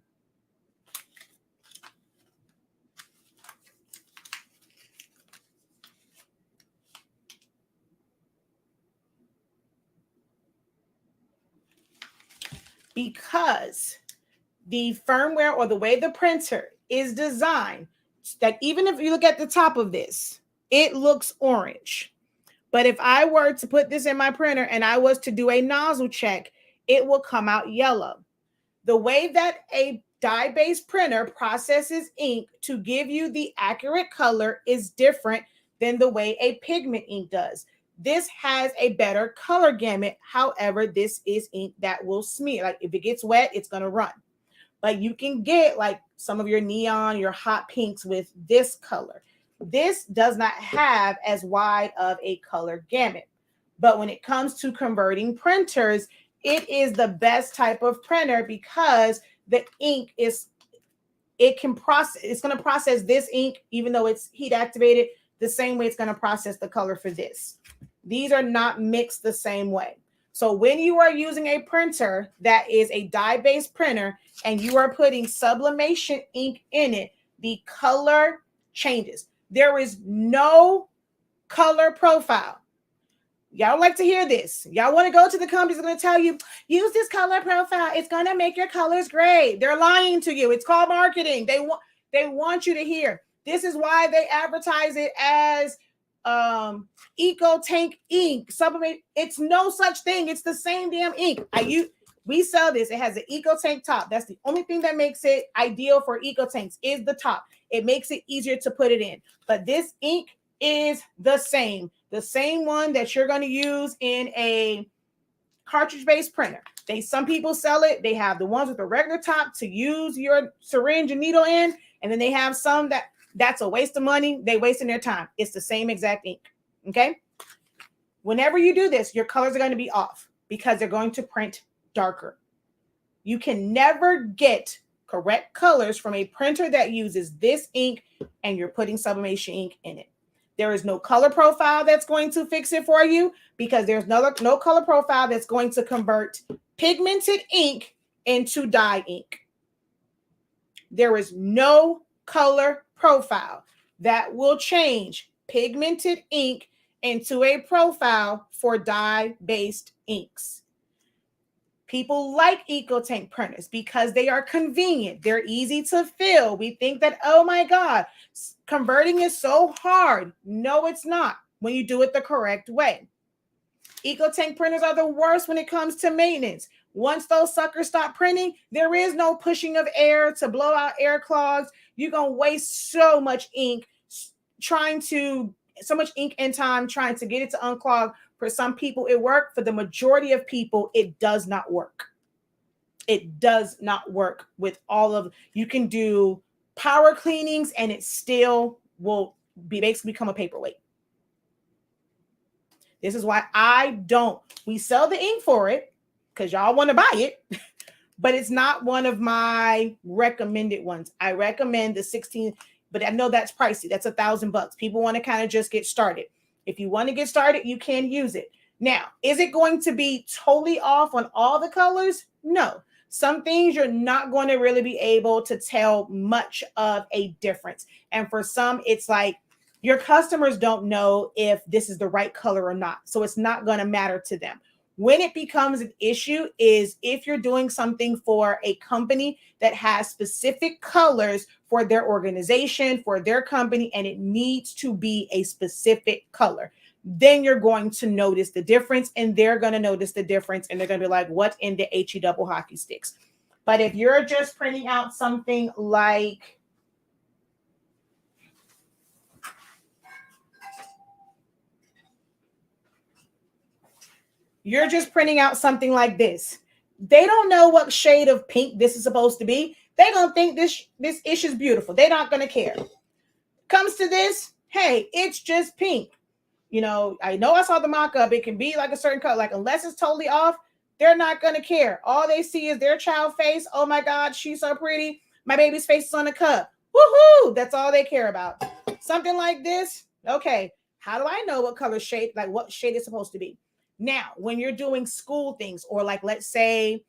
Because the firmware or the way the printer is designed, that even if you look at the top of this, it looks orange. But if I were to put this in my printer and I was to do a nozzle check, it will come out yellow. The way that a dye-based printer processes ink to give you the accurate color is different than the way a pigment ink does. This has a better color gamut. However, this is ink that will smear. Like if it gets wet, it's going to run. But you can get like some of your neon, your hot pinks with this color. This does not have as wide of a color gamut. But when it comes to converting printers, it is the best type of printer because the ink is, it's going to process this ink, even though it's heat activated, the same way it's going to process the color for this. These are not mixed the same way. So when you are using a printer that is a dye-based printer and you are putting sublimation ink in it, the color changes. There is no color profile. Y'all like to hear this. Y'all want to go to the companies that are going to tell you, use this color profile. It's going to make your colors great. They're lying to you. It's called marketing. They want you to hear. This is why they advertise it as Eco Tank ink. Sublimate. It's no such thing. It's the same damn ink. We sell this. It has an Eco Tank top. That's the only thing that makes it ideal for Eco Tanks is the top. It makes it easier to put it in. But this ink is the same one that you're going to use in a cartridge-based printer. Some people sell it. They have the ones with a regular top to use your syringe and needle in, and then they have some that's a waste of money. They wasting their time. It's the same exact ink. Okay. Whenever you do this, your colors are going to be off because they're going to print darker. You can never get correct colors from a printer that uses this ink and you're putting sublimation ink in it. There is no color profile that's going to fix it for you because there's no color profile that's going to convert pigmented ink into dye ink. There is no color profile that will change pigmented ink into a profile for dye-based inks. People like EcoTank printers because they are convenient. They're easy to fill. We think that, oh my God, converting is so hard. No, it's not when you do it the correct way. EcoTank printers are the worst when it comes to maintenance. Once those suckers stop printing, there is no pushing of air to blow out air clogs. You're going to waste so much ink so much ink and time trying to get it to unclog. For some people, it works. For the majority of people, it does not work. It does not work with you can do power cleanings and it still will basically become a paperweight. This is why we sell the ink for it because y'all want to buy it, but it's not one of my recommended ones. I recommend the 16, but I know that's pricey. That's $1,000. People want to kind of just get started. If you want to get started, you can use it. Now, is it going to be totally off on all the colors? No. Some things you're not going to really be able to tell much of a difference. And for some, it's like your customers don't know if this is the right color or not. So it's not going to matter to them. When it becomes an issue is if you're doing something for a company that has specific colors for their organization, for their company, and it needs to be a specific color. Then you're going to notice the difference, and they're going to notice the difference, and they're going to be like, what in the HE double hockey sticks? But if you're just printing out something like this, they don't know what shade of pink this is supposed to be. They're going to think this issue is beautiful. They're not going to care. Comes to this, hey, it's just pink. I know I saw the mock-up. It can be like a certain color. Like, unless it's totally off, they're not going to care. All they see is their child face. Oh my God, she's so pretty. My baby's face is on the cup. Woohoo! That's all they care about. Something like this. Okay, how do I know what color shade, like what shade it's supposed to be? Now, when you're doing school things, or like, let's say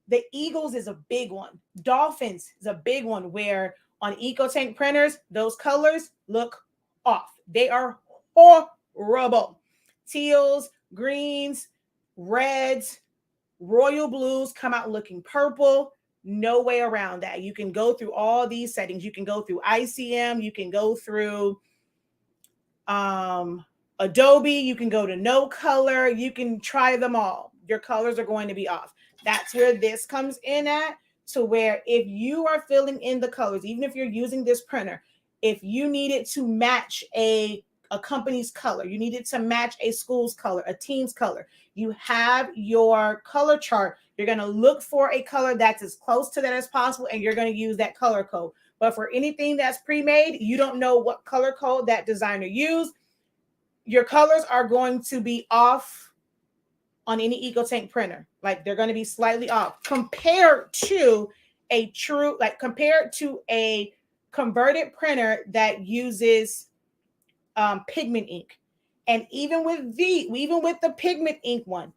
the Eagles is a big one. Dolphins is a big one where on EcoTank printers, those colors look off. They are horrible. Teals, greens, reds, royal blues come out looking purple. No way around that. You can go through all these settings. You can go through ICM. You can go through Adobe. You can go to no color. You can try them all. Your colors are going to be off. That's where this comes in at, to where if you are filling in the colors, even if you're using this printer, if you need it to match a company's color, you need it to match a school's color, a team's color, you have your color chart. You're going to look for a color that's as close to that as possible, and you're going to use that color code. But for anything that's pre-made, you don't know what color code that designer used. Your colors are going to be off on any EcoTank printer. Like, they're going to be slightly off compared to a converted printer that uses pigment ink. And even with the pigment ink one,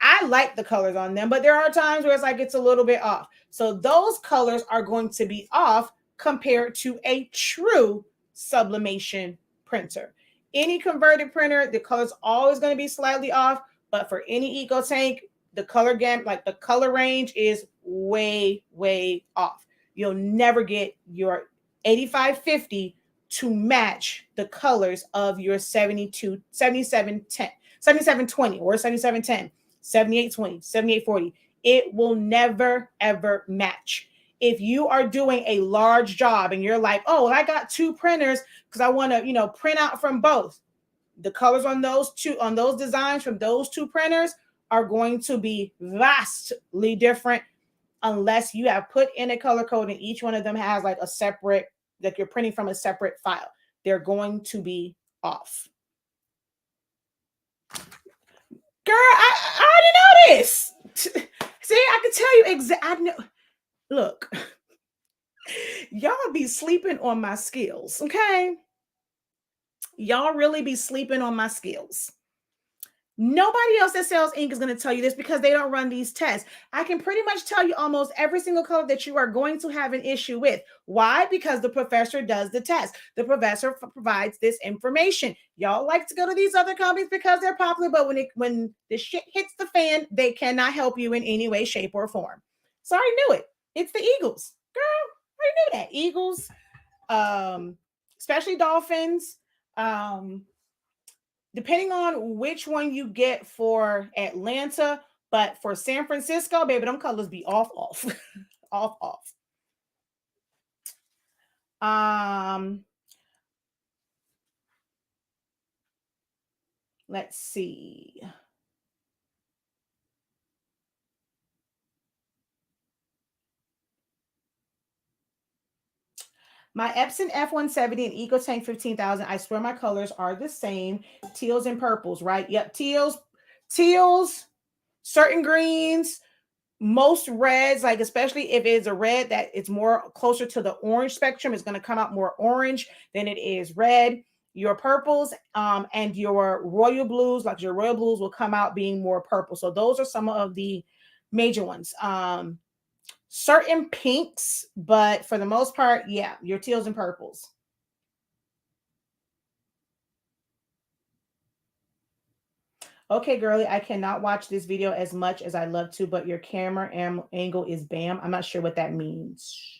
I like the colors on them, but there are times where it's like it's a little bit off. So those colors are going to be off compared to a true sublimation printer. Any converted printer, the color's always going to be slightly off, but for any EcoTank, the color gamut, like the color range is way, way off. You'll never get your 8550 to match the colors of your 7720 or 7710, 7820, 7840. It will never, ever match. If you are doing a large job and you're like, oh, well, I got two printers because I want to, print out from both. The colors on those designs from those two printers are going to be vastly different unless you have put in a color code and each one of them has like a separate, like you're printing from a separate file. They're going to be off. Girl, I already know this. See, I can tell you exactly. I know. Look, y'all be sleeping on my skills, okay? Y'all really be sleeping on my skills. Nobody else that sells ink is going to tell you this because they don't run these tests. I can pretty much tell you almost every single color that you are going to have an issue with. Why? Because the professor does the test. The professor provides this information. Y'all like to go to these other companies because they're popular, but when the shit hits the fan, they cannot help you in any way, shape, or form. So I knew it. It's the Eagles. Girl, I knew that. Eagles, especially Dolphins, depending on which one you get for Atlanta, but for San Francisco, baby, them colors be off, off. Let's see. My Epson F170 and EcoTank 15,000. I swear my colors are the same. Teals and purples, right? Yep. Teals, certain greens, most reds, like especially if it's a red that it's more closer to the orange spectrum, it's going to come out more orange than it is red. Your purples and your royal blues, like your royal blues will come out being more purple. So those are some of the major ones. Certain pinks, but for the most part, yeah, your teals and purples. Okay, girly, I cannot watch this video as much as I love to, but your camera angle is bam. I'm not sure what that means.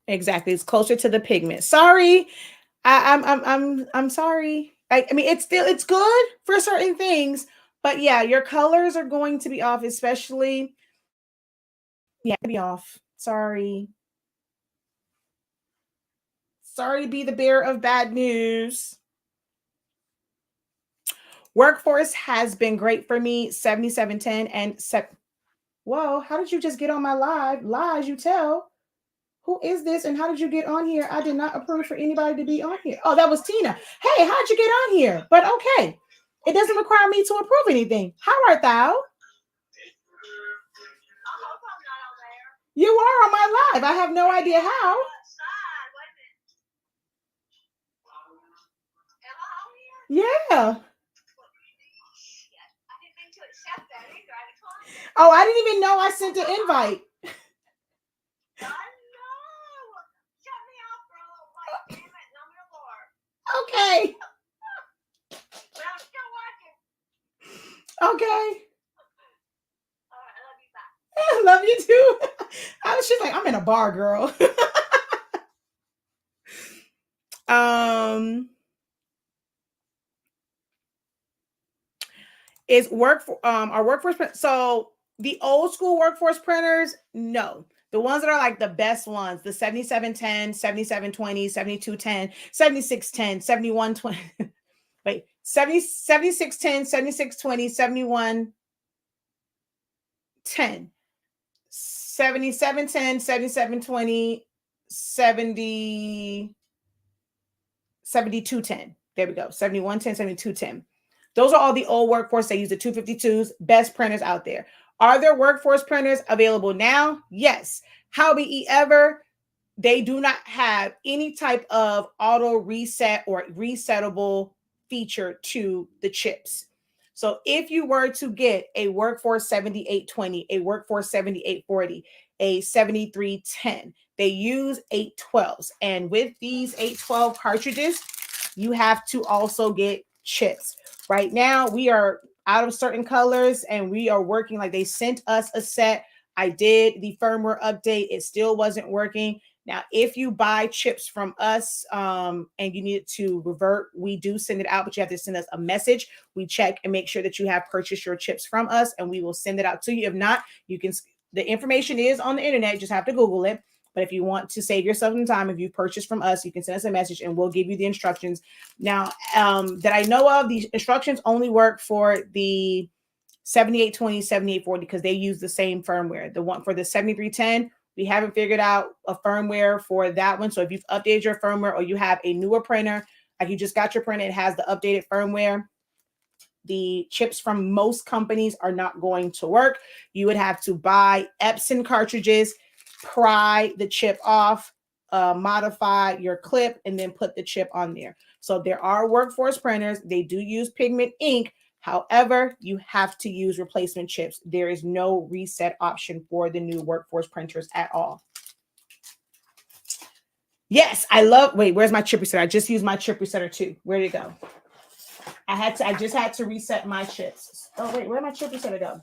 Exactly. It's closer to the pigment. Sorry. I'm sorry. I mean, it's good for certain things, but yeah, your colors are going to be off, especially. Yeah, be off. Sorry. Sorry to be the bearer of bad news. Workforce has been great for me. 7710 and whoa, how did you just get on my live? Lies you tell. Who is this and how did you get on here? I did not approve for anybody to be on here. Oh, that was Tina. Hey, how'd you get on here? But okay. It doesn't require me to approve anything. How art thou? You are on my live. I have no idea how. Yeah. Oh, I didn't even know I sent an invite. Okay. Okay. I love you too. She's like, I'm in a bar, girl. Is our workforce so the old school workforce printers? No. The ones that are like the best ones, the 7710, 7720, 7210, 7610, 7120. Wait, 7610, 7620, 7110, 7710, 7720, 7210. There we go. 7110, 7210. Those are all the old workforce. They use the 252s, best printers out there. Are there workforce printers available now? Yes. Howbeit ever, they do not have any type of auto reset or resettable feature to the chips. So if you were to get a Workforce 7820, a Workforce 7840, a 7310, they use 812s. And with these 812 cartridges, you have to also get chips. Right now, we are out of certain colors and we are working, like they sent us a set. I did the firmware update. It still wasn't working. Now, if you buy chips from us and you need it to revert, we do send it out, but you have to send us a message. We check and make sure that you have purchased your chips from us, and we will send it out to you. If not, you can. The information is on the internet. You just have to Google it. But if you want to save yourself some time, if you purchase from us, you can send us a message and we'll give you the instructions. Now, that I know of, the instructions only work for the 7820, 7840 because they use the same firmware. The one for the 7310, we haven't figured out a firmware for that one. So if you've updated your firmware or you have a newer printer, like you just got your printer, it has the updated firmware, the chips from most companies are not going to work. You would have to buy Epson cartridges, pry the chip off, modify your clip, and then put the chip on there. So there are Workforce printers. They do use pigment ink. However, you have to use replacement chips. There is no reset option for the new Workforce printers at all. Yes, I love, wait, where's my chip resetter? I just used my chip resetter too. Where'd it go? I just had to reset my chips. Oh, wait, where'd my chip resetter go?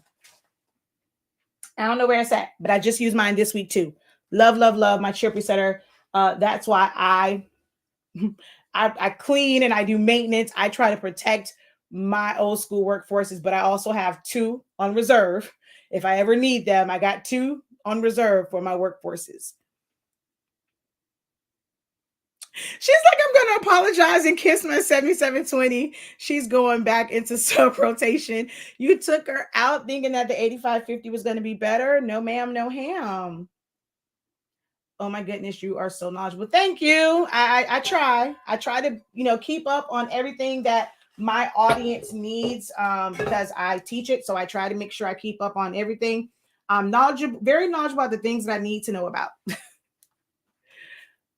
I don't know where it's at, but I just used mine this week too. Love, love, love my chip resetter. That's why I clean and I do maintenance. I try to protect my old school workforces, but I also have 2 on reserve. If I ever need them, I got 2 on reserve for my workforces. She's like, I'm going to apologize and kiss my 7720. She's going back into sub rotation. You took her out thinking that the 8550 was going to be better. No, ma'am, no ham. Oh my goodness, you are so knowledgeable. Thank you. I try. I try to, keep up on everything that my audience needs because I teach it. So I try to make sure I keep up on everything. I'm knowledgeable, very knowledgeable about the things that I need to know about.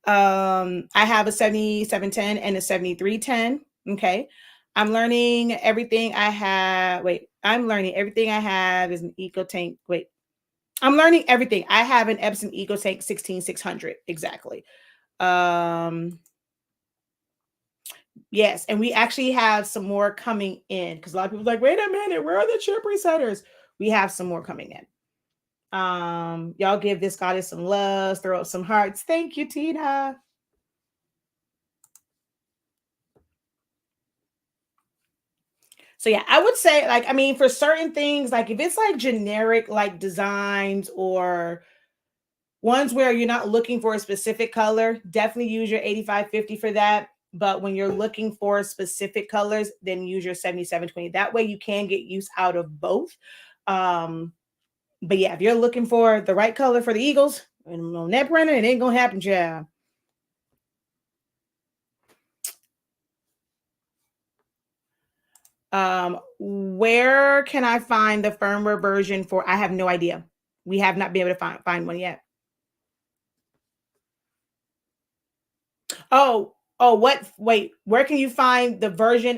I have a 7710 and a 7310. Okay. I'm learning everything I have. I'm learning everything I have is an eco tank. I'm learning everything. I have an Epson eco tank 16600. Exactly. Yes. And we actually have some more coming in because a lot of people are like, wait a minute, where are the chip resetters? We have some more coming in. Y'all give this goddess some love, throw up some hearts. Thank you, Tina. So yeah, I would say for certain things, like if it's like generic like designs or ones where you're not looking for a specific color, definitely use your 8550 for that. But when you're looking for specific colors, then use your 7720. That way you can get use out of both. But yeah, if you're looking for the right color for the Eagles and on that printer, it ain't gonna happen, child. Where can I find the firmware version for? I have no idea. We have not been able to find one yet. What? Wait, where can you find the version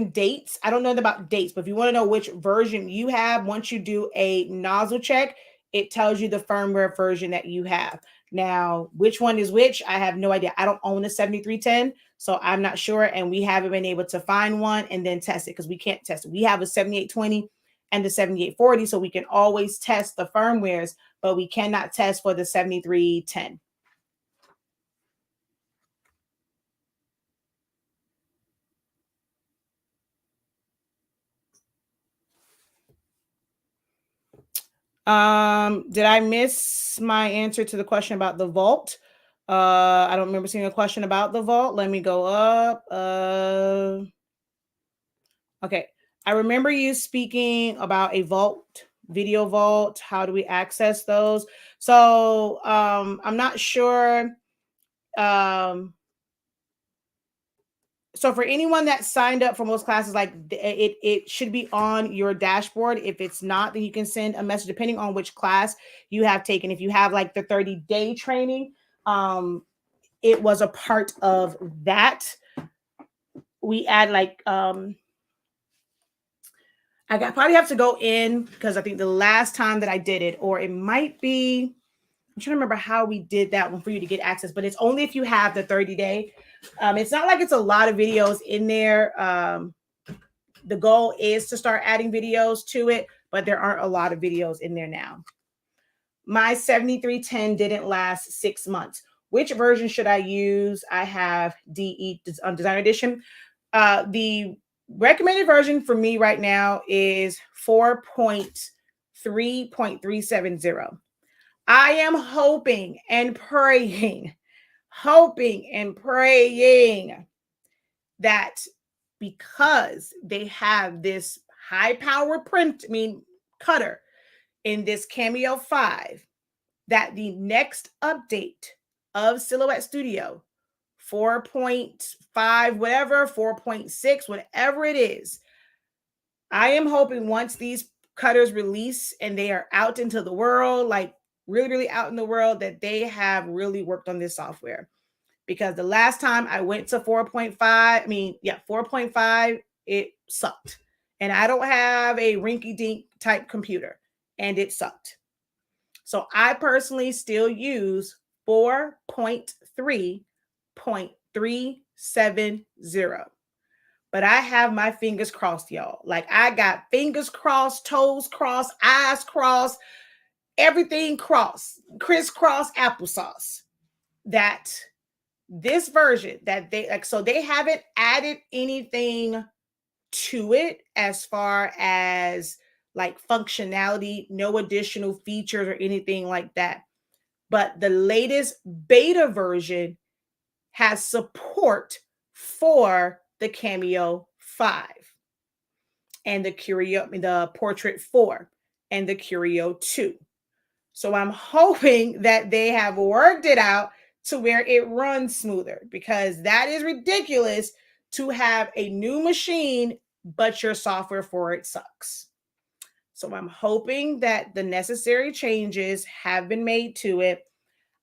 dates? I don't know about dates, but if you want to know which version you have, once you do a nozzle check, it tells you the firmware version that you have. Now, which one is which? I have no idea. I don't own a 7310, so I'm not sure. And we haven't been able to find one and then test it because we can't test it. We have a 7820 and the 7840, so we can always test the firmwares, but we cannot test for the 7310. Did I miss my answer to the question about the vault? I don't remember seeing a question about the vault. Let me go up. Okay. I remember you speaking about a vault, video vault. How do we access those? So I'm not sure. So for anyone that signed up for most classes, like it should be on your dashboard. If it's not, then you can send a message depending on which class you have taken. If you have like the 30-day training, it was a part of that. We add like probably have to go in because I think the last time that I did it, or it might be, I'm trying to remember how we did that one for you to get access, but it's only if you have the 30-day. It's not like it's a lot of videos in there. The goal is to start adding videos to it, but there aren't a lot of videos in there now. My 7310 didn't last 6 months. Which version should I use? I have DE Designer Edition. The recommended version for me right now is 4.3.370. I am hoping and praying that because they have this high-powered cutter in this Cameo 5, that the next update of Silhouette Studio 4.5, whatever, 4.6, whatever it is, I am hoping once these cutters release and they are out into the world, like really, really out in the world, that they have really worked on this software. Because the last time I went to 4.5, it sucked. And I don't have a rinky-dink type computer, and it sucked. So I personally still use 4.3.370. But I have my fingers crossed, y'all. Like I got fingers crossed, toes crossed, eyes crossed, everything crossed, crisscross applesauce, that this version that they like, so they haven't added anything to it as far as like functionality, no additional features or anything like that. But the latest beta version has support for the Cameo 5 and the Portrait 4 and the Curio 2. So I'm hoping that they have worked it out to where it runs smoother, because that is ridiculous to have a new machine, but your software for it sucks. So I'm hoping that the necessary changes have been made to it.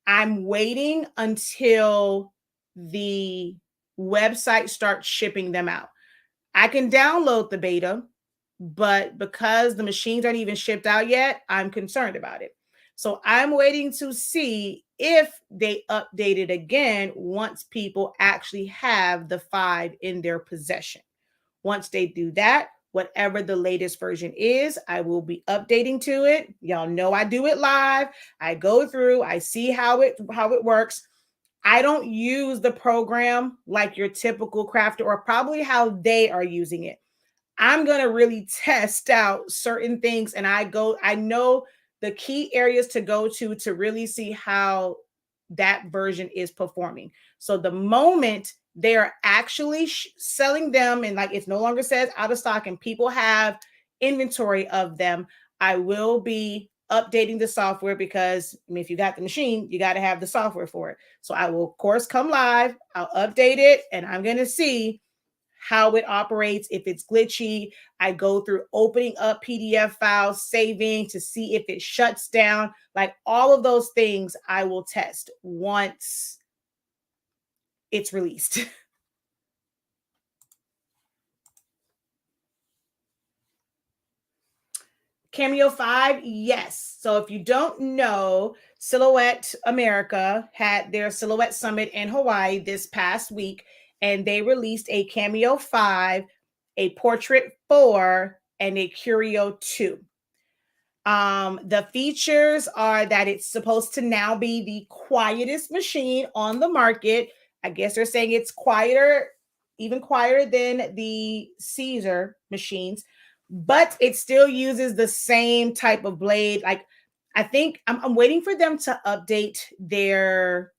I'm waiting until the website starts shipping them out. I can download the beta, but because the machines aren't even shipped out yet, I'm concerned about it. So I'm waiting to see if they update it again once people actually have the 5 in their possession. Once they do that, whatever the latest version is, I will be updating to it. Y'all know I do it live. I go through, I see how it works. I don't use the program like your typical crafter, or probably how they are using it. I'm going to really test out certain things, and I know the key areas to go to really see how that version is performing. So the moment they are actually selling them, and like it no longer says out of stock and people have inventory of them, I will be updating the software, because I mean, if you got the machine, you got to have the software for it. So I will, of course, come live. I'll update it, and I'm going to see how it operates. If it's glitchy, I go through opening up PDF files, saving to see if it shuts down. Like all of those things I will test once it's released. Cameo 5, yes. So if you don't know, Silhouette America had their Silhouette Summit in Hawaii this past week, and they released a Cameo 5, a Portrait 4, and a Curio 2. The features are that it's supposed to now be the quietest machine on the market. I guess they're saying it's quieter, even quieter than the Caesar machines, but it still uses the same type of blade. Like I think I'm waiting for them to update their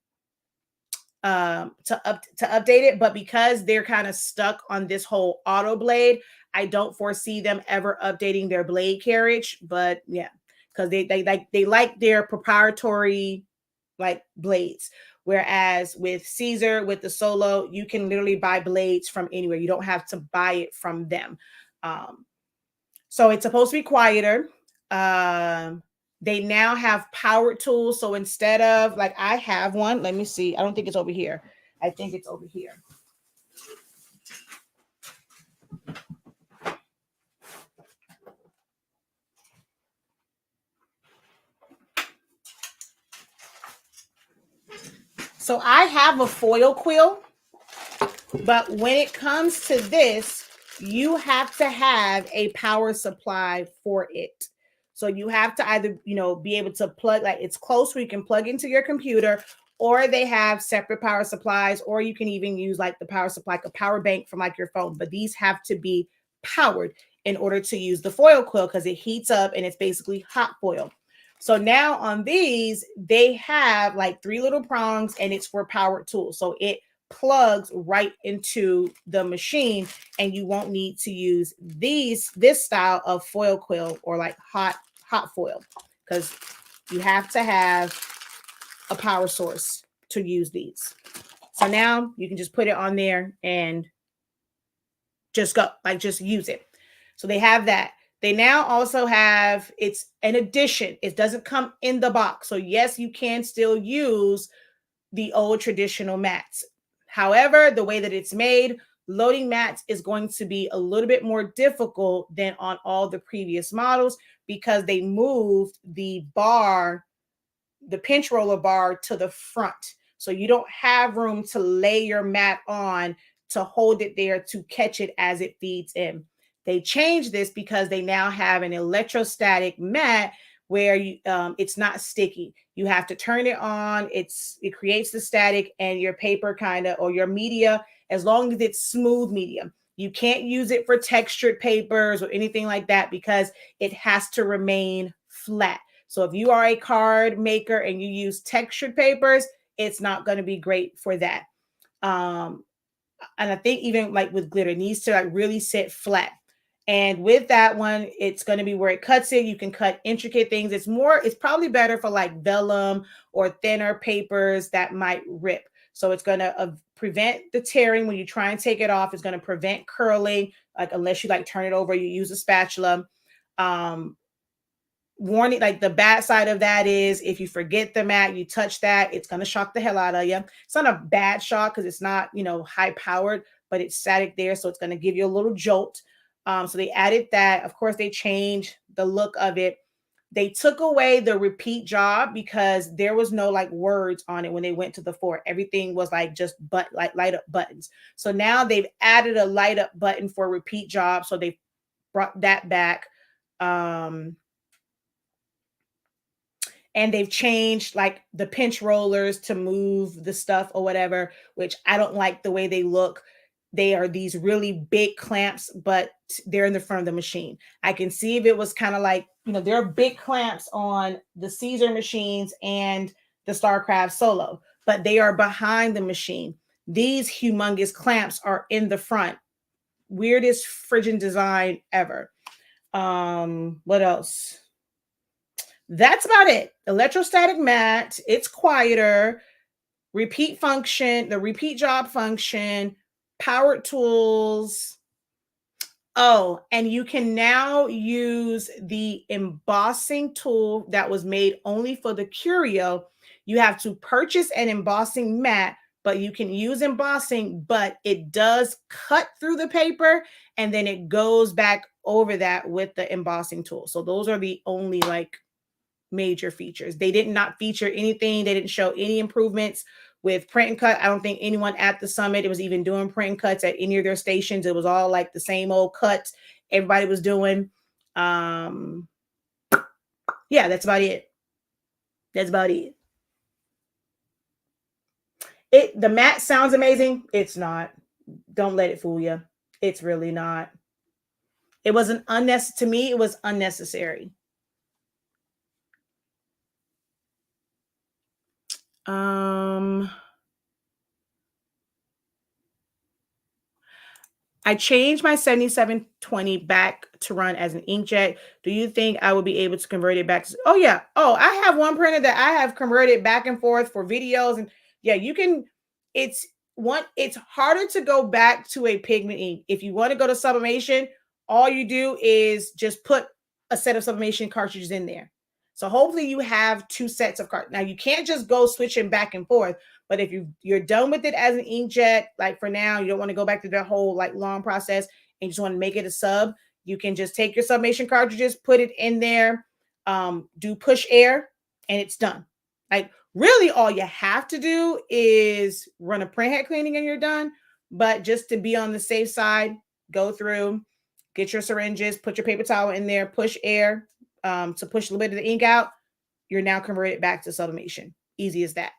to update it, but because they're kind of stuck on this whole auto blade, I don't foresee them ever updating their blade carriage. But yeah, because they like their proprietary like blades. Whereas with Caesar, with the Solo, you can literally buy blades from anywhere. You don't have to buy it from them. So it's supposed to be quieter. They now have power tools. So instead of like, I have one, let me see. I don't think it's over here. I think it's over here. So I have a foil quill, but when it comes to this, you have to have a power supply for it. So you have to either, be able to plug, like it's close where you can plug into your computer, or they have separate power supplies, or you can even use like the power supply, like a power bank from like your phone. But these have to be powered in order to use the foil quill because it heats up and it's basically hot foil. So now on these, they have like 3 little prongs and it's for power tools. So it plugs right into the machine and you won't need to use this style of foil quill or like hot foil because you have to have a power source to use these. So now you can just put it on there and just go, like just use it. So they have that. They now also have, it's an addition. It doesn't come in the box. So yes, you can still use the old traditional mats. However, the way that it's made, loading mats is going to be a little bit more difficult than on all the previous models because they moved the bar, the pinch roller bar to the front. So you don't have room to lay your mat on to hold it there to catch it as it feeds in. They changed this because they now have an electrostatic mat where it's not sticky. You have to turn it on. It creates the static and your paper kind of, or your media, as long as it's smooth media. You can't use it for textured papers or anything like that because it has to remain flat. So if you are a card maker and you use textured papers, it's not going to be great for that. And I think even like with glitter, it needs to like really sit flat. And with that one, it's going to be where it cuts it. You can cut intricate things. It's probably better for like vellum or thinner papers that might rip. So it's going to prevent the tearing when you try and take it off. It's going to prevent curling, like unless you like turn it over, you use a spatula. Warning, like the bad side of that is if you forget the mat, you touch that, it's going to shock the hell out of you. It's not a bad shock because it's not, high powered, but it's static there. So it's going to give you a little jolt. So they added that. Of course, they changed the look of it. They took away the repeat job because there was no like words on it when they went to the 4. Everything was like just light up buttons. So now they've added a light up button for repeat job. So they brought that back. And they've changed like the pinch rollers to move the stuff or whatever, which I don't like the way they look. They are these really big clamps, but they're in the front of the machine. I can see if it was kind of like, there are big clamps on the Caesar machines and the StarCraft Solo, but they are behind the machine. These humongous clamps are in the front. Weirdest friggin' design ever. What else? That's about it. Electrostatic mat, it's quieter, repeat function, the repeat job function, power tools. Oh, and you can now use the embossing tool that was made only for the Curio. You have to purchase an embossing mat, but you can use embossing, but it does cut through the paper and then it goes back over that with the embossing tool. So those are the only like major features. They did not feature anything. They didn't show any improvements with print and cut. I don't think anyone at the summit was even doing print and cuts at any of their stations. It was all like the same old cuts everybody was doing. Yeah, that's about it. That's about it. The mat sounds amazing. It's not. Don't let it fool you. It's really not. It wasn't unnecessary. To me, it was unnecessary. I changed my 7720 back to run as an inkjet. Do you think I will be able to convert it back? Oh, yeah. Oh, I have one printer that I have converted back and forth for videos. And yeah, you can, it's harder to go back to a pigment ink. If you want to go to sublimation, all you do is just put a set of sublimation cartridges in there. So hopefully you have two sets of cartridges. Now you can't just go switching back and forth. But if you're done with it as an inkjet, like for now, you don't want to go back to that whole like long process and you just want to make it a sub, you can just take your sublimation cartridges, put it in there, do push air, and it's done. Like really all you have to do is run a printhead cleaning and you're done. But just to be on the safe side, go through, get your syringes, put your paper towel in there, push air to push a little bit of the ink out. You're now converted back to sublimation. Easy as that.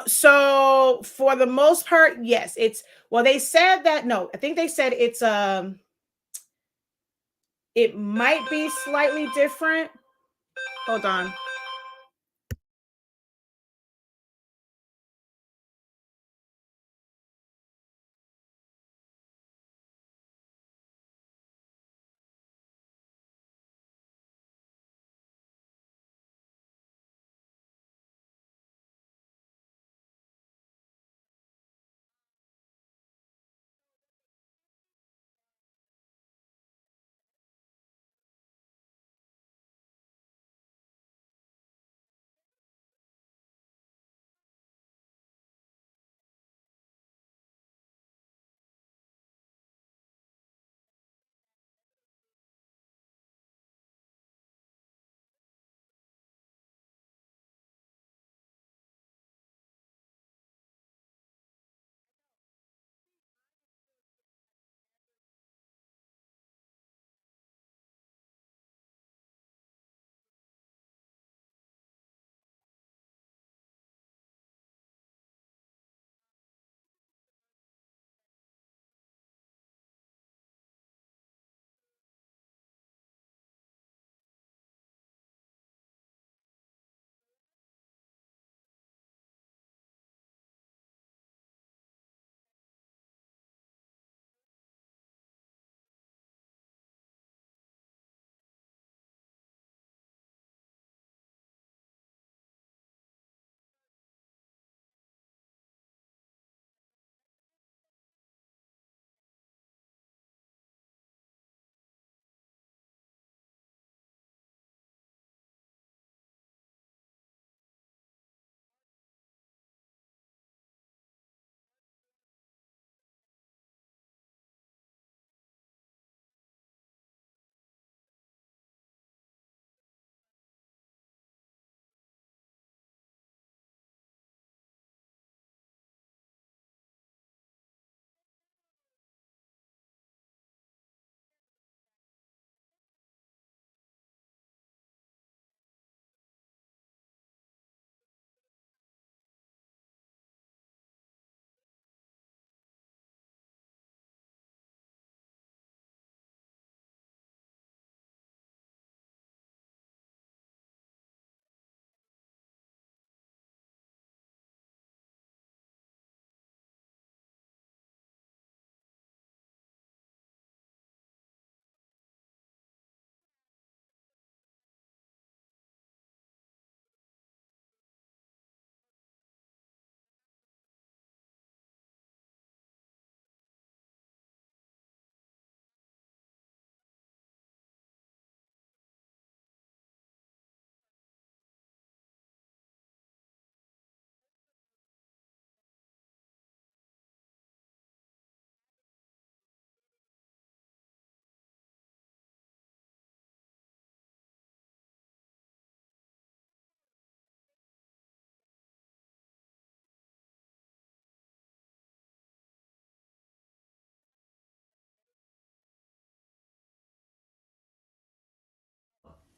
So for the most part, yes, they said that no, I think they said it might be slightly different. Hold on.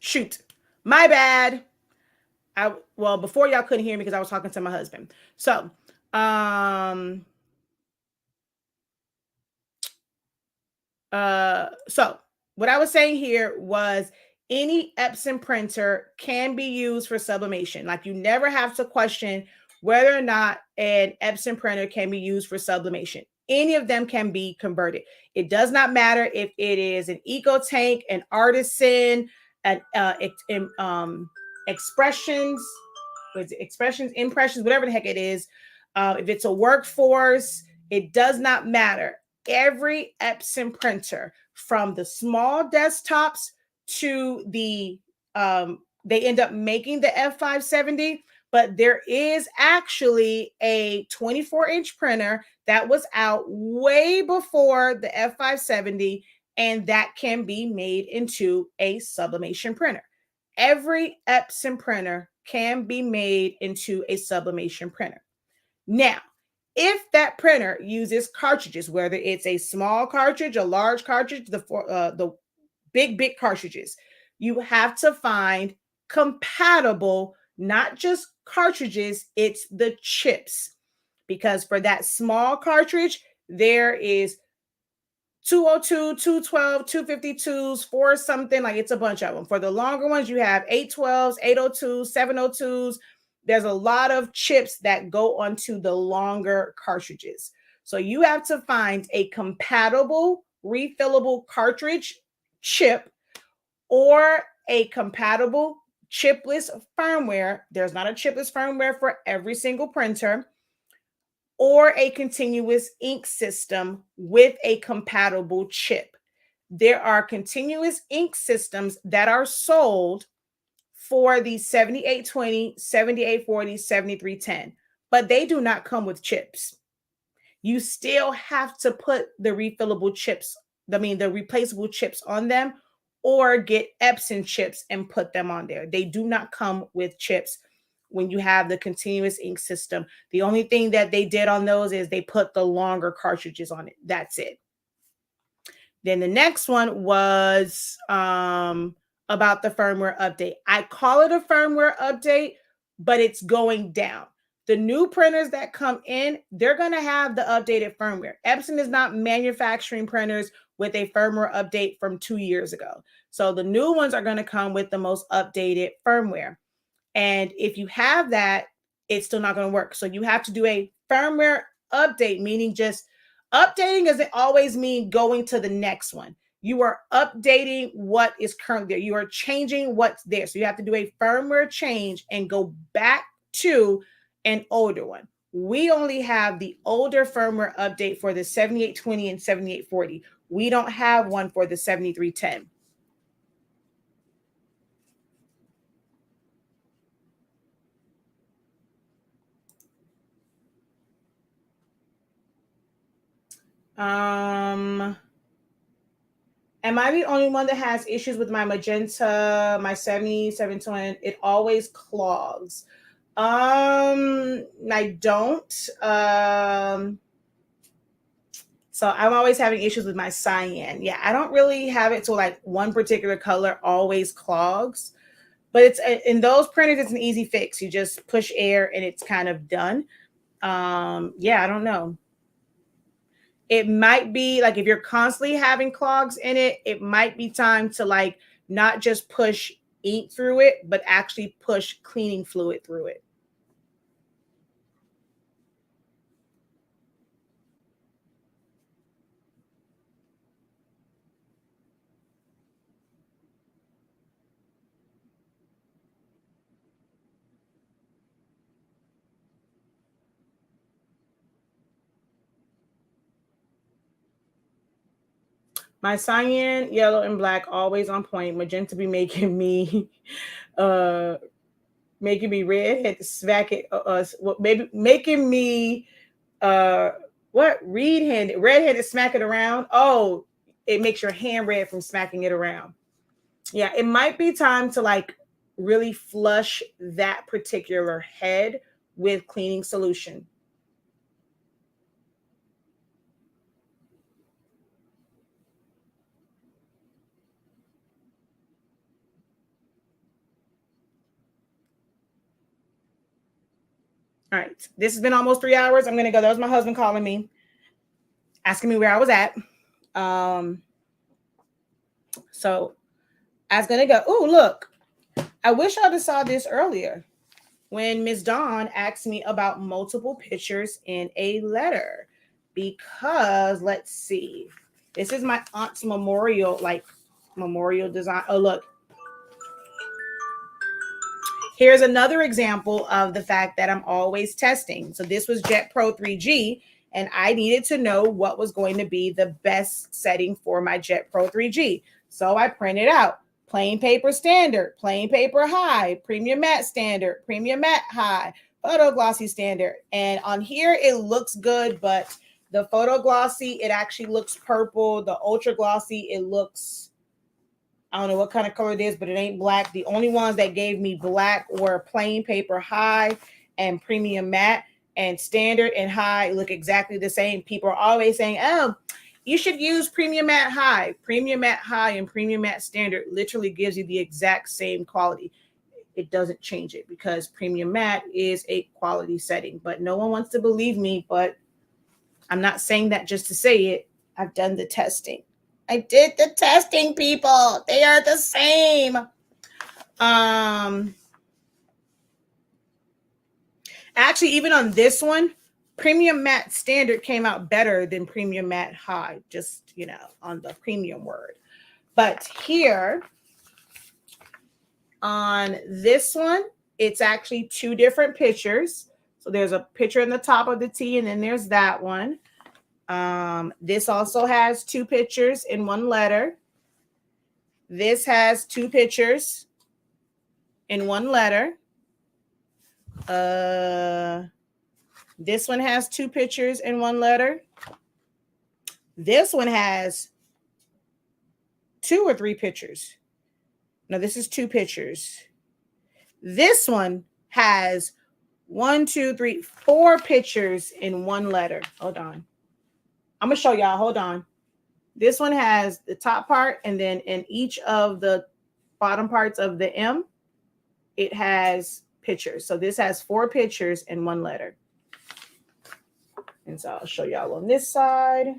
Shoot. My bad. Before y'all couldn't hear me because I was talking to my husband. So, so what I was saying here was any Epson printer can be used for sublimation. Like, you never have to question whether or not an Epson printer can be used for sublimation. Any of them can be converted. It does not matter if it is an EcoTank, an Artisan, an Expressions, Impressions, whatever the heck it is. If it's a Workforce, it does not matter. Every Epson printer, from the small desktops to the they end up making the F570, but there is actually a 24-inch printer that was out way before the F570, and that can be made into a sublimation printer. Every Epson printer can be made into a sublimation printer. Now, if that printer uses cartridges, whether it's a small cartridge, a large cartridge, the big cartridges, you have to find compatible, not just cartridges, it's the chips. Because for that small cartridge, there is 202, 212, 252s, 4 something, like it's a bunch of them. For the longer ones, you have 812s, 802s, 702s. There's a lot of chips that go onto the longer cartridges. So you have to find a compatible refillable cartridge chip or a compatible chipless firmware. There's not a chipless firmware for every single printer, or a continuous ink system with a compatible chip. There are continuous ink systems that are sold for the 7820, 7840, 7310, but they do not come with chips. You still have to put the refillable chips, the replaceable chips on them, or get Epson chips and put them on there. They do not come with chips when you have the continuous ink system. The only thing that they did on those is they put the longer cartridges on it. That's it. Then the next one was about the firmware update. I call it a firmware update, but it's going down. The new printers that come in, they're going to have the updated firmware. Epson is not manufacturing printers with a firmware update from 2 years ago. So the new ones are going to come with the most updated firmware. And if you have that, it's still not going to work. So you have to do a firmware update, meaning just updating doesn't always mean going to the next one. You are updating what is currently there. You are changing what's there. So you have to do a firmware change and go back to an older one. We only have the older firmware update for the 7820 and 7840. We don't have one for the 7310. Am I the only one that has issues with my magenta, my 7720? It always clogs. I don't. So I'm always having issues with my cyan. Yeah, I don't really have it to like one particular color always clogs. But it's in those printers, it's an easy fix. You just push air and it's kind of done. Yeah, I don't know. It might be like if you're constantly having clogs in it, it might be time to like not just push ink through it, but actually push cleaning fluid through it. My cyan, yellow, and black always on point. Magenta be making me making me redhead smack it maybe making me redheaded smack it around. Oh, it makes your hand red from smacking it around. Yeah, it might be time to like really flush that particular head with cleaning solution. All right, this has been almost 3 hours. I'm gonna go. That was my husband calling me, asking me where I was at. So I was gonna go, oh, look, I wish I'd have saw this earlier when Ms. Dawn asked me about multiple pictures in a letter. Because let's see. This is my aunt's memorial, like memorial design. Oh, look. Here's another example of the fact that I'm always testing. So this was Jet Pro 3G, and I needed to know what was going to be the best setting for my Jet Pro 3G. So I printed out plain paper standard, plain paper high, premium matte standard, premium matte high, photo glossy standard. And on here, it looks good, but the photo glossy, it actually looks purple. The ultra glossy, it looks, I don't know what kind of color it is, but it ain't black. The only ones that gave me black were plain paper high and premium matte, and standard and high look exactly the same. People are always saying, oh, you should use premium matte high. Premium matte high and premium matte standard literally gives you the exact same quality. It doesn't change it because premium matte is a quality setting, but no one wants to believe me. But I'm not saying that just to say it. I've done the testing. I did the testing, people. They are the same. Actually, even on this one, premium matte standard came out better than premium matte high, just, you know, on the premium word. But here on this one, it's actually two different pictures. So there's a picture in the top of the T, and then there's that one. This also has two pictures in one letter. This has two pictures in one letter. This one has two pictures in one letter. This one has two or three pictures. No, this is two pictures. This one has 1, 2, 3, 4 pictures in one letter. Hold on. I'm going to show y'all. Hold on. This one has the top part, and then in each of the bottom parts of the M, it has pictures. So this has 4 pictures in one letter. And so I'll show y'all on this side.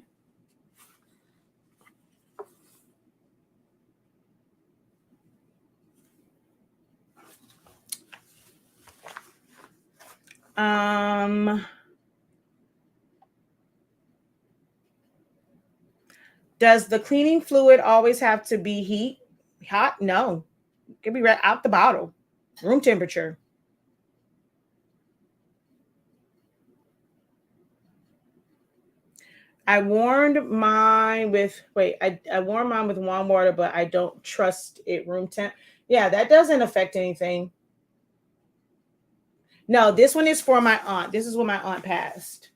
Does the cleaning fluid always have to be hot? No. It can be right out the bottle. Room temperature. I warmed mine with, I warmed mine with warm water, but I don't trust it room temp. Yeah, that doesn't affect anything. No, this one is for my aunt. This is when my aunt passed.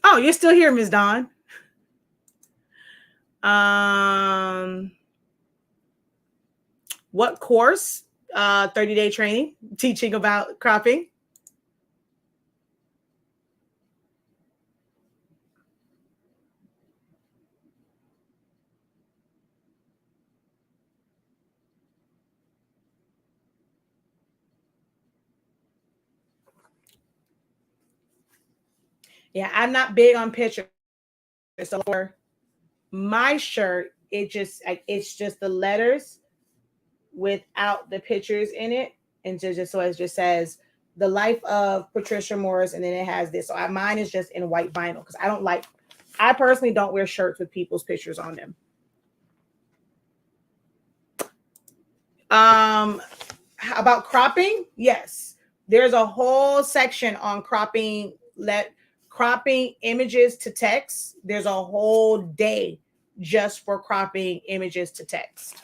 Oh, you're still here, Ms. Dawn. What course? 30-day training, teaching about cropping. Yeah, I'm not big on pictures. So for my shirt, it's just the letters without the pictures in it, and just so it just says the life of Patricia Morris, and then it has this. So mine is just in white vinyl because I personally don't wear shirts with people's pictures on them. About cropping, yes, there's a whole section on cropping. Cropping images to text. There's a whole day just for cropping images to text.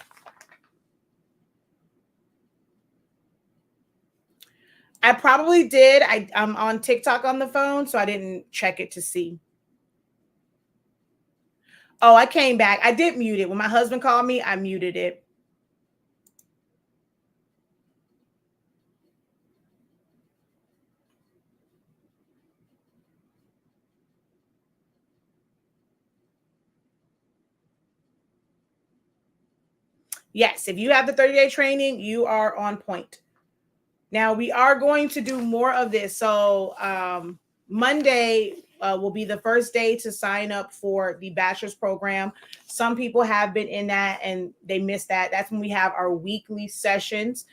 I probably did. I'm on TikTok on the phone, so I didn't check it to see. Oh, I came back. I did mute it. When my husband called me, I muted it. Yes, if you have the 30-day training, you are on point. Now, we are going to do more of this. So Monday will be the first day to sign up for the bachelor's program. Some people have been in that and they missed that. That's when we have our weekly sessions.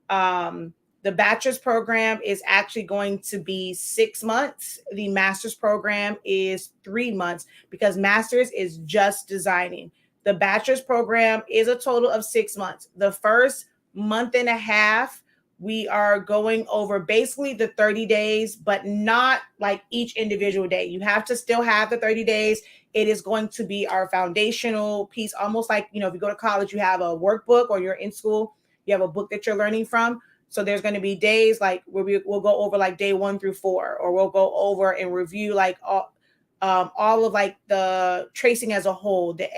The bachelor's program is actually going to be 6 months. The master's program is 3 months because master's is just designing. The bachelor's program is a total of 6 months. The first month and a half, we are going over basically the 30 days, but not like each individual day. You have to still have the 30 days. It is going to be our foundational piece, almost like, if you go to college, you have a workbook, or you're in school, you have a book that you're learning from. So there's going to be days like where we'll go over like day 1 through 4, or we'll go over and review like all of like the tracing as a whole, the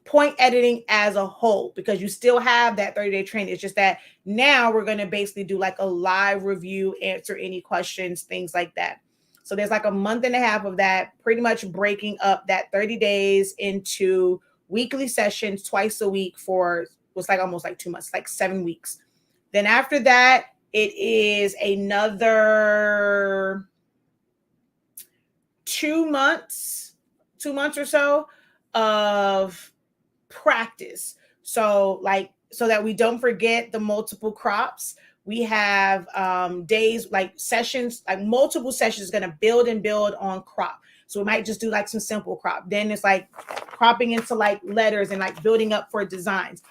point editing as a whole, because you still have that 30-day training. It's just that now we're going to basically do like a live review, answer any questions, things like that. So there's like a month and a half of that, pretty much breaking up that 30 days into weekly sessions twice a week for what's like almost like 2 months, like 7 weeks. Then after that, it is another 2 months or so of practice. So that we don't forget the multiple crops, we have days like sessions, like multiple sessions, going to build on crop. So we might just do like some simple crop. Then it's like cropping into like letters and like building up for designs,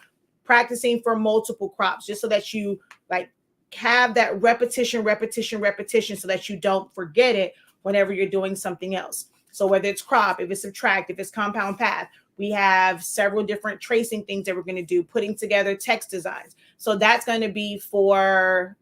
practicing for multiple crops, just so that you like have that repetition, so that you don't forget it whenever you're doing something else. So whether it's crop, if it's subtract, if it's compound path, we have several different tracing things that we're going to do, putting together text designs. So that's going to be for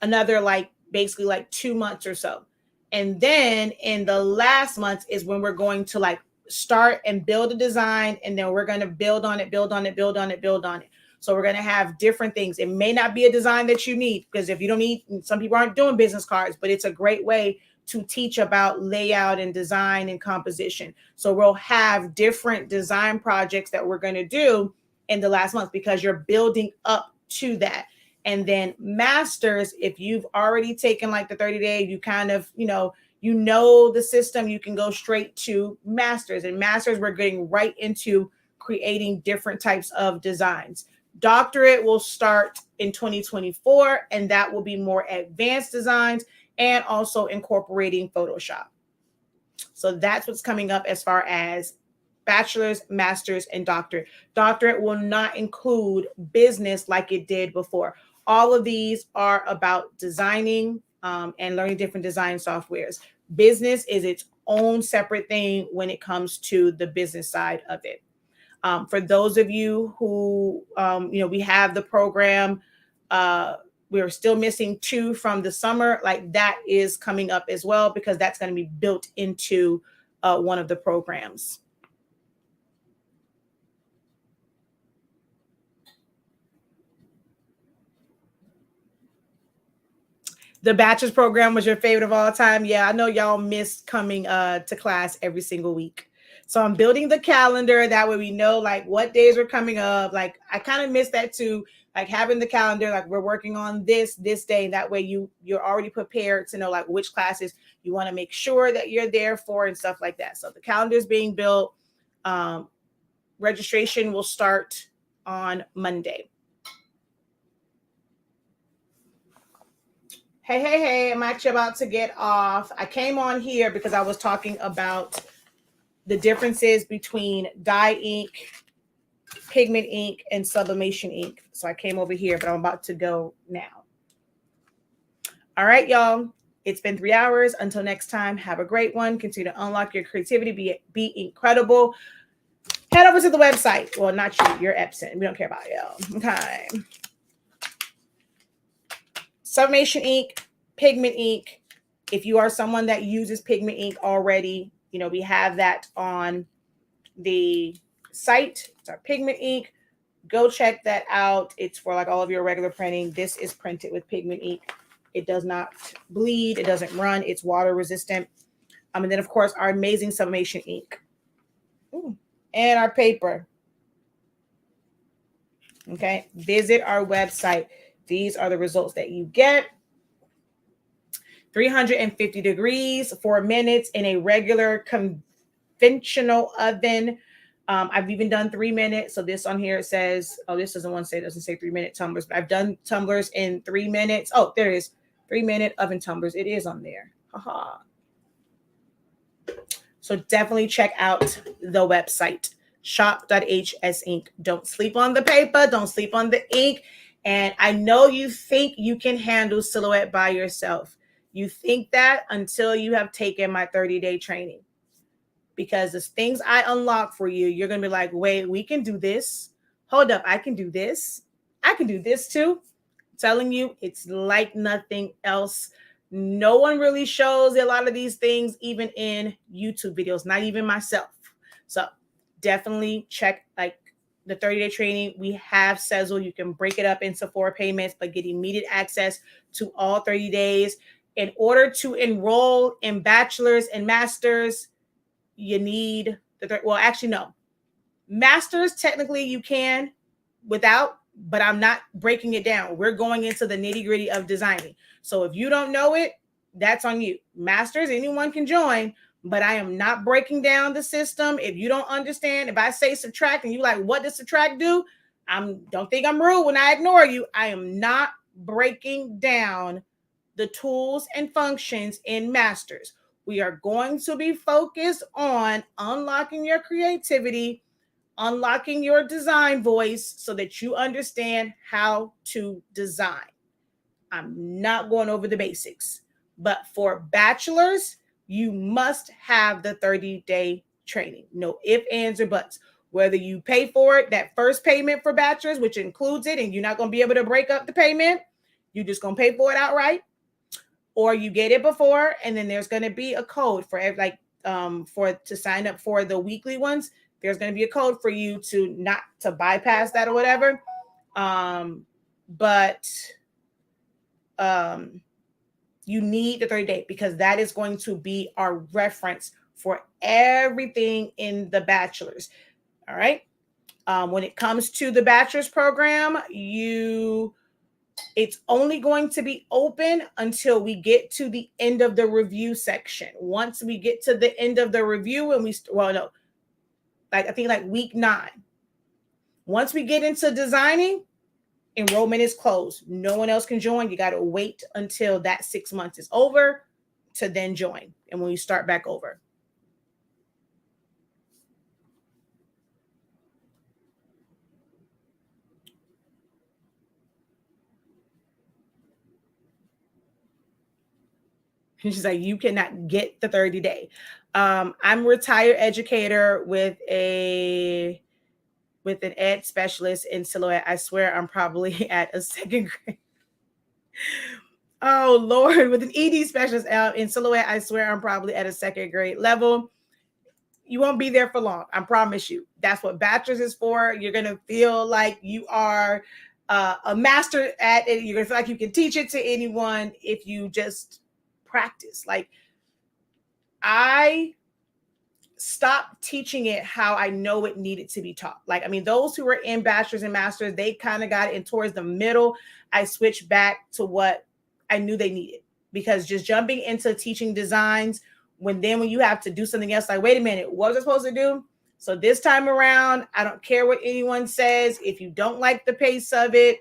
another like basically like 2 months or so. And then in the last month is when we're going to like start and build a design, and then we're going to build on it. So we're going to have different things. It may not be a design that you need, because if you don't need, some people aren't doing business cards, but it's a great way to teach about layout and design and composition. So we'll have different design projects that we're going to do in the last month, because you're building up to that. And then masters, if you've already taken like the 30-day, you kind of, you know the system, you can go straight to masters. And masters, we're getting right into creating different types of designs. Doctorate will start in 2024, and that will be more advanced designs and also incorporating Photoshop. So that's what's coming up as far as bachelor's, master's, and doctorate. Doctorate will not include business like it did before. All of these are about designing and learning different design softwares. Business is its own separate thing when it comes to the business side of it. For those of you who, we have the program, we're still missing 2 from the summer, like that is coming up as well, because that's going to be built into one of the programs. The bachelor's program was your favorite of all time. Yeah, I know y'all miss coming to class every single week. So I'm building the calendar. That way we know like what days are coming up. Like I kind of miss that too. Like having the calendar, like we're working on this day. That way you're already prepared to know like which classes you want to make sure that you're there for and stuff like that. So the calendar is being built. Registration will start on Monday. Hey, I'm actually about to get off. I came on here because I was talking about the differences between dye ink, pigment ink, and sublimation ink. So I came over here, but I'm about to go now. All right, y'all. It's been 3 hours. Until next time, have a great one. Continue to unlock your creativity. Be incredible. Head over to the website. Well, not you. You're absent. We don't care about y'all. Okay. Sublimation ink, pigment ink. If you are someone that uses pigment ink already, we have that on the site. It's our pigment ink. Go check that out. It's for like all of your regular printing. This is printed with pigment ink. It does not bleed. It doesn't run. It's water resistant. And then, of course, our amazing sublimation ink. And our paper. Okay. Visit our website. These are the results that you get. 350 degrees, 4 minutes in a regular conventional oven. I've even done 3 minutes. So this on here, it says, oh, this doesn't want to say, it doesn't say 3 minute tumblers, but I've done tumblers in 3 minutes. Oh, there it is. 3 minute oven tumblers. It is on there. Haha. So definitely check out the website, shop.hsink. Don't sleep on the paper. Don't sleep on the ink. And I know you think you can handle silhouette by yourself. You think that until you have taken my 30-day training. Because the things I unlock for you, you're going to be like, wait, we can do this. Hold up, I can do this. I can do this too. I'm telling you, it's like nothing else. No one really shows a lot of these things, even in YouTube videos, not even myself. So definitely check like the 30-day training. We have Sezzle. You can break it up into 4 payments, but get immediate access to all 30 days. In order to enroll in bachelor's and master's, you need well, actually, no. Master's, technically you can without, but I'm not breaking it down. We're going into the nitty-gritty of designing. So if you don't know it, that's on you. Masters, anyone can join, but I am not breaking down the system. If you don't understand, if I say subtract and you like, what does subtract do? Don't think I'm rude when I ignore you. I am not breaking down the tools and functions in Masters. We are going to be focused on unlocking your creativity, unlocking your design voice so that you understand how to design. I'm not going over the basics, but for bachelors, you must have the 30-day training. No ifs, ands, or buts. Whether you pay for it, that first payment for bachelors, which includes it, and you're not going to be able to break up the payment, you're just going to pay for it outright, or you get it before, and then there's going to be a code for to sign up for the weekly ones. There's going to be a code for you to not to bypass that or whatever. But you need the 30-day because that is going to be our reference for everything in the bachelor's. All right. When it comes to the bachelor's program, it's only going to be open until we get to the end of the review section. Once we get to the end of the review and I think like week 9. Once we get into designing, enrollment is closed. No one else can join. You got to wait until that 6 months is over to then join. And when we start back over. She's like, you cannot get the 30-day. I'm a retired educator with an ed specialist in silhouette. I swear I'm probably at a 2nd grade. Oh, Lord. With an ED specialist in silhouette, I swear I'm probably at a 2nd grade level. You won't be there for long. I promise you. That's what bachelor's is for. You're going to feel like you are a master at it. You're going to feel like you can teach it to anyone if you just practice. Like, I stopped teaching it how I know it needed to be taught. Like, I mean, those who were in bachelor's and master's, they kind of got it. And towards the middle, I switched back to what I knew they needed, because just jumping into teaching designs when you have to do something else, like, wait a minute, what was I supposed to do? So this time around, I don't care what anyone says. If you don't like the pace of it,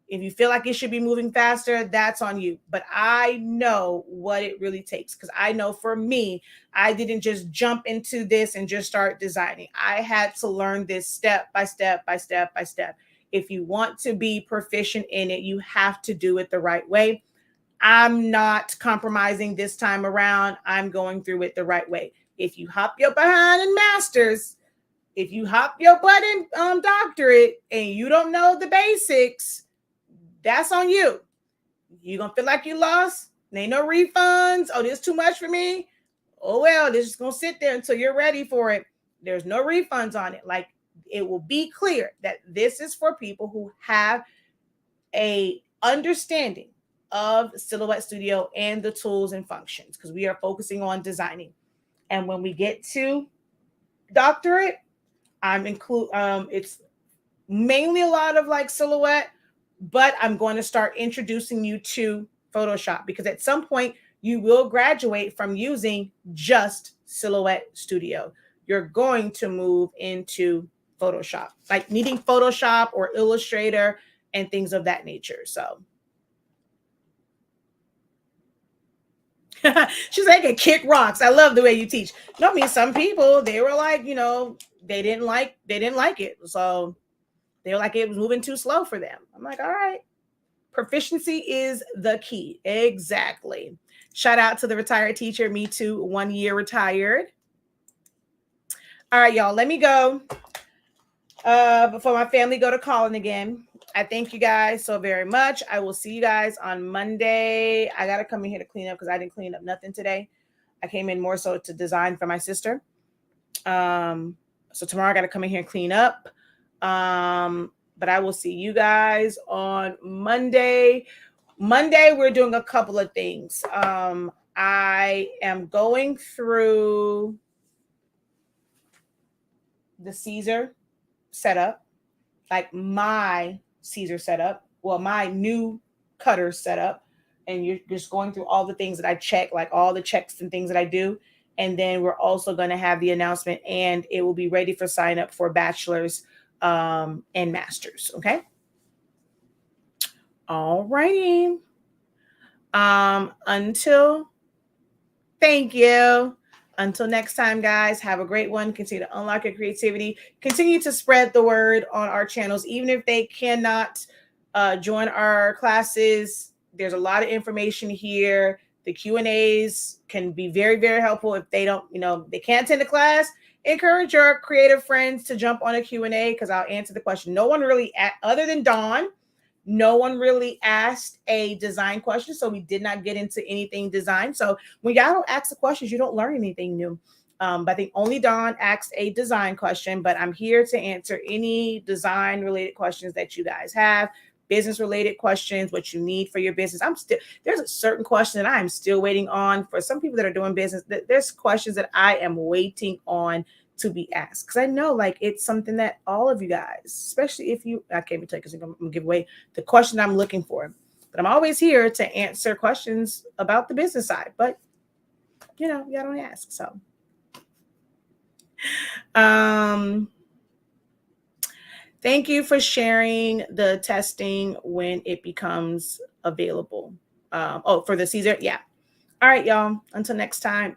if you feel like it should be moving faster, that's on you. But I know what it really takes, because I know for me, I didn't just jump into this and just start designing. I had to learn this step by step by step by step. If you want to be proficient in it, you have to do it the right way. I'm not compromising this time around. I'm going through it the right way. If you hop your behind in masters, if you hop your butt in doctorate and you don't know the basics, that's on you. You're going to feel like you lost. There ain't no refunds. Oh, this is too much for me. Oh, well, this is going to sit there until you're ready for it. There's no refunds on it. Like, it will be clear that this is for people who have a understanding of Silhouette Studio and the tools and functions, because we are focusing on designing. And when we get to doctorate, it's mainly a lot of like Silhouette, but I'm going to start introducing you to Photoshop, because at some point you will graduate from using just Silhouette Studio. You're going to move into Photoshop, like needing Photoshop or Illustrator and things of that nature. So she's like, it kick rocks. I love the way you teach. No, I mean, some people, they were like, they didn't like it. So they were like, it was moving too slow for them. I'm like, all right. Proficiency is the key. Exactly. Shout out to the retired teacher. Me too. 1 year retired. All right, y'all. Let me go before my family go to calling again. I thank you guys so very much. I will see you guys on Monday. I got to come in here to clean up because I didn't clean up nothing today. I came in more so to design for my sister. So tomorrow I got to come in here and clean up. But I will see you guys on Monday. Monday, we're doing a couple of things. I am going through the Caesar setup, like my Caesar setup, well, my new cutter setup. And you're just going through all the things that I check, like all the checks and things that I do. And then we're also going to have the announcement, and it will be ready for sign up for bachelor's and master's. Okay. All righty. Thank you. Until next time, guys, have a great one. Continue to unlock your creativity. Continue to spread the word on our channels, even if they cannot join our classes. There's a lot of information here. The Q&As can be very, very helpful. If they don't, they can't attend a class, encourage your creative friends to jump on a Q&A because I'll answer the question. No one really, other than Dawn, no one really asked a design question, so we did not get into anything design. So when y'all don't ask the questions, you don't learn anything new. But I think only Dawn asked a design question, but I'm here to answer any design-related questions that you guys have, business-related questions, what you need for your business. There's a certain question that I am still waiting on. For some people that are doing business, there's questions that I am waiting on to be asked, because I know like it's something that all of you guys, especially if you, I can't even tell you because I'm gonna give away the question I'm looking for, but I'm always here to answer questions about the business side, but y'all don't ask. So thank you for sharing the testing when it becomes available. For the Caesar. Yeah. All right, y'all, until next time.